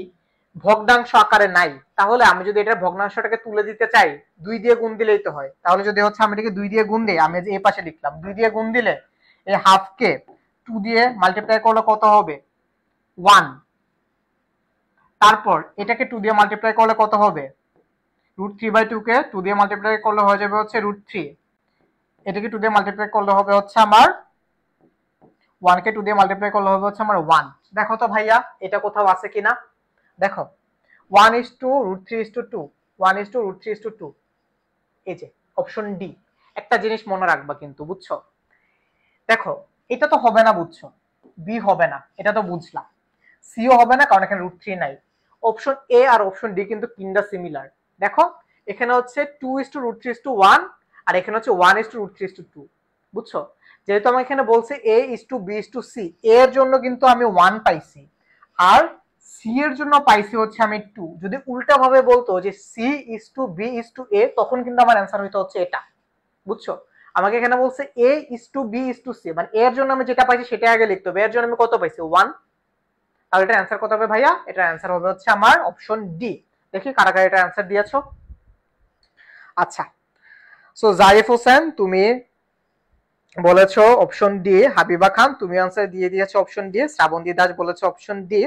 ভগ্নাংশ আকারে নাই। তাহলে আমি যদি এটা ভগ্নাংশটাকে তুলে দিতে চাই 2 দিয়ে গুণ দিলেই তো হয়। তাহলে যদি হচ্ছে আমি এটাকে 2 দিয়ে গুণ দিই, আমি যে এই পাশে লিখলাম 2 দিয়ে গুণ দিলে এই হাফ কে 2 দিয়ে মাল্টিপ্লাই করলে কত হবে? 1। তারপর এটাকে 2 দিয়ে মাল্টিপ্লাই করলে কত হবে? √3/2 কে 2 দিয়ে মাল্টিপ্লাই করলে হয়ে যাবে হচ্ছে √3। এটাকে 2 দিয়ে মাল্টিপ্লাই করলে হবে হচ্ছে আমার 1 কে 2 দিয়ে মাল্টিপ্লাই করলে হবে হচ্ছে আমার 1। দেখো তো ভাইয়া এটা কোথাও আছে কিনা? দেখো 1:√3:2 1:√3:2 এই যে অপশন ডি। একটা জিনিস মনে রাখবা কিন্তু, বুঝছো? দেখো এটা তো হবে না, বুঝছো? বি হবে না, এটা তো বুঝলাম। সিও হবে না কারণ এখানে √3 নাই। অপশন এ আর অপশন ডি কিন্তু তিনটা সিমিলার। দেখো এখানে হচ্ছে 2:√3:1 আর এখানে হচ্ছে 1:√3:2। বুঝছো? যেহেতু আমার এখানে বলছে A:B:C, এর জন্য কিন্তু আমি 1 পাইছি, আর সি এর জন্য পাইছি হচ্ছে আমি 2। যদি উল্টা ভাবে বলতো যে C:B:A, তখন কিন্তু আমার অ্যান্সার হইতো হচ্ছে এটা। বুঝছো? আমাকে এখানে বলছে A:B:C, মানে এর জন্য আমি যেটা পাইছি সেটা আগে লিখতে হবে। এর জন্য আমি কত পাইছি? 1। তাহলে এটা অ্যান্সার কত হবে ভাইয়া? এটা অ্যান্সার হবে হচ্ছে আমার অপশন ডি। দেখি কারা কারা এটা অ্যান্সার দিয়েছো। আচ্ছা, সো জারিফ হোসেন তুমি বলেছো অপশন ডি। হাবিবা খান তুমি আনসার দিয়ে দিয়েছো অপশন ডি। শ্রাবন্তী দাস বলেছো অপশন ডি।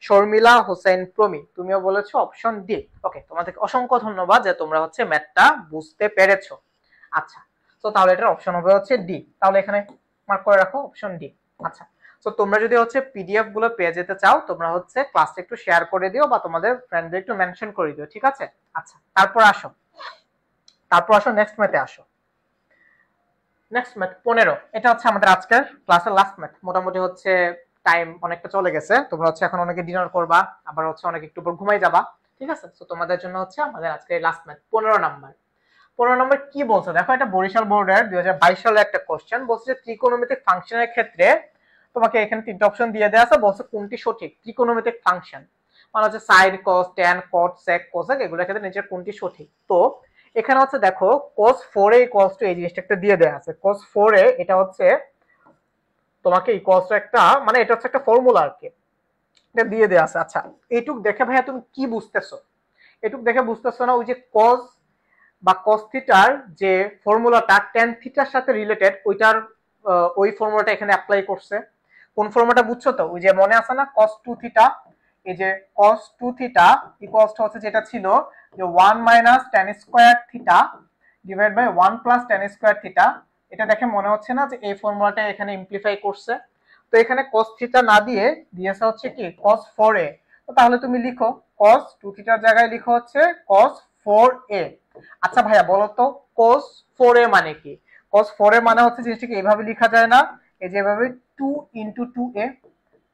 শর্মিলা হোসেন প্রমি তুমিও বলেছো অপশন ডি। ওকে, তোমাদেরকে অসংখ্য ধন্যবাদ যে তোমরা হচ্ছে ম্যাথটা বুঝতে পেরেছো। আচ্ছা, তো তাহলে এটার অপশন হবে হচ্ছে ডি। তাহলে এখানে মার্ক করে রাখো অপশন ডি। আচ্ছা, তো তোমরা যদি হচ্ছে পিডিএফ গুলো পেয়ে যেতে চাও, তোমরা হচ্ছে ক্লাসটা একটু শেয়ার করে দিও বা তোমাদের ফ্রেন্ডদের একটু মেনশন করে দিও, ঠিক আছে? আচ্ছা, তারপর আসো নেক্সট ম্যাথে আসো। Next math 15। এটা হচ্ছে আমাদের আজকের ক্লাসের লাস্ট ম্যাথ। মোটামুটি হচ্ছে টাইম অনেকটা চলে গেছে। তোমরা হচ্ছে এখন অনেকে ডিনার করবা, আবার হচ্ছে অনেক একটু পর ঘুমাই যাবা, ঠিক আছে? তো তোমাদের জন্য হচ্ছে আমাদের আজকের লাস্ট ম্যাথ 15 নাম্বার। 15 নম্বর কি বলছে দেখো, এটা বরিশাল বোর্ডের 2022 সালে একটা কোশ্চেন। বলছে যে ত্রিকোণমিতিক ফাংশনের ক্ষেত্রে তোমাকে এখানে তিনটা অপশন দিয়ে দেওয়া আছে। বলছে কোনটি সঠিক ত্রিকোণমিতিক ফাংশন, মানে হচ্ছে সাইন, কস, ট্যান, কট, সেক, কোসেক, এগুলোর ক্ষেত্রে নিচের কোনটি সঠিক। তো এখানে হচ্ছে দেখো cos 4a ইকুয়ালস টু এই জিনিসটা একটা দিয়ে দেওয়া আছে। cos 4a এটা হচ্ছে তোমাকে ইকুয়ালস টু একটা, মানে এটা হচ্ছে একটা ফর্মুলা আর কি, এটা দিয়ে দেওয়া আছে। আচ্ছা, এইটুক দেখে ভাইয়া তুমি কি বুঝতেছো? এটুক দেখে বুঝতেছো না ওই যে cos বা cos থিটার যে ফর্মুলাটা tan থিটার সাথে রিলেটেড, ওইটার ওই ফর্মুলাটা এখানে অ্যাপ্লাই করছে। কোন ফর্মুলাটা বুঝছো তো? ওই যে মনে আছে না cos 2 থিটা, এই যে cos 2 থিটা ইকুয়ালস টু হচ্ছে যেটা ছিল যে 1 minus tan square theta divide by 1 plus tan square theta. এটা দেখে মনে হচ্ছে না যে এই ফর্মুলাটা এখানে ইমপ্লিফাই করছে। তো এখানে cos থিটা না দিয়ে দিয়েছে হচ্ছে কি cos 4a। তো তাহলে তুমি লিখো cos 2 থিটার জায়গায় লিখো হচ্ছে cos 4a। আচ্ছা ভাইয়া বলো তো cos 4a মানে কি? cos 4a মানে হচ্ছে জিনিসটাকে এইভাবে লেখা যায় না, এই যে এভাবে 2 ইনটু 2a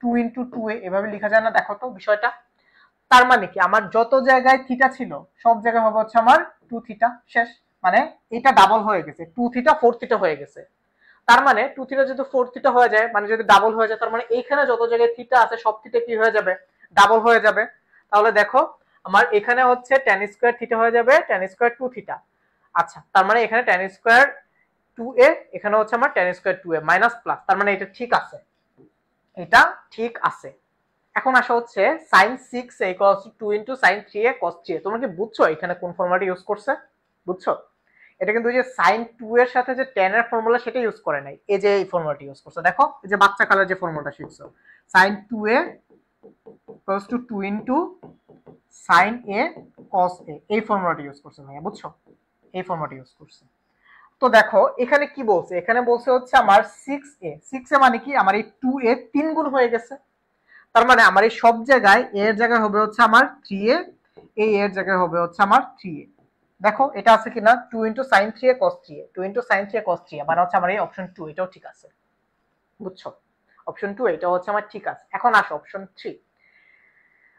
2 ইনটু 2a এভাবে লেখা যায় না? দেখো তো বিষয়টা। তার মানে কি আমার যত জায়গায় থিটা ছিল সব জায়গায় হবে হচ্ছে আমার 2 থিটা, শেষ। মানে এটা ডাবল হয়ে গেছে, 2 থিটা 4 থিটা হয়ে গেছে। তার মানে 2 থিটা যদি 4 থিটা হয়ে যায়, মানে যদি ডাবল হয়ে যায়, তার মানে এইখানে যত জায়গায় থিটা আছে সব থিটা কি হয়ে যাবে? ডাবল হয়ে যাবে। তাহলে দেখো আমার এখানে হচ্ছে tan স্কয়ার থিটা হয়ে যাবে tan স্কয়ার 2 থিটা। আচ্ছা, তার মানে এখানে tan স্কয়ার 2a, এখানে হচ্ছে আমার tan square 2a minus plus, তার মানে এটা ঠিক আছে, এটা ঠিক আছে। এখন আসা হচ্ছে sin 6a equals to 2 into sin 3a cos 3a। তোমরা কি বুঝছো এখানে কোন ফর্মুলাটা ইউজ করছে? বুঝছো? এটা কিন্তু যে sin 2 এর সাথে যে tan এর ফর্মুলা সেটা ইউজ করে নাই, এই যে এই ফর্মুলাটা ইউজ করছে। দেখো এই যে বাচ্চা কালের যে ফর্মুলাটা শিখছো, sin 2a equals to 2 into sin a cos a, এই ফর্মুলাটা ইউজ করছে ভাইয়া, বুঝছো? এই ফর্মুলাটা ইউজ করছে। তো দেখো এখানে কি বলছে, এখানে বলছে হচ্ছে আমার 6a। 6a মানে কি আমার এই 2a 3 গুণ হয়ে গেছে। তার মানে আমার এই সব জায়গায় a এর জায়গায় হবে হচ্ছে আমার 3a, এই এর জায়গায় হবে হচ্ছে আমার 3a। দেখো এটা আছে কিনা, 2 into sin 3a cos 3a, 2 into sin 3a cos 3a, মানে হচ্ছে আমার এই অপশন 2 এটাও ঠিক আছে। বুঝছো? অপশন 2 এটা হচ্ছে আমার ঠিক আছে। এখন আসো অপশন 3।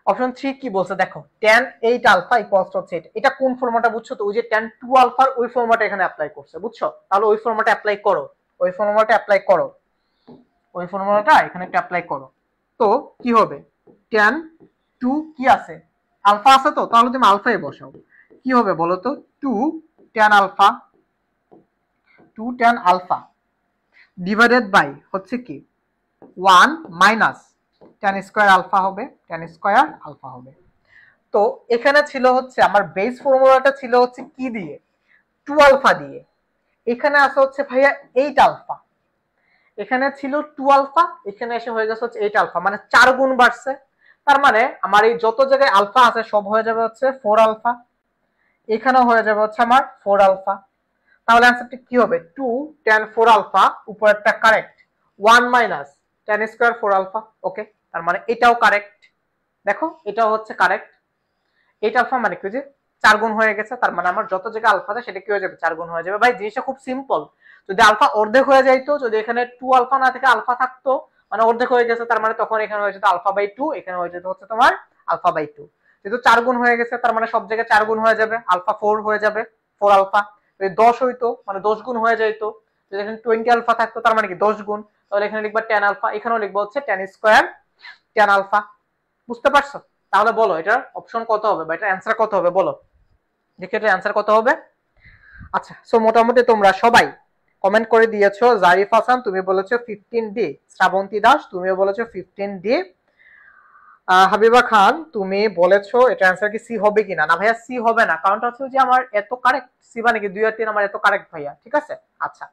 অপশন 3 কি বলছে দেখো, tan 8 আলফা ইকুয়ালস টু হচ্ছে এটা কোন ফর্মুলাটা বুঝছো তো? ওই যে tan 2 আলফার ওই ফর্মুলাটা এখানে অ্যাপ্লাই করছে, বুঝছো? তাহলে ওই ফর্মুলাটা অ্যাপ্লাই করো, ওই ফর্মুলাটা অ্যাপ্লাই করো, ওই ফর্মুলাটা এখানে একটু অ্যাপ্লাই করো। তো কি হবে, tan 2 কি আছে, আলফা আছে, তো তাহলে তুমি আলফাই বসাও। কি হবে বলো তো, 2 tan alpha, 2 tan alpha divided by হচ্ছে কি 1 মাইনাস tan স্কয়ার আলফা হবে, tan স্কয়ার আলফা হবে। তো এখানে ছিল হচ্ছে আমার বেস ফর্মুলাটা ছিল হচ্ছে কি দিয়ে, 2 আলফা দিয়ে। এখানে আছে হচ্ছে ভাইয়া 8 আলফা, এখানে ছিল 2 আলফা, এখানে এসে হয়ে গেছে হচ্ছে 8 আলফা, মানে 4 গুণ বাড়ছে। তার মানে আমার এই যত জায়গায় আলফা আছে সব হয়ে যাবে হচ্ছে 4 আলফা, এখানেও হয়ে যাবে হচ্ছে আমার 4 আলফা। তাহলে অ্যান্সারটা কি হবে, 2 tan 4 আলফা, উপরেরটা correct, 1 minus tan square 4 alpha. Okay, তার মানে এটাও কারেক্ট। দেখো এটাও হচ্ছে কারেক্ট। 8 আলফা মানে কি, যে 4 গুণ হয়ে গেছে, তার মানে আমার যত জায়গায় আলফা আছে সেটা কি হয়ে যাবে, 4 গুণ হয়ে যাবে। ভাই জিনিসটা খুব সিম্পল। যদি আলফা অর্ধেক হয়ে যাইতো, যদি এখানে 2 আলফা না থেকে আলফা থাকতো, মানে অর্ধেক হয়ে গেছে, তার মানে তখন এখানে হয়ে যেত আলফা বাই 2, এখানে হয়ে যেত হচ্ছে তোমার আলফা বাই 2। যেহেতু 4 গুণ হয়ে গেছে, তার মানে সব জায়গায় 4 গুণ হয়ে যাবে, আলফা 4 হয়ে যাবে, 4 আলফা। যদি 10 হইতো মানে 10 গুণ হয়ে যাইতো, যদি এখানে 20 আলফা থাকতো, তার মানে কি 10 গুণ, তাহলে এখানে লিখবা tan আলফা, এখানেও লিখবো হচ্ছে tan স্কয়ার tan আলফা। বুঝতে পারছো? তাহলে বলো এটার অপশন কত হবে বা এটার অ্যান্সার কত হবে, বলো দেখি এটার অ্যান্সার কত হবে। আচ্ছা, সো মোটামুটি তোমরা সবাই কমেন্ট করে দিয়েছো। জারিফ হাসান তুমি বলেছো 15D, শ্রাবন্তী দাস তুমিও বলেছো 15D, হাবিবা খান তুমি বলেছো এটা অ্যান্সার কি সি হবে কিনা। না ভাইয়া সি হবে না, কারণটা হচ্ছে যে আমার এত কারেক্ট, সি মানে কি 2 আর 3 আমার এত কারেক্ট ভাইয়া, ঠিক আছে। আচ্ছা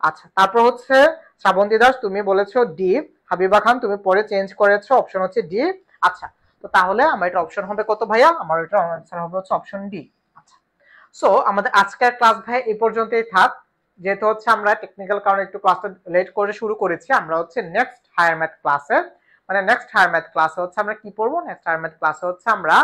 আচ্ছা, তারপর হচ্ছে শ্রাবন্তী দাস তুমি বলেছো ডি, হাবিবা খান তুমি পরে চেঞ্জ করেছো, অপশন হচ্ছে ডি। আচ্ছা, তো তাহলে আমার এটা অপশন হবে কত ভাইয়া, আমার এটা অ্যান্সার হবে হচ্ছে অপশন ডি। আচ্ছা, সো আমাদের আজকের ক্লাস ভাই এই পর্যন্তই থাক। যেহেতু হচ্ছে আমরা টেকনিক্যাল কারণে একটু ক্লাসটা লেট করে শুরু করেছি, আমরা হচ্ছে নেক্সট হায়ার ম্যাথ ক্লাসে, মানে নেক্সট হায়ার ম্যাথ ক্লাসে হচ্ছে আমরা কি পড়বো, নেক্সট হায়ার ম্যাথ ক্লাসে হচ্ছে আমরা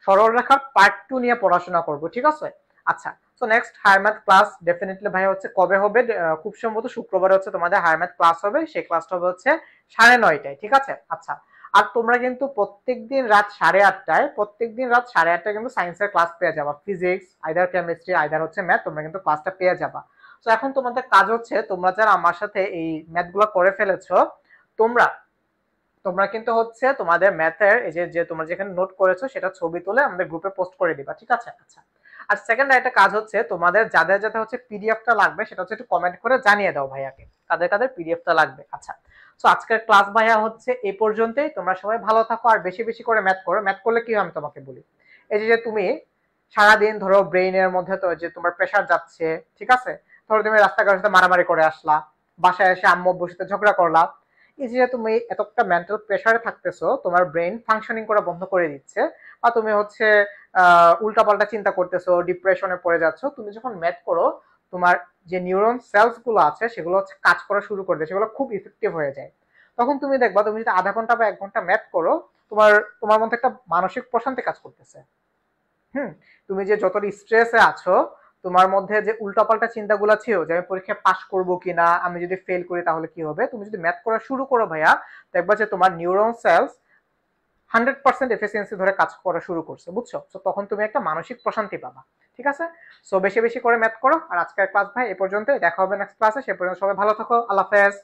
সরলরেখার পার্ট 2 নিয়ে পড়াশোনা করব, ঠিক আছে। আচ্ছা, so next higher math class definitely ভাই হচ্ছে কবে হবে, খুব সম্ভবত শুক্রবার হচ্ছে তোমাদের হায়ার ম্যাথ ক্লাস হবে, সেই ক্লাসটা হবে হচ্ছে 9:30টায়, ঠিক আছে। আচ্ছা, আর তোমরা কিন্তু প্রত্যেকদিন রাত 8:30টায়, প্রত্যেকদিন রাত 8:30টায় কিন্তু সায়েন্সের ক্লাস পেয়ে যাবা, ফিজিক্স আইদার কেমিস্ট্রি আইদার হচ্ছে ম্যাথ, তোমরা কিন্তু ক্লাসটা পেয়ে যাবা। তো এখন তোমাদের কাজ হচ্ছে, তোমরা যারা আমার সাথে এই ম্যাথগুলো করে ফেলেছো, তোমরা তোমরা কিন্তু হচ্ছে তোমাদের ম্যাথের এই যে যে তোমরা যেখানে নোট করেছো সেটা ছবি তুলে আমাদের গ্রুপে পোস্ট করে দিবা, ঠিক আছে। আচ্ছা, আর সেকেন্ড একটা কাজ হচ্ছে, তোমাদের যাদের যাদের হচ্ছে পিডিএফটা লাগবে সেটা হচ্ছে একটু কমেন্ট করে জানিয়ে দাও ভাইয়াকে কাদের কাদের পিডিএফটা লাগবে। আচ্ছা, সো আজকের ক্লাস ভাইয়া হচ্ছে এই পর্যন্তই। তোমরা সবাই ভালো থাকো আর বেশি বেশি করে ম্যাথ করো। ম্যাথ করলে কি হয় আমি তোমাকে বলি, এই যে তুমি সারাদিন ধরো ব্রেইনের মধ্যে তো যে তোমার প্রেশার যাচ্ছে, ঠিক আছে, ধরো তুমি রাস্তাঘাটের সাথে মারামারি করে আসলা, বাসায় এসে আম্মু আব্বুর সাথে ঝগড়া করলা, এই যে তুমি এতটা মেন্টাল প্রেসারে থাকতেছো, তোমার ব্রেন ফাংশনিং করা বন্ধ করে দিচ্ছে, বা তুমি হচ্ছে উল্টাপাল্টা চিন্তা করতেছো, ডিপ্রেশনে পড়ে যাচ্ছ, তুমি যখন ম্যাথ করো তোমার যে নিউরন সেলস গুলো আছে সেগুলো হচ্ছে কাজ করা শুরু করে দেয়, সেগুলো খুব ইফেক্টিভ হয়ে যায়। তখন তুমি দেখবা তুমি যদি আধা ঘন্টা বা 1 ঘন্টা ম্যাথ করো, তোমার তোমার মধ্যে একটা মানসিক প্রশান্তি কাজ করতেছে। তুমি যে যত স্ট্রেসে আছো, তোমার মধ্যে যে উল্টাপাল্টা চিন্তাগুলো ছিল যে আমি পরীক্ষায় পাশ করবো কিনা, আমি যদি ফেল করি তাহলে কি হবে, তুমি যদি ম্যাথ করা শুরু করো ভাইয়া, দেখবা যে তোমার নিউরন সেলস 100% এফিসিয়েন্সি ধরে কাজ করা শুরু করছে, বুঝছো। তো তখন তুমি একটা মানসিক প্রশান্তি পাবা, ঠিক আছে। সো বেশি বেশি করে ম্যাথ করো। আর আজকের ক্লাস ভাই এ পর্যন্ত, দেখা হবে নেক্সট ক্লাসে, সে পর্যন্ত সবাই ভালো থাকো, আল্লাহ হাফেজ।